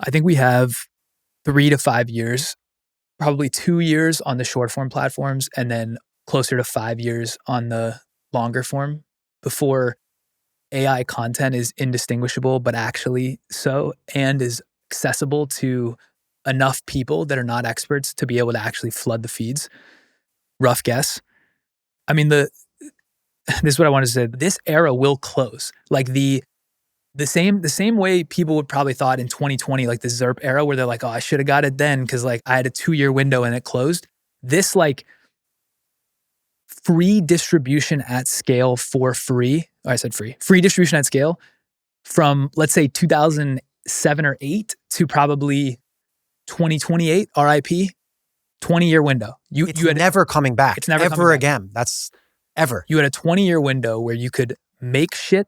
Speaker 1: I think we have 3 to 5 years, probably 2 years on the short form platforms, and then closer to 5 years on the longer form before AI content is indistinguishable, but actually so, and is accessible to enough people that are not experts to be able to actually flood the feeds. Rough guess. I mean, this is what I wanted to say. This era will close. Like the same way people would probably thought in 2020, like the ZERP era, where they're like, oh, I should have got it then because like I had a 2-year window and it closed. This like free distribution at scale for free. Oh, I said free distribution at scale from, let's say, 2007 or 8 to probably 2028, RIP, 20-year window. You had
Speaker 2: never coming back.
Speaker 1: It's never
Speaker 2: ever again. That's ever.
Speaker 1: You had a 20-year window where you could make shit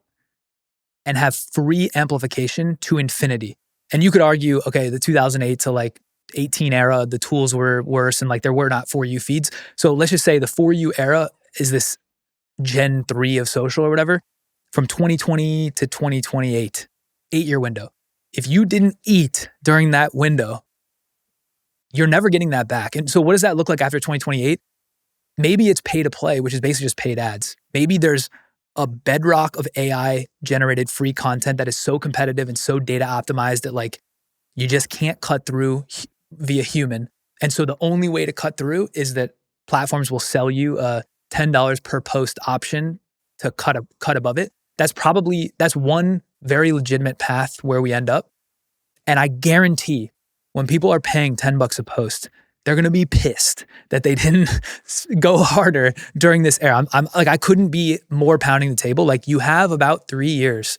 Speaker 1: and have free amplification to infinity. And you could argue, okay, the 2008 to like 18 era, the tools were worse and like there were not For You feeds. So let's just say the For You era is this Gen 3 of social or whatever, from 2020 to 2028, 8-year window. If you didn't eat during that window, you're never getting that back. And so what does that look like after 2028? Maybe it's pay to play, which is basically just paid ads. Maybe there's a bedrock of AI generated free content that is so competitive and so data optimized that like you just can't cut through via human. And so the only way to cut through is that platforms will sell you a $10 per post option to cut above it. That's one very legitimate path where we end up. And I guarantee when people are paying $10 a post, they're going to be pissed that they didn't go harder during this era. I'm like, I couldn't be more pounding the table. Like you have about 3 years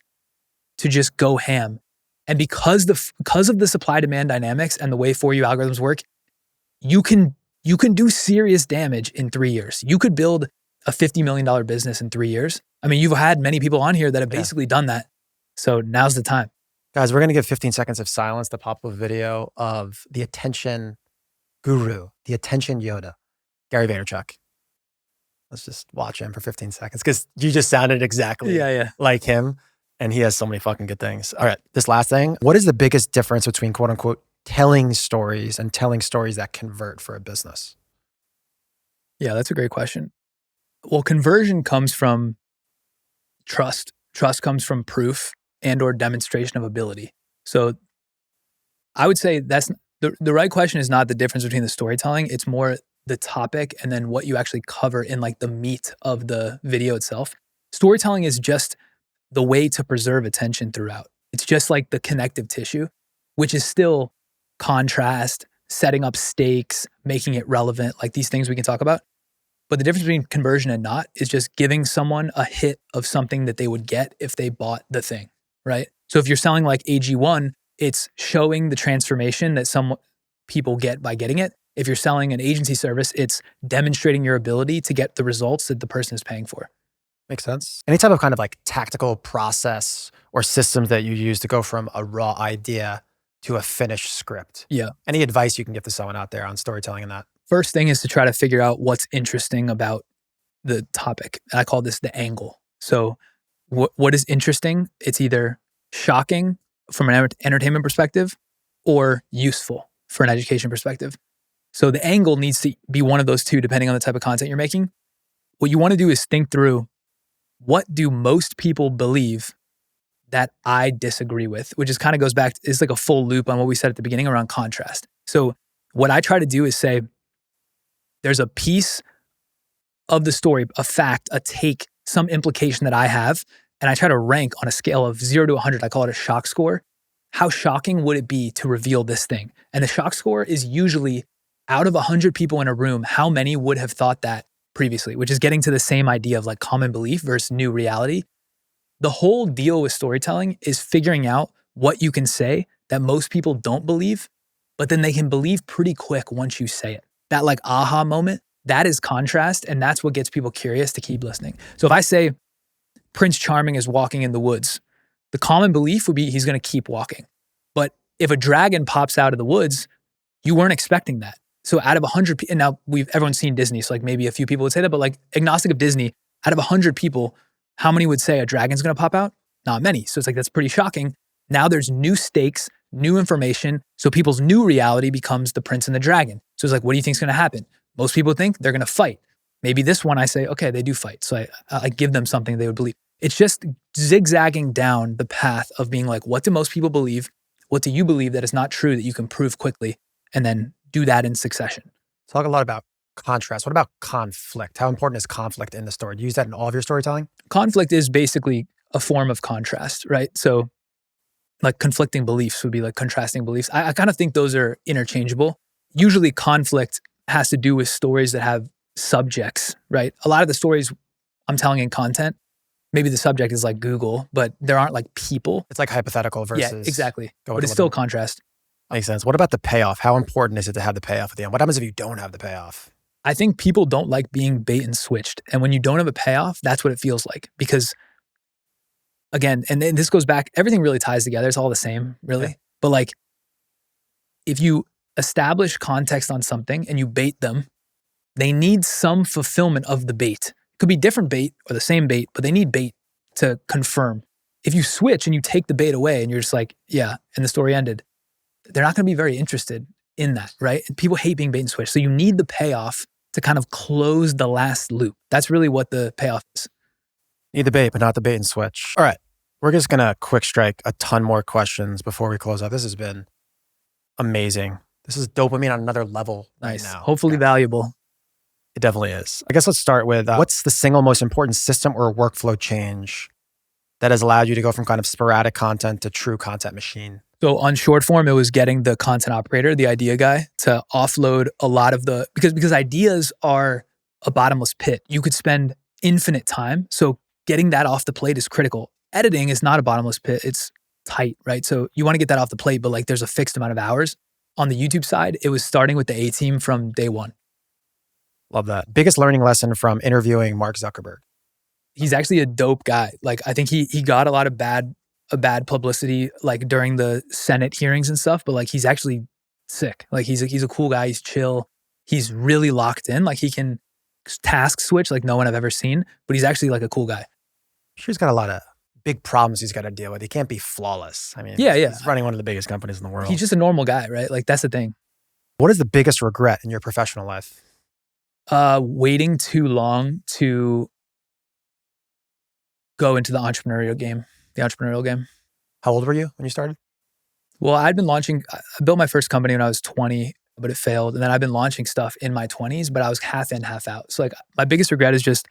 Speaker 1: to just go ham. And because of the supply demand dynamics and the way For You algorithms work, you can do serious damage in 3 years. You could build a $50 million business in 3 years. I mean, you've had many people on here that have basically done that. So now's the time.
Speaker 2: Guys, we're going to give 15 seconds of silence to pop up a video of the attention guru, the attention Yoda, Gary Vaynerchuk. Let's just watch him for 15 seconds because you just sounded exactly like him and he has so many fucking good things. All right, this last thing. What is the biggest difference between quote unquote telling stories and telling stories that convert for a business?
Speaker 1: Yeah, that's a great question. Well, conversion comes from trust. Trust comes from proof and or demonstration of ability. So I would say that's the right question is not the difference between the storytelling. It's more the topic and then what you actually cover in like the meat of the video itself. Storytelling is just the way to preserve attention throughout. It's just like the connective tissue, which is still contrast, setting up stakes, making it relevant, like these things we can talk about. But the difference between conversion and not is just giving someone a hit of something that they would get if they bought the thing, right? So if you're selling like AG1, it's showing the transformation that some people get by getting it. If you're selling an agency service, it's demonstrating your ability to get the results that the person is paying for.
Speaker 2: Makes sense. Any type of kind of like tactical process or systems that you use to go from a raw idea to a finished script?
Speaker 1: Yeah.
Speaker 2: Any advice you can give to someone out there on storytelling and that?
Speaker 1: First thing is to try to figure out what's interesting about the topic. I call this the angle. So what is interesting? It's either shocking from an entertainment perspective or useful for an education perspective. So the angle needs to be one of those two, depending on the type of content you're making. What you want to do is think through, what do most people believe that I disagree with? Which is kind of goes back, it's like a full loop on what we said at the beginning around contrast. So what I try to do is say, there's a piece of the story, a fact, a take, some implication that I have, and I try to rank on a scale of 0 to 100. I call it a shock score. How shocking would it be to reveal this thing? And the shock score is usually out of 100 people in a room, how many would have thought that previously, which is getting to the same idea of like common belief versus new reality. The whole deal with storytelling is figuring out what you can say that most people don't believe, but then they can believe pretty quick once you say it. That like aha moment, That is contrast, and that's what gets people curious to keep listening. So if I say Prince Charming is walking in the woods, the common belief would be he's going to keep walking. But if a dragon pops out of the woods, you weren't expecting that. So out of 100 people, and now everyone's seen Disney, so like maybe a few people would say that, but like agnostic of Disney, out of 100 people, how many would say a dragon's going to pop out? Not many. So it's like, that's pretty shocking. Now there's new stakes, new information. So people's new reality becomes the prince and the dragon. So it's like, what do you think is going to happen? Most people think they're going to fight. Maybe this one I say, okay, they do fight. So I give them something they would believe. It's just zigzagging down the path of being like, what do most people believe? What do you believe that is not true that you can prove quickly? And then do that in succession.
Speaker 2: Talk a lot about contrast. What about conflict? How important is conflict in the story? Do you use that in all of your storytelling?
Speaker 1: Conflict is basically a form of contrast, right? So like conflicting beliefs would be like contrasting beliefs. I kind of think those are interchangeable. Usually conflict has to do with stories that have subjects, right? A lot of the stories I'm telling in content, maybe the subject is like Google, but there aren't like people.
Speaker 2: It's like hypothetical versus...
Speaker 1: Yeah, exactly. But it's still contrast.
Speaker 2: Makes sense. What about the payoff? How important is it to have the payoff at the end? What happens if you don't have the payoff?
Speaker 1: I think people don't like being bait and switched. And when you don't have a payoff, that's what it feels like. Because again, and this goes back, everything really ties together. It's all the same, really. Yeah. But like, if you establish context on something and you bait them, they need some fulfillment of the bait. It could be different bait or the same bait, but they need bait to confirm. If you switch and you take the bait away and you're just like, yeah, and the story ended, they're not going to be very interested in that, right? And people hate being bait and switch. So you need the payoff to kind of close the last loop. That's really what the payoff is.
Speaker 2: Need the bait, but not the bait and switch. All right. We're just going to quick strike a ton more questions before we close out. This has been amazing. This is dopamine on another level.
Speaker 1: Nice.
Speaker 2: Right now.
Speaker 1: Hopefully valuable.
Speaker 2: It definitely is. I guess let's start with what's the single most important system or workflow change that has allowed you to go from kind of sporadic content to true content machine?
Speaker 1: So on short form, it was getting the content operator, the idea guy, to offload a lot of the, because ideas are a bottomless pit. You could spend infinite time. So getting that off the plate is critical. Editing is not a bottomless pit. It's tight, right? So you want to get that off the plate, but like there's a fixed amount of hours. On the YouTube side, it was starting with the A team from day one.
Speaker 2: Love that. Biggest learning lesson from interviewing Mark Zuckerberg?
Speaker 1: He's actually a dope guy. Like I think he got a lot of bad publicity like during the Senate hearings and stuff, but like he's actually sick. Like he's a cool guy. He's chill. He's really locked in. Like he can task switch like no one I've ever seen, but he's actually like a cool guy.
Speaker 2: I'm sure he's got a lot of big problems he's got to deal with. He can't be flawless. I mean,
Speaker 1: yeah.
Speaker 2: He's running one of the biggest companies in the world.
Speaker 1: He's just a normal guy, right? Like that's the thing.
Speaker 2: What is the biggest regret in your professional life?
Speaker 1: Waiting too long to go into the entrepreneurial game.
Speaker 2: How old were you when you started?
Speaker 1: Well, I built my first company when I was 20, but it failed. And then I've been launching stuff in my 20s, but I was half in, half out. So like my biggest regret is just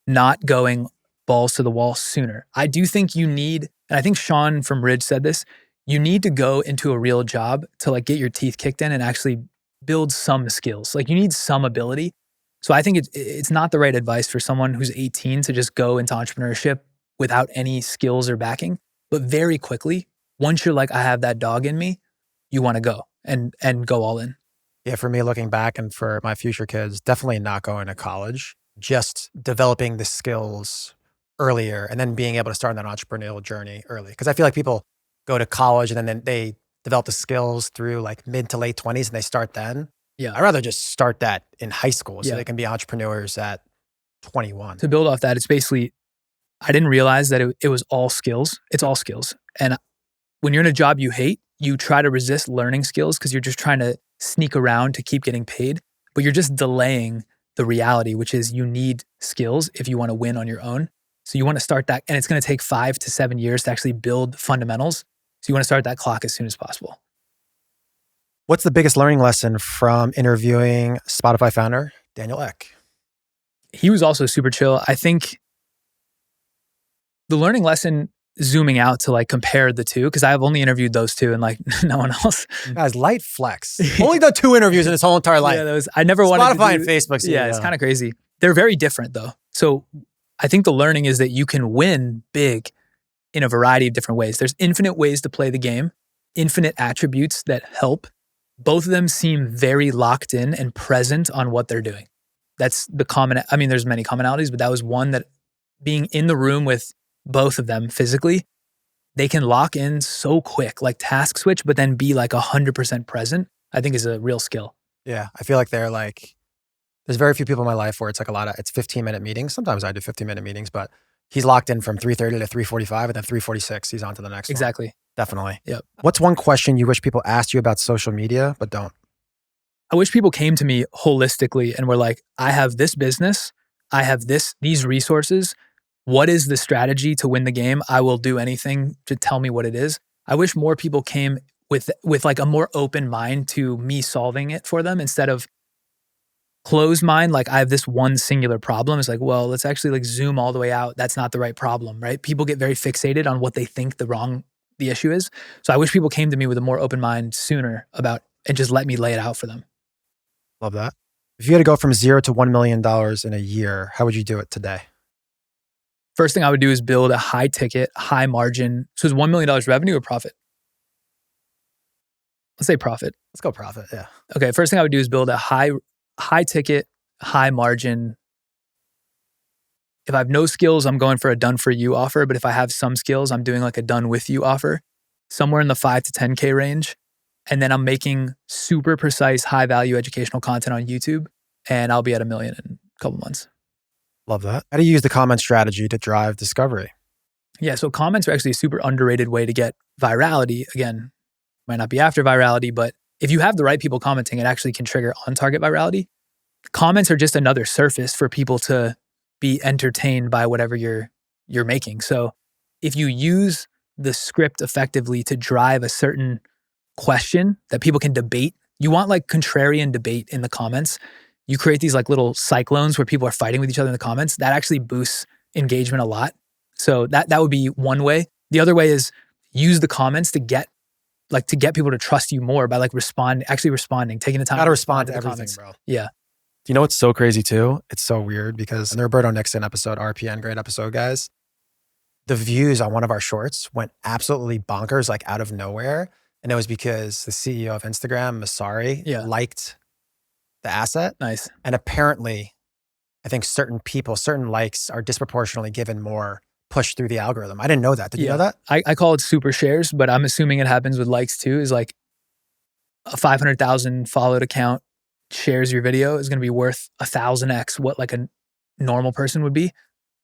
Speaker 1: not going balls to the wall sooner. I do think you need, and I think Sean from Ridge said this, you need to go into a real job to like get your teeth kicked in and actually build some skills. Like you need some ability. So I think it's not the right advice for someone who's 18 to just go into entrepreneurship without any skills or backing. But very quickly, once you're like, I have that dog in me, you want to go and go all in.
Speaker 2: Yeah, for me looking back and for my future kids, definitely not going to college, just developing the skills earlier and then being able to start that entrepreneurial journey early. Because I feel like people go to college and then they develop the skills through like mid to late 20s and they start then.
Speaker 1: Yeah.
Speaker 2: I'd rather just start that in high school so they can be entrepreneurs at 21.
Speaker 1: To build off that, it's basically, I didn't realize that it was all skills. It's all skills. And when you're in a job you hate, you try to resist learning skills because you're just trying to sneak around to keep getting paid, but you're just delaying the reality, which is you need skills if you want to win on your own. So you want to start that, and it's going to take 5 to 7 years to actually build fundamentals. So you want to start that clock as soon as possible.
Speaker 2: What's the biggest learning lesson from interviewing Spotify founder Daniel Ek?
Speaker 1: He was also super chill. I think the learning lesson, zooming out to like compare the two, because I've only interviewed those two and like no one else.
Speaker 2: Guys, light flex. Only done 2 interviews in his whole entire life.
Speaker 1: Yeah, I never wanted to
Speaker 2: Spotify and Facebook.
Speaker 1: Yeah, it's kind of crazy. They're very different though. So I think the learning is that you can win big in a variety of different ways. There's infinite ways to play the game, infinite attributes that help. Both of them seem very locked in and present on what they're doing. That's the common, I mean, there's many commonalities, but that was one that being in the room with both of them physically, they can lock in so quick, like task switch, but then be like 100% present, I think is a real skill.
Speaker 2: Yeah. I feel like they're like, there's very few people in my life where it's like it's 15-minute meetings. Sometimes I do 15-minute meetings, but he's locked in from 3:30 to 3:45, and then 3:46, he's on to the next one.
Speaker 1: Exactly.
Speaker 2: Definitely.
Speaker 1: Yep.
Speaker 2: What's one question you wish people asked you about social media, but don't?
Speaker 1: I wish people came to me holistically and were like, I have this business, I have these resources. What is the strategy to win the game? I will do anything to tell me what it is. I wish more people came with like a more open mind to me solving it for them instead of closed mind. Like I have this one singular problem. It's like, well, let's actually like zoom all the way out. That's not the right problem, right? People get very fixated on what they think the issue is. So I wish people came to me with a more open mind sooner and just let me lay it out for them.
Speaker 2: Love that. If you had to go from 0 to $1 million in a year, how would you do it today?
Speaker 1: First thing I would do is build a high ticket, high margin. So is $1 million revenue or profit? Let's say profit.
Speaker 2: Let's go profit. Yeah.
Speaker 1: Okay. First thing I would do is build a high ticket, high margin. If I have no skills, I'm going for a done for you offer. But if I have some skills, I'm doing like a done with you offer, somewhere in the 5 to 10K range. And then I'm making super precise, high value educational content on YouTube. And I'll be at $1 million in a couple months.
Speaker 2: Love that. How do you use the comment strategy to drive discovery?
Speaker 1: Yeah. So comments are actually a super underrated way to get virality. Again, might not be after virality, but if you have the right people commenting, it actually can trigger on target virality. Comments are just another surface for people to be entertained by whatever you're making. So if you use the script effectively to drive a certain question that people can debate, you want like contrarian debate in the comments. You create these like little cyclones where people are fighting with each other in the comments. That actually boosts engagement a lot. So that would be one way. The other way is use the comments to get people to trust you more by like actually responding, taking the time.
Speaker 2: Got to respond to
Speaker 1: the
Speaker 2: everything,
Speaker 1: comments.
Speaker 2: bro.
Speaker 1: Yeah.
Speaker 2: You know what's so crazy too? It's so weird because in the Roberto Nixon episode, RPN, great episode, guys. The views on one of our shorts went absolutely bonkers, like out of nowhere. And it was because the CEO of Instagram, Masari, liked the asset.
Speaker 1: Nice.
Speaker 2: And apparently, I think certain likes are disproportionately given more push through the algorithm. I didn't know that. Did you know that?
Speaker 1: I call it super shares, but I'm assuming it happens with likes too. Is like a 500,000 followed account shares your video is going to be worth 1,000x what like a normal person would be.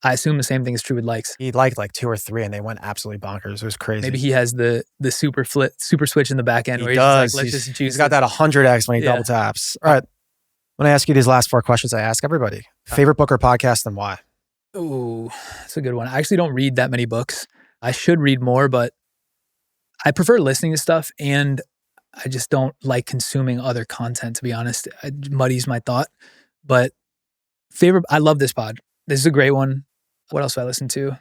Speaker 1: I assume the same thing is true with likes.
Speaker 2: He liked like 2 or 3 and they went absolutely bonkers. It was crazy.
Speaker 1: Maybe he has the super switch in the back end.
Speaker 2: He
Speaker 1: where
Speaker 2: does.
Speaker 1: He's like, let's just juice.
Speaker 2: He's got that 100x when he double taps. All right. When I ask you these last 4 questions, I ask everybody. Favorite book or podcast and why?
Speaker 1: Ooh, that's a good one. I actually don't read that many books. I should read more, but I prefer listening to stuff and I just don't like consuming other content, to be honest. It muddies my thought. But I love this pod. This is a great one. What else do I listen to?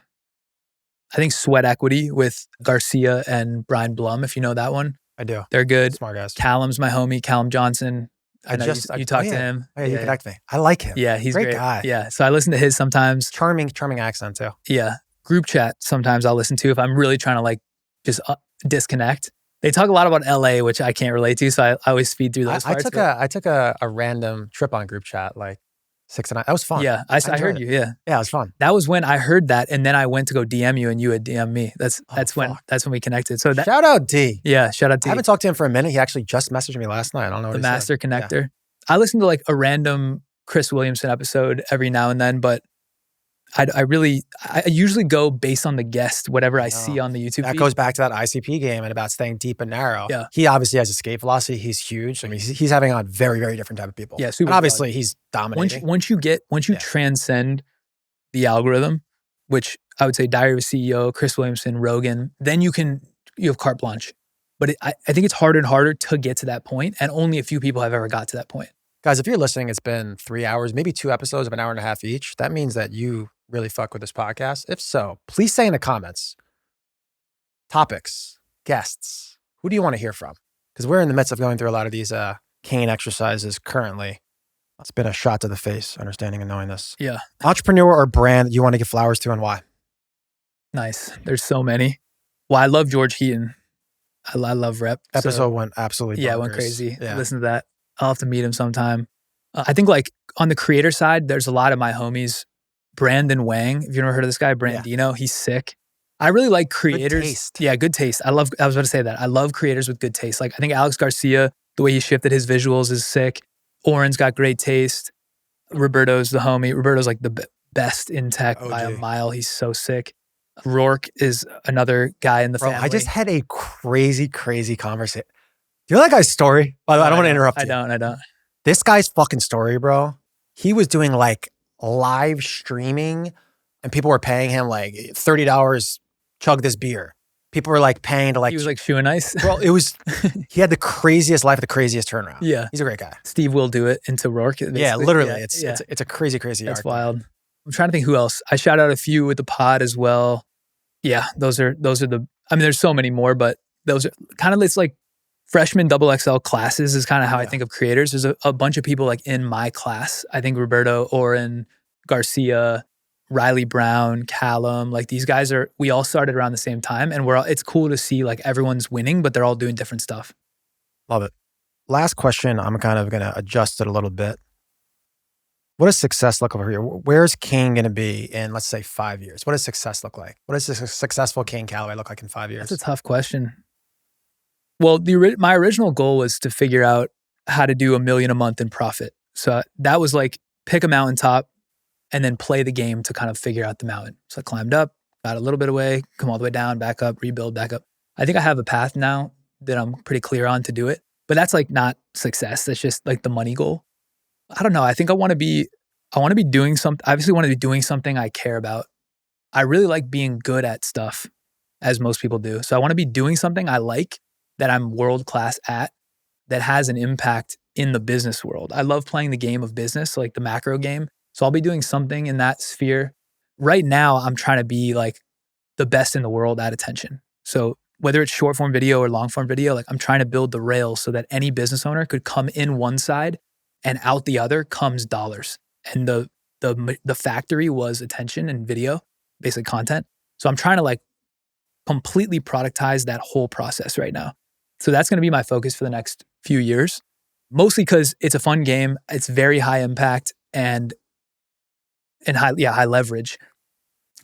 Speaker 1: I think Sweat Equity with Garcia and Brian Blum, if you know that one.
Speaker 2: I do.
Speaker 1: They're good.
Speaker 2: Smart guys.
Speaker 1: Callum's my homie, Callum Johnson. I know you talked to him.
Speaker 2: Oh, yeah, you connect me. I like him.
Speaker 1: Yeah, he's great
Speaker 2: guy.
Speaker 1: Yeah, so I listen to his sometimes.
Speaker 2: Charming accent too.
Speaker 1: Yeah. Group chat sometimes I'll listen to if I'm really trying to like just disconnect. They talk a lot about LA, which I can't relate to, so I always feed through those parts.
Speaker 2: I took a random trip on group chat, like 6 to 9. That was fun.
Speaker 1: Yeah, I heard you. Yeah,
Speaker 2: it was fun.
Speaker 1: That was when I heard that, and then I went to go DM you, and you had DM me. That's when we connected. So
Speaker 2: shout out D.
Speaker 1: Yeah, shout out D.
Speaker 2: I haven't talked to him for a minute. He actually just messaged me last night. I don't know what
Speaker 1: the master connector. Yeah. I listen to like a random Chris Williamson episode every now and then, but I usually go based on the guest, whatever I see on the YouTube
Speaker 2: feed. That goes back to that ICP game and about staying deep and narrow.
Speaker 1: Yeah.
Speaker 2: He obviously has escape velocity. He's huge. I mean, he's having on very, very different type of people.
Speaker 1: Yeah, super.
Speaker 2: And obviously, he's dominating.
Speaker 1: Once you transcend the algorithm, which I would say Diary of a CEO, Chris Williamson, Rogan, then you have carte blanche. But I think it's harder and harder to get to that point, and only a few people have ever got to that point.
Speaker 2: Guys, if you're listening, it's been 3 hours, maybe 2 episodes of an hour and a half each. That means that you really fuck with this podcast. If so, please say in the comments, topics, guests, who do you want to hear from? Because we're in the midst of going through a lot of these Kane exercises currently. It's been a shot to the face, understanding and knowing this.
Speaker 1: Yeah.
Speaker 2: Entrepreneur or brand you want to give flowers to and why?
Speaker 1: Nice. There's so many. Well, I love George Heaton. I love Rep.
Speaker 2: Episode went absolutely bonkers.
Speaker 1: Yeah, it went crazy. Yeah. Listen to that. I'll have to meet him sometime. I think like on the creator side, there's a lot of my homies. Brandon Wang, if you've never heard of this guy, Brandino, he's sick. I really like creators.
Speaker 2: Good taste.
Speaker 1: Yeah, good taste. I was about to say that. I love creators with good taste. Like I think Alex Garcia, the way he shifted his visuals is sick. Oren's got great taste. Roberto's the homie. Roberto's like the best in tech by a mile. He's so sick. Rourke is another guy in the family.
Speaker 2: I just had a crazy conversation. Do you know that guy's story? By the way, I don't want to interrupt you.
Speaker 1: I don't.
Speaker 2: This guy's fucking story, bro. He was doing like live streaming and people were paying him like $30, chug this beer. People were like paying to like...
Speaker 1: He was like shoeing ice.
Speaker 2: Bro, he had the craziest life, the craziest turnaround.
Speaker 1: Yeah.
Speaker 2: He's a great guy.
Speaker 1: Steve will do it into Rourke. Basically.
Speaker 2: Yeah, literally. It's a crazy
Speaker 1: That's
Speaker 2: arc.
Speaker 1: wild. I'm trying to think who else. I shout out a few with the pod as well. Yeah, those are the... I mean, there's so many more, but those are kind of... It's like freshman XXL classes is kind of how I think of creators. There's a bunch of people like in my class. I think Roberto, Oren, Garcia, Riley Brown, Callum, like these guys we all started around the same time and it's cool to see like everyone's winning, but they're all doing different stuff.
Speaker 2: Love it. Last question, I'm kind of going to adjust it a little bit. What does success look over here? Where's Kane going to be in, let's say, 5 years? What does success look like? What does a successful Kane Kallaway look like in 5 years?
Speaker 1: That's a tough question. Well, my original goal was to figure out how to do $1 million a month in profit. So that was like pick a mountaintop and then play the game to kind of figure out the mountain. So I climbed up, got a little bit away, come all the way down, back up, rebuild, back up. I think I have a path now that I'm pretty clear on to do it. But that's like not success. That's just like the money goal. I don't know. I think I want to be doing something. Obviously want to be doing something I care about. I really like being good at stuff, as most people do. So I want to be doing something I like that I'm world-class at that has an impact in the business world. I love playing the game of business, like the macro game. So I'll be doing something in that sphere. Right now, I'm trying to be like the best in the world at attention. So whether it's short form video or long form video, like I'm trying to build the rails so that any business owner could come in one side and out the other comes dollars. And the factory was attention and video, basically content. So I'm trying to like completely productize that whole process right now. So that's going to be my focus for the next few years, mostly because it's a fun game. It's very high impact and high leverage.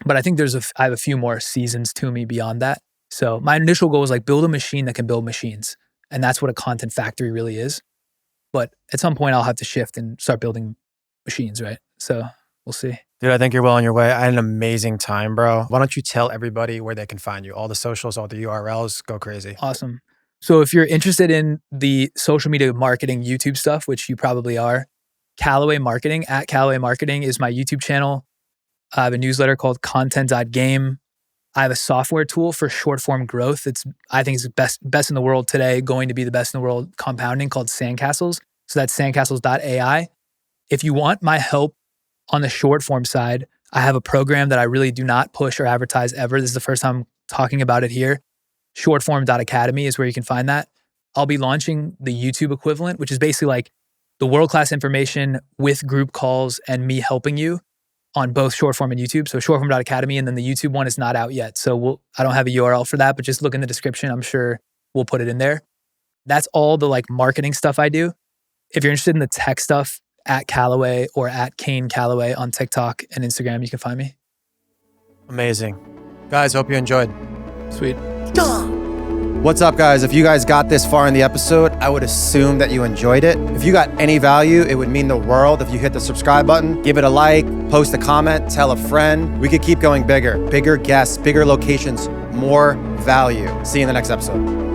Speaker 1: But I think I have a few more seasons to me beyond that. So my initial goal was like build a machine that can build machines. And that's what a content factory really is. But at some point I'll have to shift and start building machines, right? So we'll see.
Speaker 2: Dude, I think you're well on your way. I had an amazing time, bro. Why don't you tell everybody where they can find you? All the socials, all the URLs, go crazy.
Speaker 1: Awesome. So if you're interested in the social media marketing YouTube stuff, which you probably are, Kallaway Marketing, at Kallaway Marketing is my YouTube channel. I have a newsletter called content.game. I have a software tool for short form growth. I think it's best in the world today, going to be the best in the world compounding, called Sandcastles. So that's sandcastles.ai. If you want my help on the short form side, I have a program that I really do not push or advertise ever. This is the first time I'm talking about it here. Shortform.academy is where you can find that. I'll be launching the YouTube equivalent, which is basically like the world-class information with group calls and me helping you on both short form and YouTube. So shortform.academy, and then the YouTube one is not out yet. So I don't have a URL for that, but just look in the description. I'm sure we'll put it in there. That's all the like marketing stuff I do. If you're interested in the tech stuff, at Kallaway or at Kane Kallaway on TikTok and Instagram, you can find me.
Speaker 2: Amazing. Guys, hope you enjoyed.
Speaker 1: Sweet.
Speaker 2: What's up, guys? If you guys got this far in the episode, I would assume that you enjoyed it. If you got any value, it would mean the world if you hit the subscribe button, give it a like, post a comment, tell a friend. We could keep going bigger guests, bigger locations, more value. See you in the next episode.